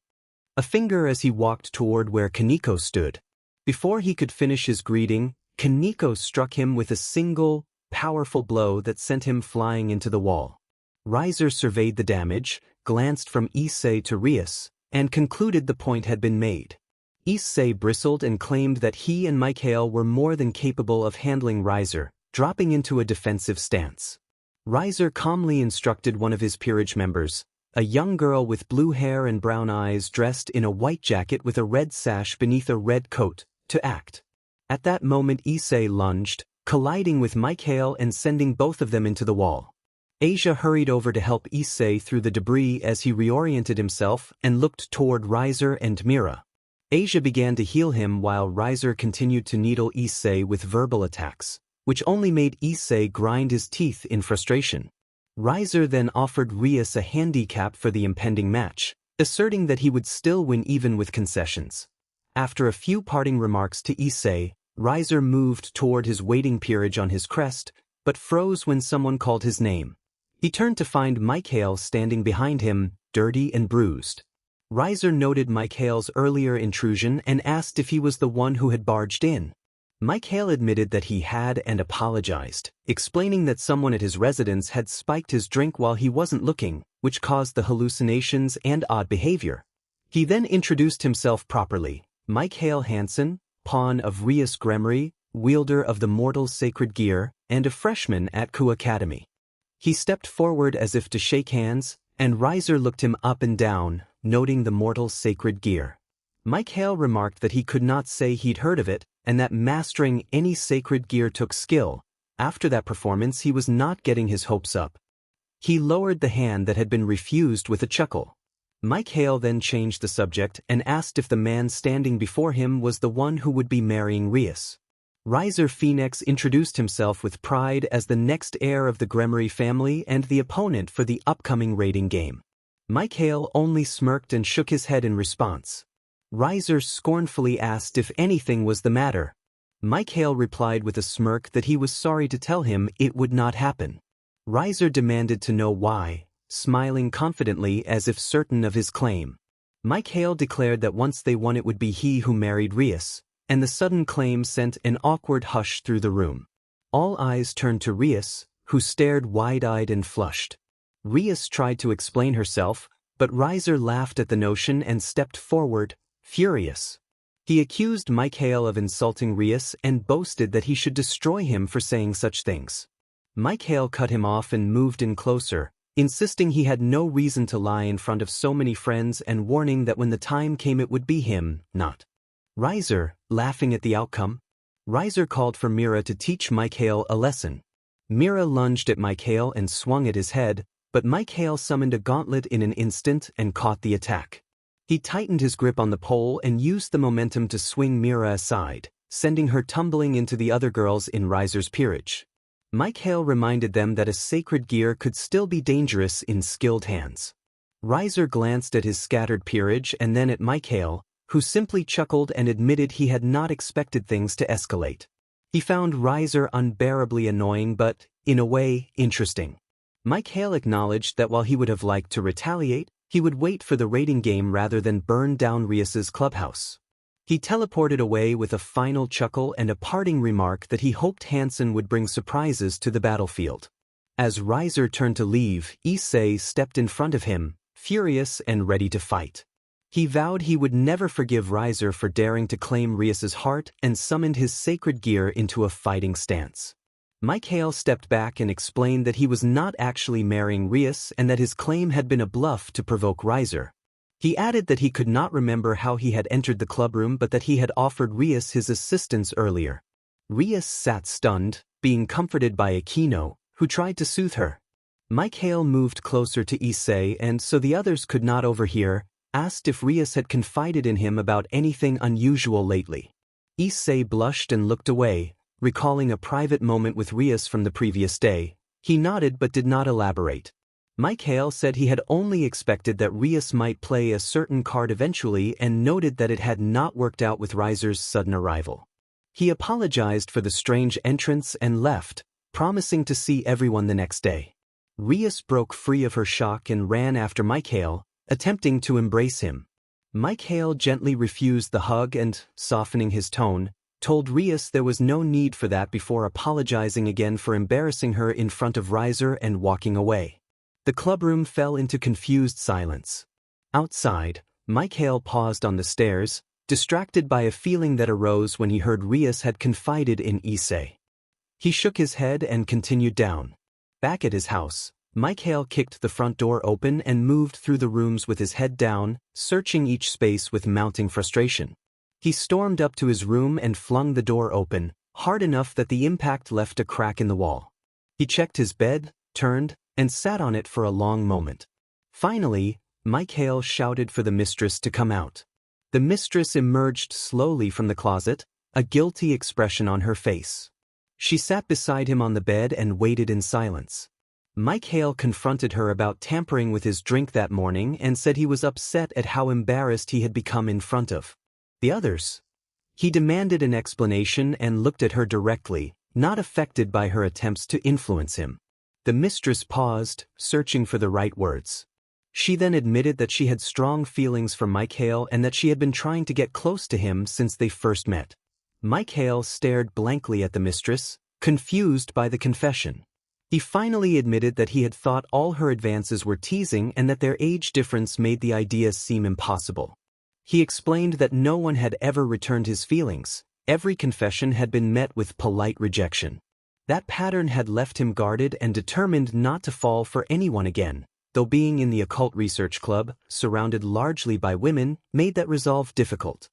Speaker 1: a finger as he walked toward where Kaneko stood. Before he could finish his greeting, Kaneko struck him with a single, powerful blow that sent him flying into the wall. Riser surveyed the damage, glanced from Issei to Rias, and concluded the point had been made. Issei bristled and claimed that he and Mic-Hael were more than capable of handling Riser, dropping into a defensive stance. Riser calmly instructed one of his peerage members, a young girl with blue hair and brown eyes dressed in a white jacket with a red sash beneath a red coat, to act. At that moment Issei lunged, colliding with Mic-Hael and sending both of them into the wall. Asia hurried over to help Issei through the debris as he reoriented himself and looked toward Riser and Mira. Asia began to heal him while Riser continued to needle Issei with verbal attacks, which only made Issei grind his teeth in frustration. Riser then offered Rias a handicap for the impending match, asserting that he would still win even with concessions. After a few parting remarks to Issei, Riser moved toward his waiting peerage on his crest, but froze when someone called his name. He turned to find Mic-Hael standing behind him, dirty and bruised. Riser noted Mic-Hael's earlier intrusion and asked if he was the one who had barged in. Mic-Hael admitted that he had and apologized, explaining that someone at his residence had spiked his drink while he wasn't looking, which caused the hallucinations and odd behavior. He then introduced himself properly: Mic-Hael Hanson, pawn of Rias Gremry, wielder of the Mortal's sacred gear, and a freshman at Ku Academy. He stepped forward as if to shake hands, and Riser looked him up and down, noting the Mortal's sacred gear. Mic-Hael remarked that he could not say he'd heard of it, and that mastering any sacred gear took skill. After that performance, he was not getting his hopes up. He lowered the hand that had been refused with a chuckle. Mic-Hael then changed the subject and asked if the man standing before him was the one who would be marrying Rias. Riser Phoenix introduced himself with pride as the next heir of the Gremry family and the opponent for the upcoming raiding game. Mic-Hael only smirked and shook his head in response. Riser scornfully asked if anything was the matter. Mic-Hael replied with a smirk that he was sorry to tell him it would not happen. Riser demanded to know why, smiling confidently as if certain of his claim. Mic-Hael declared that once they won it would be he who married Rias, and the sudden claim sent an awkward hush through the room. All eyes turned to Rias, who stared wide-eyed and flushed. Rias tried to explain herself, but Riser laughed at the notion and stepped forward, furious. He accused Mic-Hael of insulting Rias and boasted that he should destroy him for saying such things. Mic-Hael cut him off and moved in closer, insisting he had no reason to lie in front of so many friends and warning that when the time came it would be him, not Riser. Laughing at the outcome, Riser called for Mira to teach Mic-Hael a lesson. Mira lunged at Mic-Hael and swung at his head, but Mic-Hael summoned a gauntlet in an instant and caught the attack. He tightened his grip on the pole and used the momentum to swing Mira aside, sending her tumbling into the other girls in Riser's peerage. Mic-Hael reminded them that a sacred gear could still be dangerous in skilled hands. Riser glanced at his scattered peerage and then at Mic-Hael, who simply chuckled and admitted he had not expected things to escalate. He found Riser unbearably annoying but, in a way, interesting. Mic-Hael acknowledged that while he would have liked to retaliate, he would wait for the raiding game rather than burn down Rias's clubhouse. He teleported away with a final chuckle and a parting remark that he hoped Hanson would bring surprises to the battlefield. As Riser turned to leave, Issei stepped in front of him, furious and ready to fight. He vowed he would never forgive Riser for daring to claim Rias's heart and summoned his sacred gear into a fighting stance. Mic-Hael stepped back and explained that he was not actually marrying Rias and that his claim had been a bluff to provoke Riser. He added that he could not remember how he had entered the clubroom but that he had offered Rias his assistance earlier. Rias sat stunned, being comforted by Aquino, who tried to soothe her. Mic-Hael moved closer to Issei and, so the others could not overhear, asked if Rias had confided in him about anything unusual lately. Issei blushed and looked away, recalling a private moment with Rias from the previous day. He nodded but did not elaborate. Mic-Hael said he had only expected that Rias might play a certain card eventually and noted that it had not worked out with Riser's sudden arrival. He apologized for the strange entrance and left, promising to see everyone the next day. Rias broke free of her shock and ran after Mic-Hael, attempting to embrace him. Mic-Hael gently refused the hug and, softening his tone, told Rias there was no need for that before apologizing again for embarrassing her in front of Riser and walking away. The clubroom fell into confused silence. Outside, Mic-Hael paused on the stairs, distracted by a feeling that arose when he heard Rias had confided in Issei. He shook his head and continued down. Back at his house, Mic-Hael kicked the front door open and moved through the rooms with his head down, searching each space with mounting frustration. He stormed up to his room and flung the door open, hard enough that the impact left a crack in the wall. He checked his bed, turned, and sat on it for a long moment. Finally, Mic-Hael shouted for the mistress to come out. The mistress emerged slowly from the closet, a guilty expression on her face. She sat beside him on the bed and waited in silence. Mic-Hael confronted her about tampering with his drink that morning and said he was upset at how embarrassed he had become in front of the others. He demanded an explanation and looked at her directly, not affected by her attempts to influence him. The mistress paused, searching for the right words. She then admitted that she had strong feelings for Mic-Hael and that she had been trying to get close to him since they first met. Mic-Hael stared blankly at the mistress, confused by the confession. He finally admitted that he had thought all her advances were teasing and that their age difference made the idea seem impossible. He explained that no one had ever returned his feelings. Every confession had been met with polite rejection. That pattern had left him guarded and determined not to fall for anyone again, though being in the occult research club, surrounded largely by women, made that resolve difficult.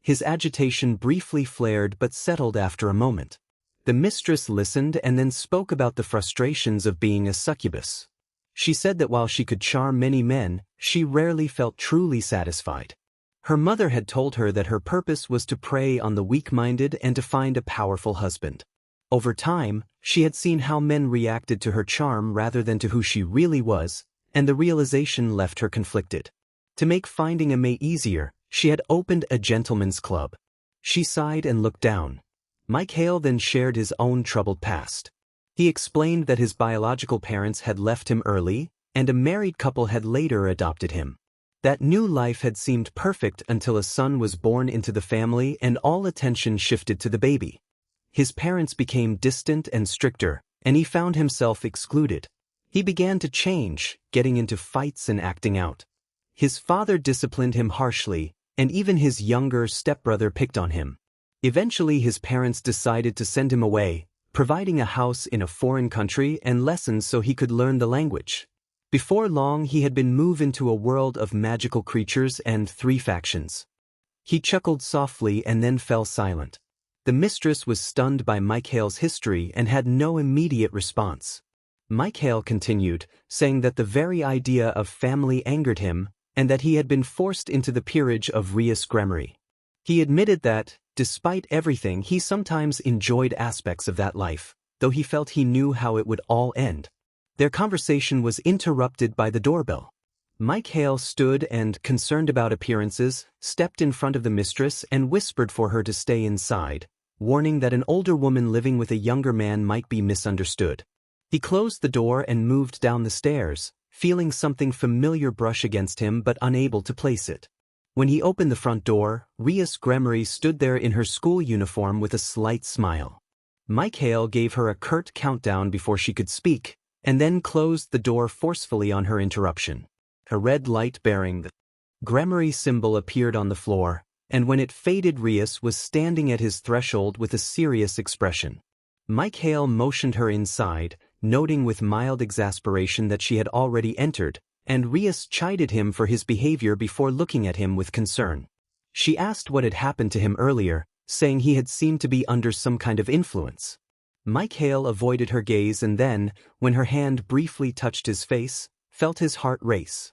Speaker 1: His agitation briefly flared but settled after a moment. The mistress listened and then spoke about the frustrations of being a succubus. She said that while she could charm many men, she rarely felt truly satisfied. Her mother had told her that her purpose was to prey on the weak-minded and to find a powerful husband. Over time, she had seen how men reacted to her charm rather than to who she really was, and the realization left her conflicted. To make finding a mate easier, she had opened a gentleman's club. She sighed and looked down. Mic-Hael then shared his own troubled past. He explained that his biological parents had left him early, and a married couple had later adopted him. That new life had seemed perfect until a son was born into the family and all attention shifted to the baby. His parents became distant and stricter, and he found himself excluded. He began to change, getting into fights and acting out. His father disciplined him harshly, and even his younger stepbrother picked on him. Eventually his parents decided to send him away, providing a house in a foreign country and lessons so he could learn the language. Before long he had been moved into a world of magical creatures and 3 factions. He chuckled softly and then fell silent. The mistress was stunned by Mic-Hael's history and had no immediate response. Mic-Hael continued, saying that the very idea of family angered him, and that he had been forced into the peerage of Ries Gremory. He admitted that, despite everything, he sometimes enjoyed aspects of that life, though he felt he knew how it would all end. Their conversation was interrupted by the doorbell. Mic-Hael stood and, concerned about appearances, stepped in front of the mistress and whispered for her to stay inside, warning that an older woman living with a younger man might be misunderstood. He closed the door and moved down the stairs, feeling something familiar brush against him but unable to place it. When he opened the front door, Ries Gremory stood there in her school uniform with a slight smile. Mic-Hael gave her a curt countdown before she could speak, and then closed the door forcefully on her interruption. A red light bearing the Gremory symbol appeared on the floor, and when it faded, Ries was standing at his threshold with a serious expression. Mic-Hael motioned her inside, noting with mild exasperation that she had already entered, and Ries chided him for his behavior before looking at him with concern. She asked what had happened to him earlier, saying he had seemed to be under some kind of influence. Mic-Hael avoided her gaze and then, when her hand briefly touched his face, felt his heart race.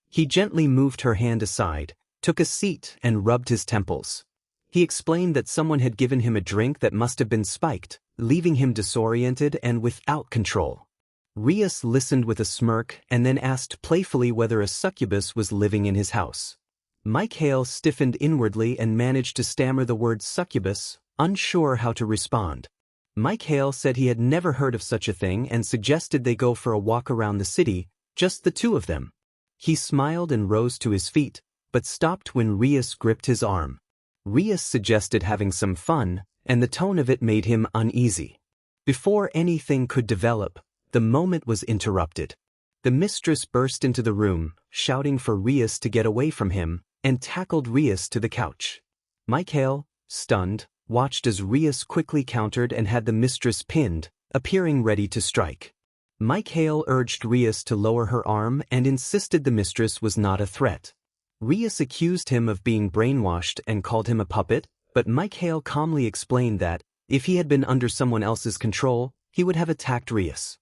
Speaker 1: He gently moved her hand aside, took a seat and rubbed his temples. He explained that someone had given him a drink that must have been spiked, leaving him disoriented and without control. Ries listened with a smirk and then asked playfully whether a succubus was living in his house. Mic-Hael stiffened inwardly and managed to stammer the word succubus, unsure how to respond. Mic-Hael said he had never heard of such a thing and suggested they go for a walk around the city, just the 2 of them. He smiled and rose to his feet, but stopped when Ries gripped his arm. Ries suggested having some fun, and the tone of it made him uneasy. Before anything could develop, the moment was interrupted. The mistress burst into the room, shouting for Ries to get away from him, and tackled Ries to the couch. Mic-Hael, stunned, watched as Ries quickly countered and had the mistress pinned, appearing ready to strike. Mic-Hael urged Ries to lower her arm and insisted the mistress was not a threat. Ries accused him of being brainwashed and called him a puppet, but Mic-Hael calmly explained that, if he had been under someone else's control, he would have attacked Ries.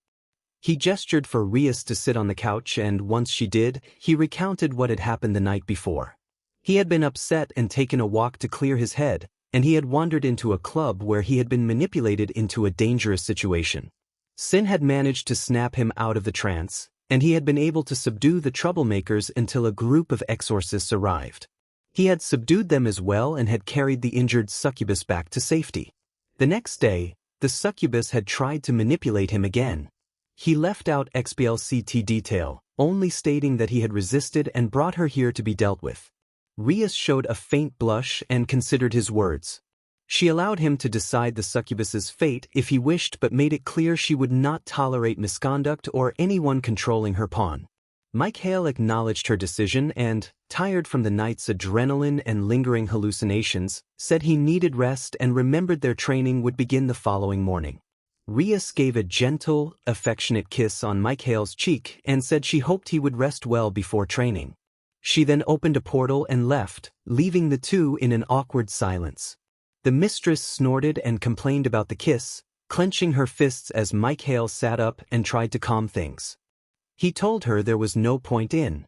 Speaker 1: He gestured for Ries to sit on the couch and once she did, he recounted what had happened the night before. He had been upset and taken a walk to clear his head, and he had wandered into a club where he had been manipulated into a dangerous situation. Sin had managed to snap him out of the trance, and he had been able to subdue the troublemakers until a group of exorcists arrived. He had subdued them as well and had carried the injured succubus back to safety. The next day, The succubus had tried to manipulate him again. He left out explicit detail, only stating that he had resisted and brought her here to be dealt with. Rias showed a faint blush and considered his words. She allowed him to decide the succubus's fate if he wished, but made it clear she would not tolerate misconduct or anyone controlling her pawn. Mic-Hael acknowledged her decision and, tired from the night's adrenaline and lingering hallucinations, said he needed rest and remembered their training would begin the following morning. Rias gave a gentle, affectionate kiss on Mic-Hael's cheek and said she hoped he would rest well before training. She then opened a portal and left, leaving the two in an awkward silence. The mistress snorted and complained about the kiss, clenching her fists as Mic-Hael sat up and tried to calm things. He told her there was no point in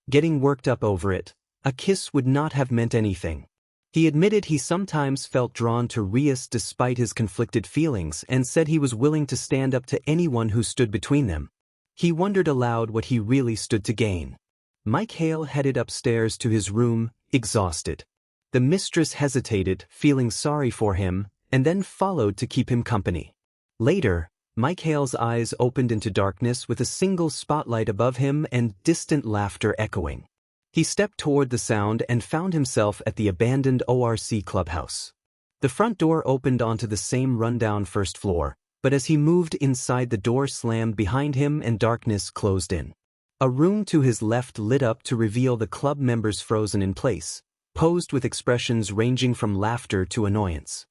Speaker 1: getting worked up over it. A kiss would not have meant anything. He admitted he sometimes felt drawn to Rias despite his conflicted feelings and said he was willing to stand up to anyone who stood between them. He wondered aloud what he really stood to gain. Mic-Hael headed upstairs to his room, exhausted. The mistress hesitated, feeling sorry for him, and then followed to keep him company. Later, Mic-Hael's eyes opened into darkness with a single spotlight above him and distant laughter echoing. He stepped toward the sound and found himself at the abandoned ORC clubhouse. The front door opened onto the same rundown first floor, but as he moved inside, the door slammed behind him and darkness closed in. A room to his left lit up to reveal the club members frozen in place, posed with expressions ranging from laughter to annoyance.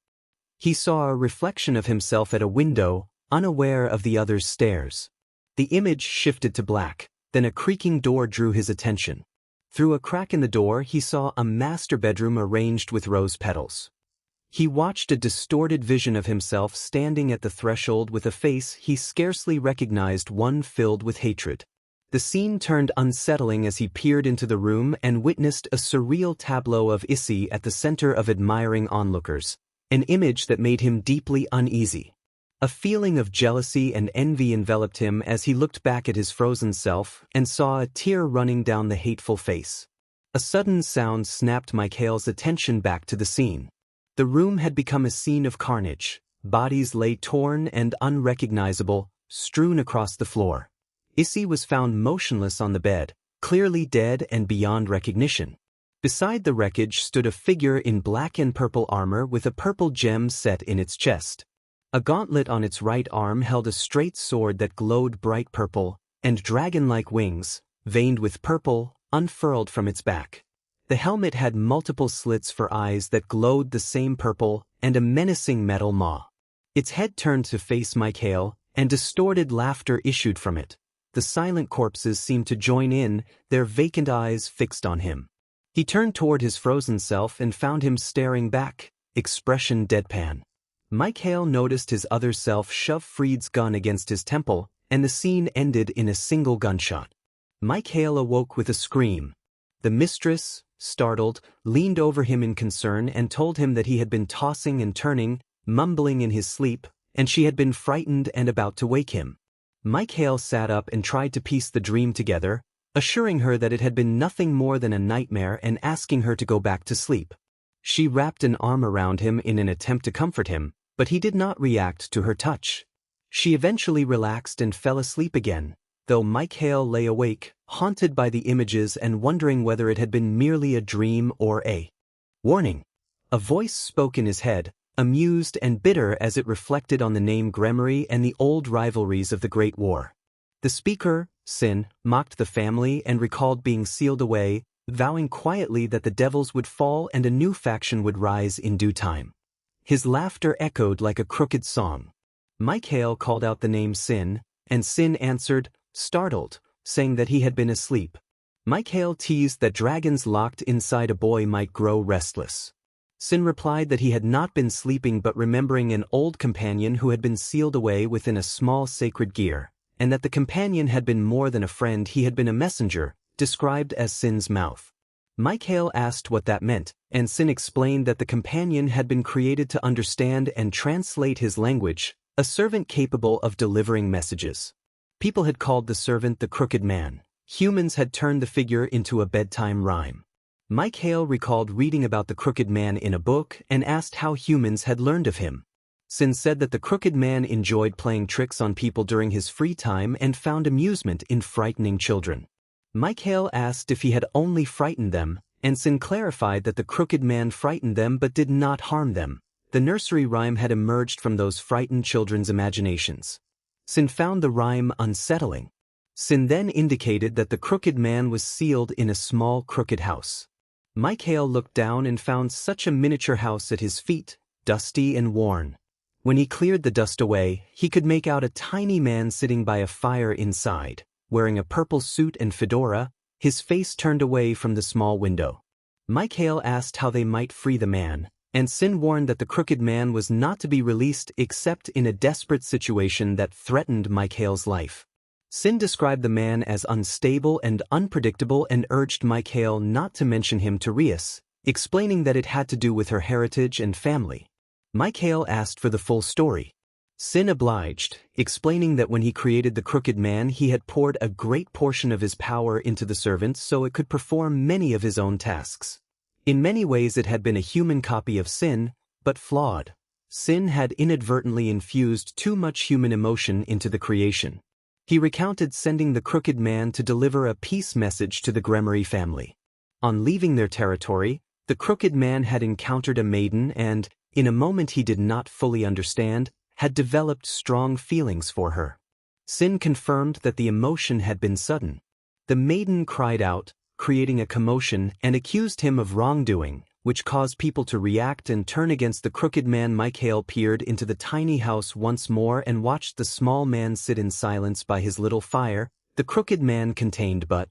Speaker 1: He saw a reflection of himself at a window, unaware of the other's stares. The image shifted to black, then a creaking door drew his attention. Through a crack in the door he saw a master bedroom arranged with rose petals. He watched a distorted vision of himself standing at the threshold with a face he scarcely recognized, one filled with hatred. The scene turned unsettling as he peered into the room and witnessed a surreal tableau of Issei at the center of admiring onlookers, an image that made him deeply uneasy. A feeling of jealousy and envy enveloped him as he looked back at his frozen self and saw a tear running down the hateful face. A sudden sound snapped Mic-Hael's attention back to the scene. The room had become a scene of carnage. Bodies lay torn and unrecognizable, strewn across the floor. Issei was found motionless on the bed, clearly dead and beyond recognition. Beside the wreckage stood a figure in black and purple armor with a purple gem set in its chest. A gauntlet on its right arm held a straight sword that glowed bright purple, and dragon-like wings, veined with purple, unfurled from its back. The helmet had multiple slits for eyes that glowed the same purple, and a menacing metal maw. Its head turned to face Mic-Hael, and distorted laughter issued from it. The silent corpses seemed to join in, their vacant eyes fixed on him. He turned toward his frozen self and found him staring back, expression deadpan. Mic-Hael noticed his other self shove Fried's gun against his temple, and the scene ended in a single gunshot. Mic-Hael awoke with a scream. The mistress, startled, leaned over him in concern and told him that he had been tossing and turning, mumbling in his sleep, and she had been frightened and about to wake him. Mic-Hael sat up and tried to piece the dream together, assuring her that it had been nothing more than a nightmare and asking her to go back to sleep. She wrapped an arm around him in an attempt to comfort him, but he did not react to her touch. She eventually relaxed and fell asleep again, though Mic-Hael lay awake, haunted by the images and wondering whether it had been merely a dream or a warning. A voice spoke in his head, amused and bitter as it reflected on the name Gremory and the old rivalries of the Great War. The speaker, Sin, mocked the family and recalled being sealed away, vowing quietly that the devils would fall and a new faction would rise in due time. His laughter echoed like a crooked song. Mic-Hael called out the name Sin, and Sin answered, startled, saying that he had been asleep. Mic-Hael teased that dragons locked inside a boy might grow restless. Sin replied that he had not been sleeping but remembering an old companion who had been sealed away within a small sacred gear, and that the companion had been more than a friend, he had been a messenger, described as Sin's mouth. Mic-Hael asked what that meant, and Sin explained that the companion had been created to understand and translate his language, a servant capable of delivering messages. People had called the servant the Crooked Man. Humans had turned the figure into a bedtime rhyme. Mic-Hael recalled reading about the Crooked Man in a book and asked how humans had learned of him. Sin said that the crooked man enjoyed playing tricks on people during his free time and found amusement in frightening children. Mic-Hael asked if he had only frightened them, and Sin clarified that the crooked man frightened them but did not harm them. The nursery rhyme had emerged from those frightened children's imaginations. Sin found the rhyme unsettling. Sin then indicated that the crooked man was sealed in a small crooked house. Mic-Hael looked down and found such a miniature house at his feet, dusty and worn. When he cleared the dust away, he could make out a tiny man sitting by a fire inside, wearing a purple suit and fedora, his face turned away from the small window. Mic-Hael asked how they might free the man, and Sin warned that the crooked man was not to be released except in a desperate situation that threatened Mic-Hael's life. Sin described the man as unstable and unpredictable and urged Mic-Hael not to mention him to Rias, explaining that it had to do with her heritage and family. Mic-Hael asked for the full story. Sin obliged, explaining that when he created the crooked man he had poured a great portion of his power into the servant so it could perform many of his own tasks. In many ways it had been a human copy of Sin, but flawed. Sin had inadvertently infused too much human emotion into the creation. He recounted sending the crooked man to deliver a peace message to the Gremory family. On leaving their territory, the crooked man had encountered a maiden and, in a moment he did not fully understand, had developed strong feelings for her. Sin confirmed that the emotion had been sudden. The maiden cried out, creating a commotion, and accused him of wrongdoing, which caused people to react and turn against the crooked man. Mic-Hael peered into the tiny house once more and watched the small man sit in silence by his little fire, the crooked man contained but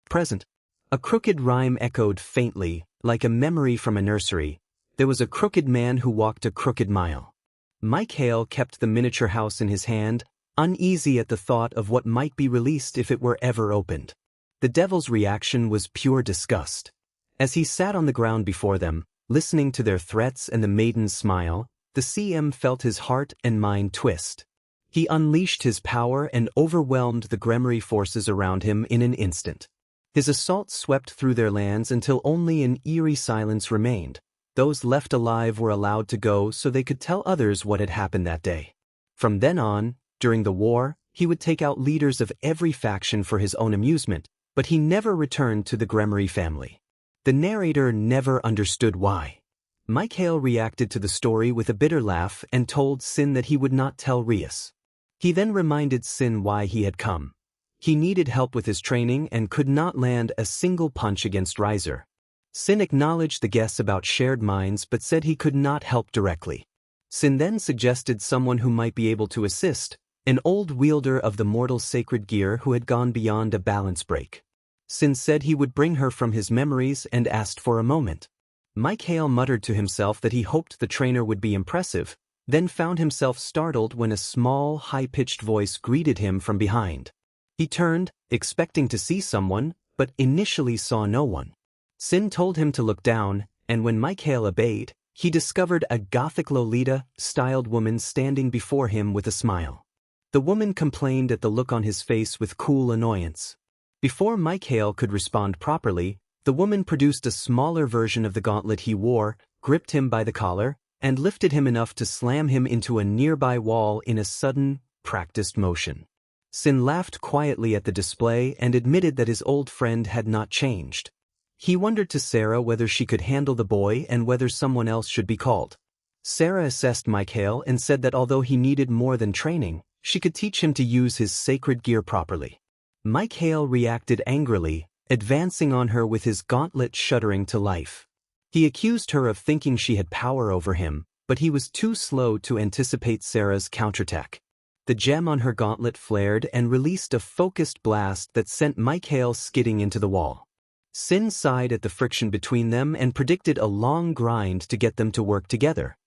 Speaker 1: present. A crooked rhyme echoed faintly, like a memory from a nursery. There was a crooked man who walked a crooked mile. Mic-Hael kept the miniature house in his hand, uneasy at the thought of what might be released if it were ever opened. The devil's reaction was pure disgust. As he sat on the ground before them, listening to their threats and the maiden's smile, the CM felt his heart and mind twist. He unleashed his power and overwhelmed the Gremory forces around him in an instant. His assault swept through their lands until only an eerie silence remained. Those left alive were allowed to go so they could tell others what had happened that day. From then on, during the war, he would take out leaders of every faction for his own amusement, but he never returned to the Gremory family. The narrator never understood why. Mic-Hael reacted to the story with a bitter laugh and told Sin that he would not tell Rias. He then reminded Sin why he had come. He needed help with his training and could not land a single punch against Riser. Sin acknowledged the guess about shared minds but said he could not help directly. Sin then suggested someone who might be able to assist, an old wielder of the mortal sacred gear who had gone beyond a balance break. Sin said he would bring her from his memories and asked for a moment. Mic-Hael muttered to himself that he hoped the trainer would be impressive, then found himself startled when a small, high-pitched voice greeted him from behind. He turned, expecting to see someone, but initially saw no one. Sin told him to look down, and when Mic-Hael obeyed, he discovered a Gothic Lolita-styled woman standing before him with a smile. The woman complained at the look on his face with cool annoyance. Before Mic-Hael could respond properly, the woman produced a smaller version of the gauntlet he wore, gripped him by the collar, and lifted him enough to slam him into a nearby wall in a sudden, practiced motion. Sin laughed quietly at the display and admitted that his old friend had not changed. He wondered to Sarah whether she could handle the boy and whether someone else should be called. Sarah assessed Mic-Hael and said that although he needed more than training, she could teach him to use his sacred gear properly. Mic-Hael reacted angrily, advancing on her with his gauntlet shuddering to life. He accused her of thinking she had power over him, but he was too slow to anticipate Sarah's counterattack. The gem on her gauntlet flared and released a focused blast that sent Mic-Hael skidding into the wall. Sin sighed at the friction between them and predicted a long grind to get them to work together.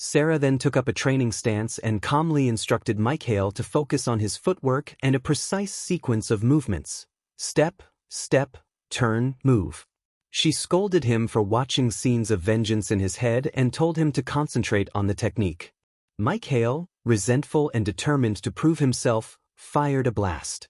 Speaker 1: Sarah then took up a training stance and calmly instructed Mic-Hael to focus on his footwork and a precise sequence of movements. Step, step, turn, move. She scolded him for watching scenes of vengeance in his head and told him to concentrate on the technique. Mic-Hael, resentful and determined to prove himself, fired a blast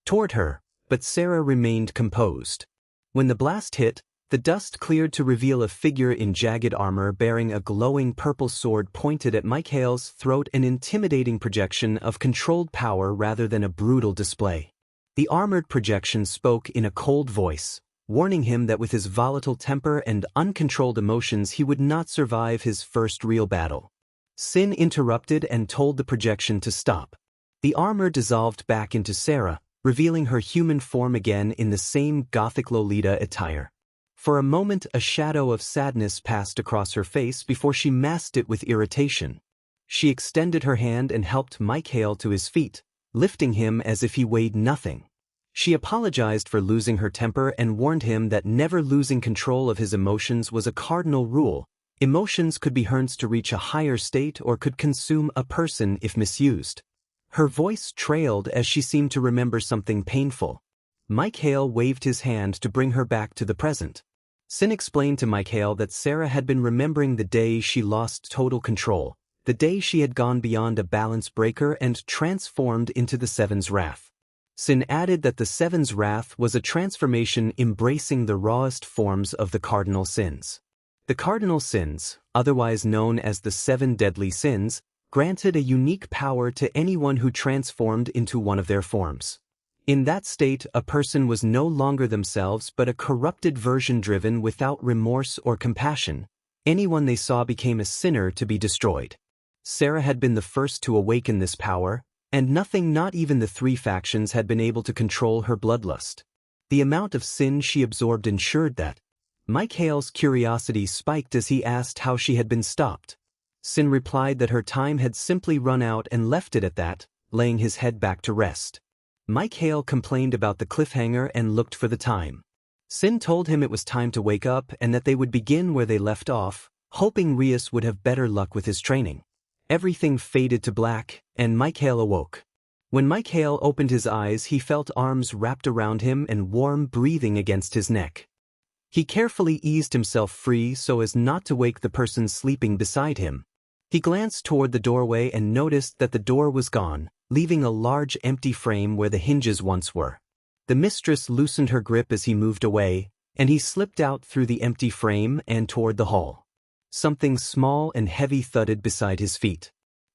Speaker 1: toward her, but Sarah remained composed. When the blast hit, The dust cleared to reveal a figure in jagged armor bearing a glowing purple sword pointed at Mic-Hael's throat, an intimidating projection of controlled power rather than a brutal display. The armored projection spoke in a cold voice, warning him that with his volatile temper and uncontrolled emotions he would not survive his first real battle. Sin interrupted and told the projection to stop. The armor dissolved back into Sarah, revealing her human form again in the same gothic Lolita attire. For a moment a shadow of sadness passed across her face before she masked it with irritation. She extended her hand and helped Mic-Hael to his feet, lifting him as if he weighed nothing. She apologized for losing her temper and warned him that never losing control of his emotions was a cardinal rule. Emotions could be harnessed to reach a higher state or could consume a person if misused. Her voice trailed as she seemed to remember something painful. Mic-Hael waved his hand to bring her back to the present. Sin explained to Mic-Hael that Sarah had been remembering the day she lost total control, the day she had gone beyond a balance breaker and transformed into the Seven's Wrath. Sin added that the Seven's Wrath was a transformation embracing the rawest forms of the cardinal sins. The cardinal sins, otherwise known as the Seven Deadly Sins, granted a unique power to anyone who transformed into one of their forms. In that state, a person was no longer themselves but a corrupted version driven without remorse or compassion. Anyone they saw became a sinner to be destroyed. Sarah had been the first to awaken this power, and nothing, not even the three factions, had been able to control her bloodlust. The amount of sin she absorbed ensured that. Mic-Hael's curiosity spiked as he asked how she had been stopped. Sin replied that her time had simply run out and left it at that, laying his head back to rest. Mic-Hael complained about the cliffhanger and looked for the time. Sin told him it was time to wake up and that they would begin where they left off, hoping Rias would have better luck with his training. Everything faded to black, and Mic-Hael awoke. When Mic-Hael opened his eyes, he felt arms wrapped around him and warm breathing against his neck. He carefully eased himself free so as not to wake the person sleeping beside him. He glanced toward the doorway and noticed that the door was gone, leaving a large empty frame where the hinges once were. The mistress loosened her grip as he moved away, and he slipped out through the empty frame and toward the hall. Something small and heavy thudded beside his feet.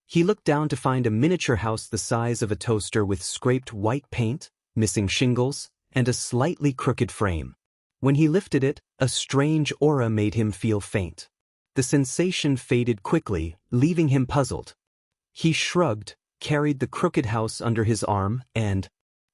Speaker 1: He looked down to find a miniature house the size of a toaster with scraped white paint, missing shingles, and a slightly crooked frame. When he lifted it, a strange aura made him feel faint. The sensation faded quickly, leaving him puzzled. He shrugged, carried the crooked house under his arm, and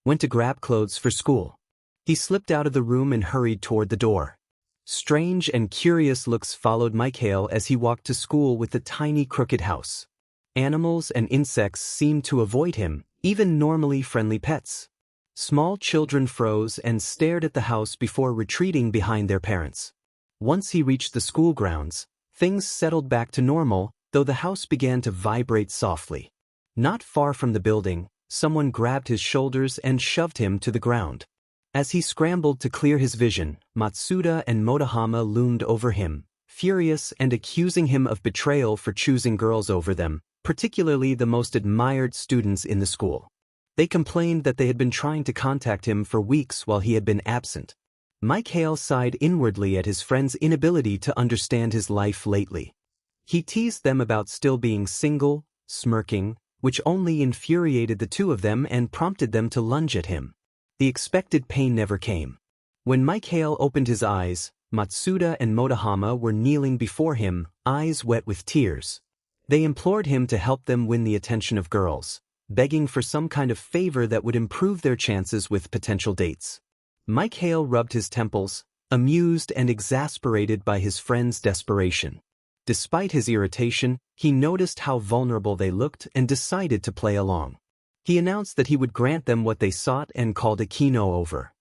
Speaker 1: went to grab clothes for school. He slipped out of the room and hurried toward the door. Strange and curious looks followed Mic-Hael as he walked to school with the tiny crooked house. Animals and insects seemed to avoid him, even normally friendly pets. Small children froze and stared at the house before retreating behind their parents. Once he reached the school grounds, things settled back to normal, though the house began to vibrate softly. Not far from the building, someone grabbed his shoulders and shoved him to the ground. As he scrambled to clear his vision, Matsuda and Motohama loomed over him, furious and accusing him of betrayal for choosing girls over them, particularly the most admired students in the school. They complained that they had been trying to contact him for weeks while he had been absent. Mic-Hael sighed inwardly at his friend's inability to understand his life lately. He teased them about still being single, smirking, which only infuriated the two of them and prompted them to lunge at him. The expected pain never came. When Mic-Hael opened his eyes, Matsuda and Motohama were kneeling before him, eyes wet with tears. They implored him to help them win the attention of girls, begging for some kind of favor that would improve their chances with potential dates. Mic-Hael rubbed his temples, amused and exasperated by his friend's desperation. Despite his irritation, he noticed how vulnerable they looked and decided to play along. He announced that he would grant them what they sought and called Aquino over.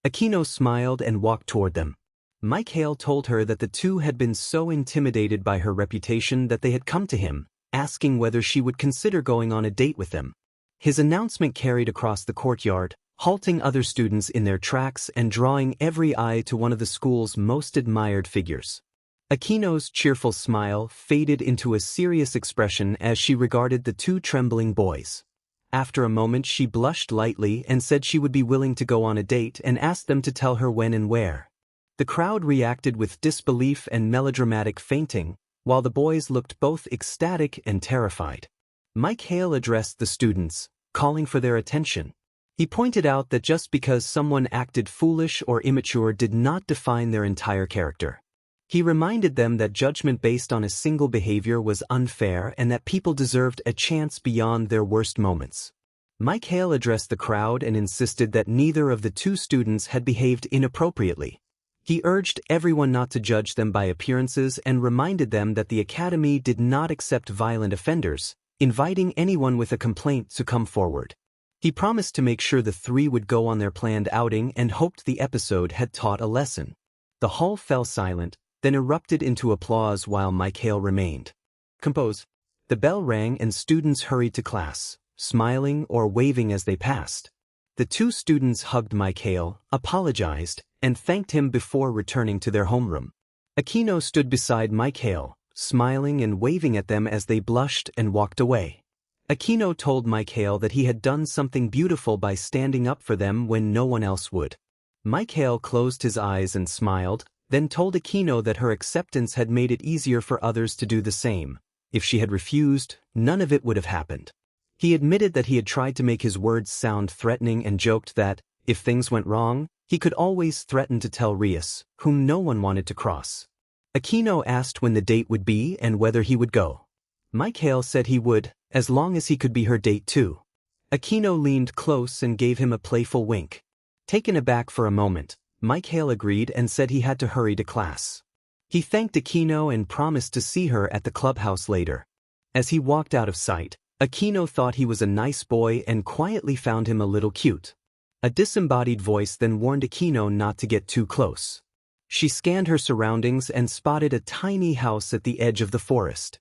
Speaker 1: Aquino smiled and walked toward them. Mic-Hael told her that the two had been so intimidated by her reputation that they had come to him, asking whether she would consider going on a date with them. His announcement carried across the courtyard, halting other students in their tracks and drawing every eye to one of the school's most admired figures. Aquino's cheerful smile faded into a serious expression as she regarded the two trembling boys. After a moment she blushed lightly and said she would be willing to go on a date and asked them to tell her when and where. The crowd reacted with disbelief and melodramatic fainting, while the boys looked both ecstatic and terrified. Mic-Hael addressed the students, calling for their attention. He pointed out that just because someone acted foolish or immature did not define their entire character. He reminded them that judgment based on a single behavior was unfair and that people deserved a chance beyond their worst moments. Mic-Hael addressed the crowd and insisted that neither of the two students had behaved inappropriately. He urged everyone not to judge them by appearances and reminded them that the academy did not accept violent offenders, inviting anyone with a complaint to come forward. He promised to make sure the three would go on their planned outing and hoped the episode had taught a lesson. The hall fell silent, then erupted into applause while Mic-Hael remained composed. The bell rang and students hurried to class, smiling or waving as they passed. The two students hugged Mic-Hael, apologized, and thanked him before returning to their homeroom. Aquino stood beside Mic-Hael, smiling and waving at them as they blushed and walked away. Aquino told Mic-Hael that he had done something beautiful by standing up for them when no one else would. Mic-Hael closed his eyes and smiled, then told Aquino that her acceptance had made it easier for others to do the same. If she had refused, none of it would have happened. He admitted that he had tried to make his words sound threatening and joked that, if things went wrong, he could always threaten to tell Rias, whom no one wanted to cross. Aquino asked when the date would be and whether he would go. Mic-Hael said he would, as long as he could be her date too. Aquino leaned close and gave him a playful wink. Taken aback for a moment, Mic-Hael agreed and said he had to hurry to class. He thanked Aquino and promised to see her at the clubhouse later. As he walked out of sight, Aquino thought he was a nice boy and quietly found him a little cute. A disembodied voice then warned Aquino not to get too close. She scanned her surroundings and spotted a tiny house at the edge of the forest.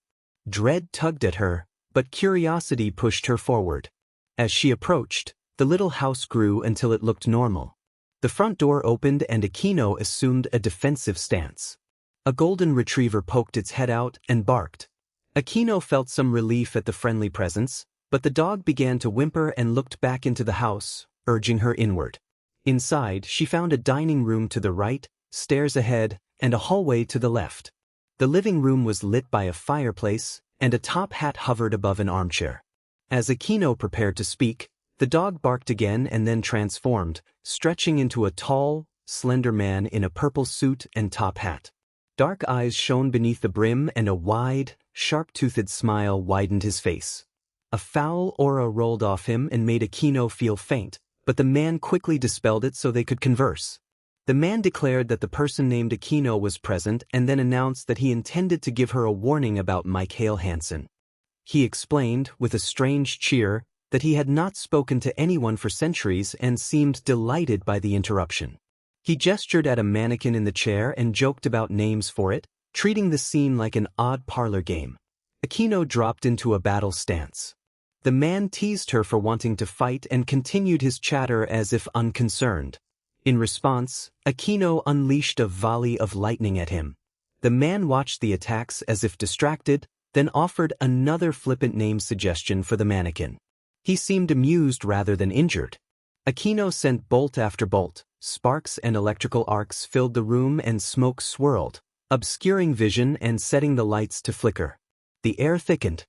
Speaker 1: Dread tugged at her, but curiosity pushed her forward. As she approached, the little house grew until it looked normal. The front door opened and Aquino assumed a defensive stance. A golden retriever poked its head out and barked. Aquino felt some relief at the friendly presence, but the dog began to whimper and looked back into the house, urging her inward. Inside, she found a dining room to the right, stairs ahead, and a hallway to the left. The living room was lit by a fireplace, and a top hat hovered above an armchair. As Aquino prepared to speak, the dog barked again and then transformed, stretching into a tall, slender man in a purple suit and top hat. Dark eyes shone beneath the brim and a wide, sharp-toothed smile widened his face. A foul aura rolled off him and made Aquino feel faint, but the man quickly dispelled it so they could converse. The man declared that the person named Aquino was present and then announced that he intended to give her a warning about Mic-Hael Hanson. He explained, with a strange cheer, that he had not spoken to anyone for centuries and seemed delighted by the interruption. He gestured at a mannequin in the chair and joked about names for it, treating the scene like an odd parlor game. Aquino dropped into a battle stance. The man teased her for wanting to fight and continued his chatter as if unconcerned. In response, Aquino unleashed a volley of lightning at him. The man watched the attacks as if distracted, then offered another flippant name suggestion for the mannequin. He seemed amused rather than injured. Aquino sent bolt after bolt. Sparks and electrical arcs filled the room and smoke swirled, obscuring vision and setting the lights to flicker. The air thickened,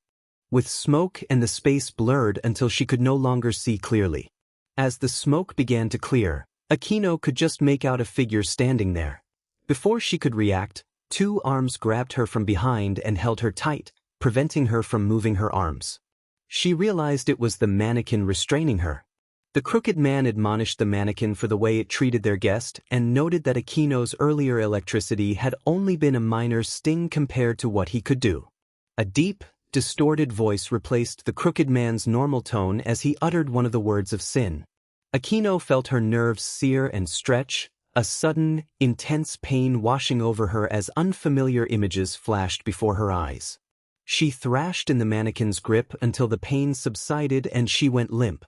Speaker 1: with smoke and the space blurred until she could no longer see clearly. As the smoke began to clear, Aquino could just make out a figure standing there. Before she could react, two arms grabbed her from behind and held her tight, preventing her from moving her arms. She realized it was the mannequin restraining her. The crooked man admonished the mannequin for the way it treated their guest and noted that Aquino's earlier electricity had only been a minor sting compared to what he could do. A deep, distorted voice replaced the crooked man's normal tone as he uttered one of the words of sin. Aquino felt her nerves sear and stretch, a sudden, intense pain washing over her as unfamiliar images flashed before her eyes. She thrashed in the mannequin's grip until the pain subsided and she went limp.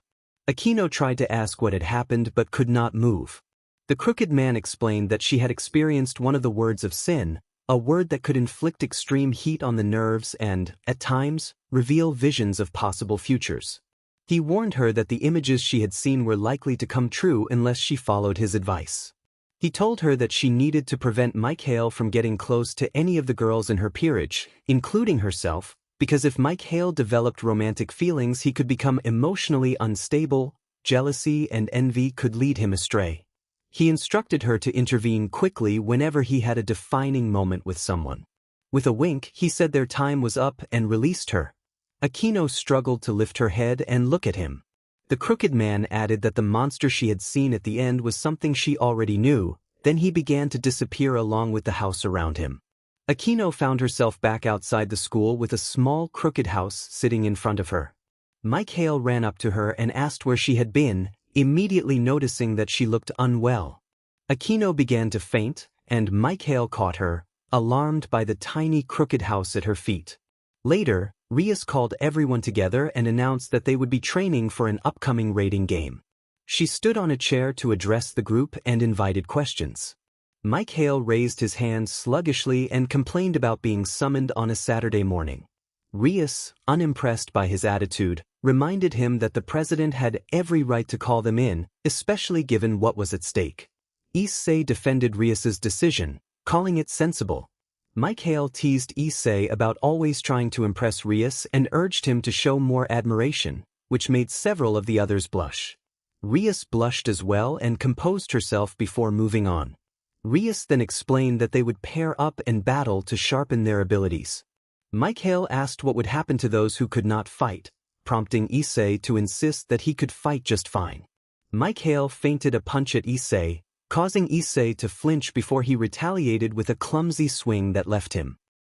Speaker 1: Aquino tried to ask what had happened but could not move. The crooked man explained that she had experienced one of the words of sin, a word that could inflict extreme heat on the nerves and, at times, reveal visions of possible futures. He warned her that the images she had seen were likely to come true unless she followed his advice. He told her that she needed to prevent Mic-Hael from getting close to any of the girls in her peerage, including herself, because if Mic-Hael developed romantic feelings he could become emotionally unstable, jealousy and envy could lead him astray. He instructed her to intervene quickly whenever he had a defining moment with someone. With a wink, he said their time was up and released her. Akino struggled to lift her head and look at him. The crooked man added that the monster she had seen at the end was something she already knew, then he began to disappear along with the house around him. Akino found herself back outside the school with a small crooked house sitting in front of her. Mic-Hael ran up to her and asked where she had been, immediately noticing that she looked unwell. Akino began to faint, and Mic-Hael caught her, alarmed by the tiny crooked house at her feet. Later, Rias called everyone together and announced that they would be training for an upcoming raiding game. She stood on a chair to address the group and invited questions. Mic-Hael raised his hand sluggishly and complained about being summoned on a Saturday morning. Rias, unimpressed by his attitude, reminded him that the president had every right to call them in, especially given what was at stake. Issei defended Rias's decision, calling it sensible. Mic-Hael teased Issei about always trying to impress Rias and urged him to show more admiration, which made several of the others blush. Rias blushed as well and composed herself before moving on. Rias then explained that they would pair up and battle to sharpen their abilities. Mic-Hael asked what would happen to those who could not fight, prompting Issei to insist that he could fight just fine. Mic-Hael feinted a punch at Issei, causing Issei to flinch before he retaliated with a clumsy swing that left him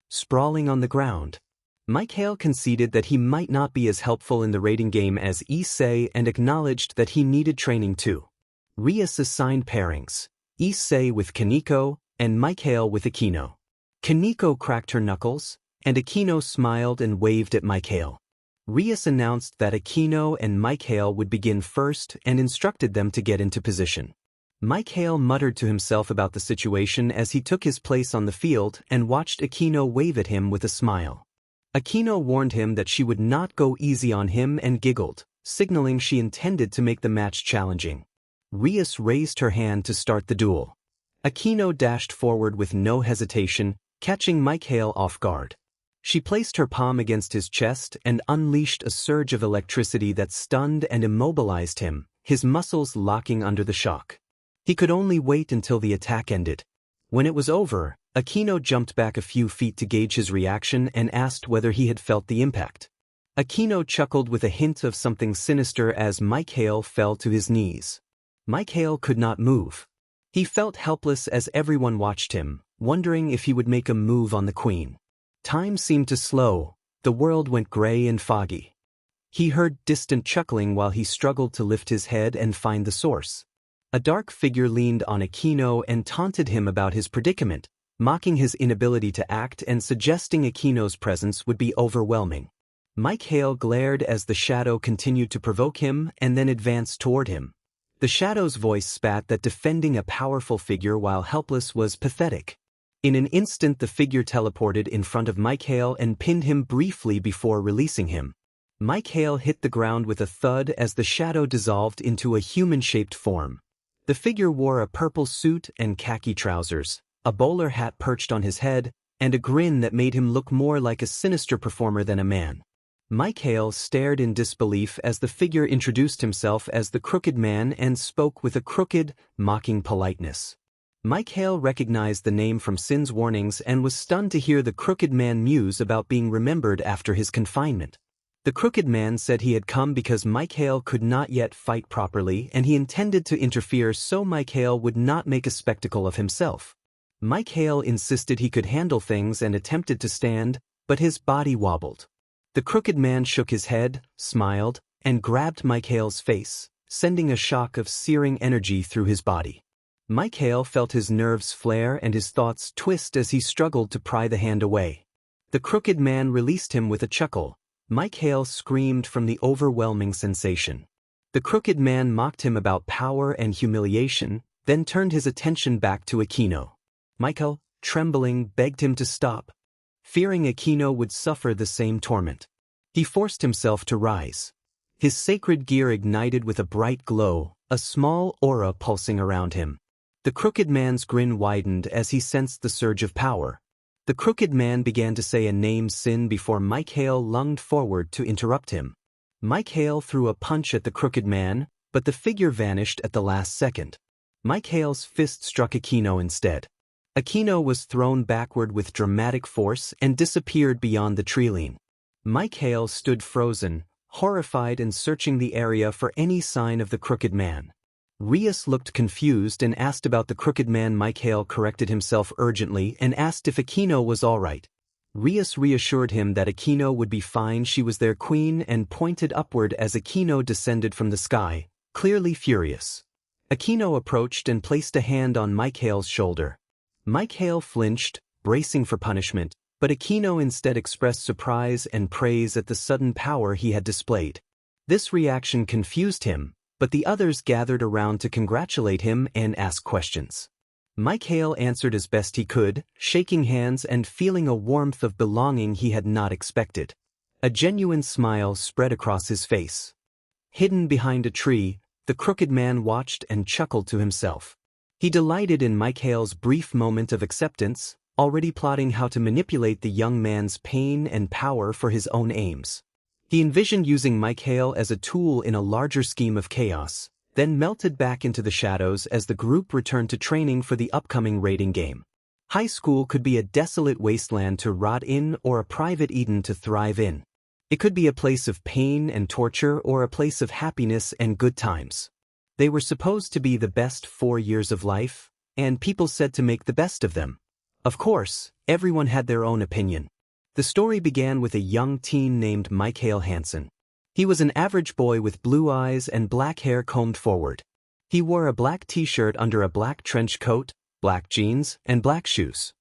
Speaker 1: sprawling on the ground. Mic-Hael conceded that he might not be as helpful in the raiding game as Issei and acknowledged that he needed training too. Rias assigned pairings, Issei with Kaneko and Mic-Hael with Akino. Kaneko cracked her knuckles, and Akino smiled and waved at Mic-Hael. Rias announced that Akino and Mic-Hael would begin first and instructed them to get into position. Mic-Hael muttered to himself about the situation as he took his place on the field and watched Akino wave at him with a smile. Akino warned him that she would not go easy on him and giggled, signaling she intended to make the match challenging. Rias raised her hand to start the duel. Akino dashed forward with no hesitation, catching Mic-Hael off guard. She placed her palm against his chest and unleashed a surge of electricity that stunned and immobilized him, his muscles locking under the shock. He could only wait until the attack ended. When it was over, Akino jumped back a few feet to gauge his reaction and asked whether he had felt the impact. Akino chuckled with a hint of something sinister as Mic-Hael fell to his knees. Mic-Hael could not move. He felt helpless as everyone watched him, wondering if he would make a move on the queen. Time seemed to slow, the world went gray and foggy. He heard distant chuckling while he struggled to lift his head and find the source. A dark figure leaned on Akino and taunted him about his predicament, mocking his inability to act and suggesting Akino's presence would be overwhelming. Mic-Hael glared as the shadow continued to provoke him and then advanced toward him. The shadow's voice spat that defending a powerful figure while helpless was pathetic. In an instant the figure teleported in front of Mic-Hael and pinned him briefly before releasing him. Mic-Hael hit the ground with a thud as the shadow dissolved into a human-shaped form. The figure wore a purple suit and khaki trousers, a bowler hat perched on his head, and a grin that made him look more like a sinister performer than a man. Mic-Hael stared in disbelief as the figure introduced himself as the Crooked Man and spoke with a crooked, mocking politeness. Mic-Hael recognized the name from Sin's warnings and was stunned to hear the Crooked Man muse about being remembered after his confinement. The Crooked Man said he had come because Mic-Hael could not yet fight properly and he intended to interfere so Mic-Hael would not make a spectacle of himself. Mic-Hael insisted he could handle things and attempted to stand, but his body wobbled. The Crooked Man shook his head, smiled, and grabbed Mic-Hael's face, sending a shock of searing energy through his body. Mic-Hael felt his nerves flare and his thoughts twist as he struggled to pry the hand away. The Crooked Man released him with a chuckle. Mic-Hael screamed from the overwhelming sensation. The Crooked Man mocked him about power and humiliation, then turned his attention back to Akino. Mic-Hael, trembling, begged him to stop, fearing Akino would suffer the same torment. He forced himself to rise. His sacred gear ignited with a bright glow, a small aura pulsing around him. The crooked man's grin widened as he sensed the surge of power. The crooked man began to say a name sin before Mic-Hael lunged forward to interrupt him. Mic-Hael threw a punch at the crooked man, but the figure vanished at the last second. Mic-Hael's fist struck Aquino instead. Aquino was thrown backward with dramatic force and disappeared beyond the treeline. Mic-Hael stood frozen, horrified and searching the area for any sign of the crooked man. Rias looked confused and asked about the crooked man. Mic-Hael corrected himself urgently and asked if Aquino was all right. Rias reassured him that Aquino would be fine. She was their queen, and pointed upward as Aquino descended from the sky, clearly furious. Aquino approached and placed a hand on Mic-Hael's shoulder. Mic-Hael flinched, bracing for punishment, but Aquino instead expressed surprise and praise at the sudden power he had displayed. This reaction confused him, but the others gathered around to congratulate him and ask questions. Mic-Hael answered as best he could, shaking hands and feeling a warmth of belonging he had not expected. A genuine smile spread across his face. Hidden behind a tree, the crooked man watched and chuckled to himself. He delighted in Mic-Hael's brief moment of acceptance, already plotting how to manipulate the young man's pain and power for his own aims. He envisioned using Mic-Hael as a tool in a larger scheme of chaos, then melted back into the shadows as the group returned to training for the upcoming raiding game. High school could be a desolate wasteland to rot in or a private Eden to thrive in. It could be a place of pain and torture or a place of happiness and good times. They were supposed to be the best 4 years of life, and people said to make the best of them. Of course, everyone had their own opinion. The story began with a young teen named Mic-Hael Hanson. He was an average boy with blue eyes and black hair combed forward. He wore a black t-shirt under a black trench coat, black jeans, and black shoes.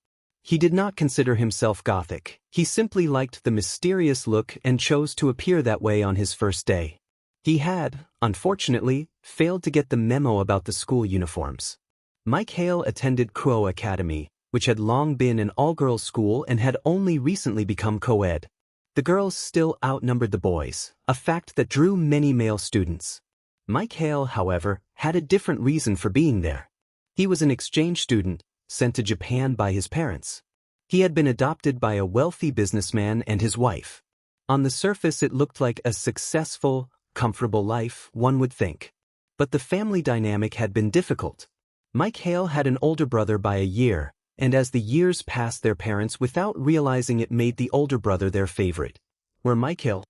Speaker 1: He did not consider himself gothic. He simply liked the mysterious look and chose to appear that way on his first day. He had, unfortunately, failed to get the memo about the school uniforms. Mic-Hael attended Kuo Academy, which had long been an all-girls school and had only recently become co-ed. The girls still outnumbered the boys, a fact that drew many male students. Mic-Hael, however, had a different reason for being there. He was an exchange student, sent to Japan by his parents. He had been adopted by a wealthy businessman and his wife. On the surface it looked like a successful, comfortable life, one would think. But the family dynamic had been difficult. Mic-Hael had an older brother by a year, and as the years passed their parents without realizing it made the older brother their favorite. Where Mic-Hael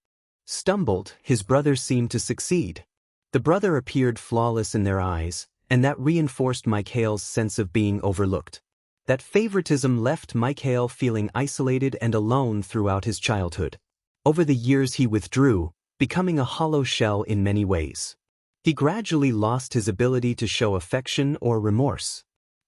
Speaker 1: stumbled, his brother seemed to succeed. The brother appeared flawless in their eyes, and that reinforced Mic-Hael's sense of being overlooked. That favoritism left Mic-Hael feeling isolated and alone throughout his childhood. Over the years he withdrew, becoming a hollow shell in many ways. He gradually lost his ability to show affection or remorse.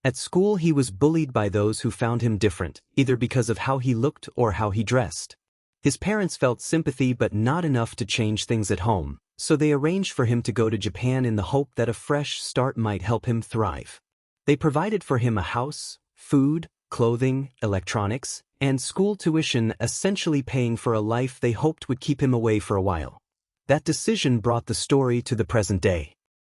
Speaker 1: At school he was bullied by those who found him different, either because of how he looked or how he dressed. His parents felt sympathy but not enough to change things at home, so they arranged for him to go to Japan in the hope that a fresh start might help him thrive. They provided for him a house, food, clothing, electronics, and school tuition, essentially paying for a life they hoped would keep him away for a while. That decision brought the story to the present day.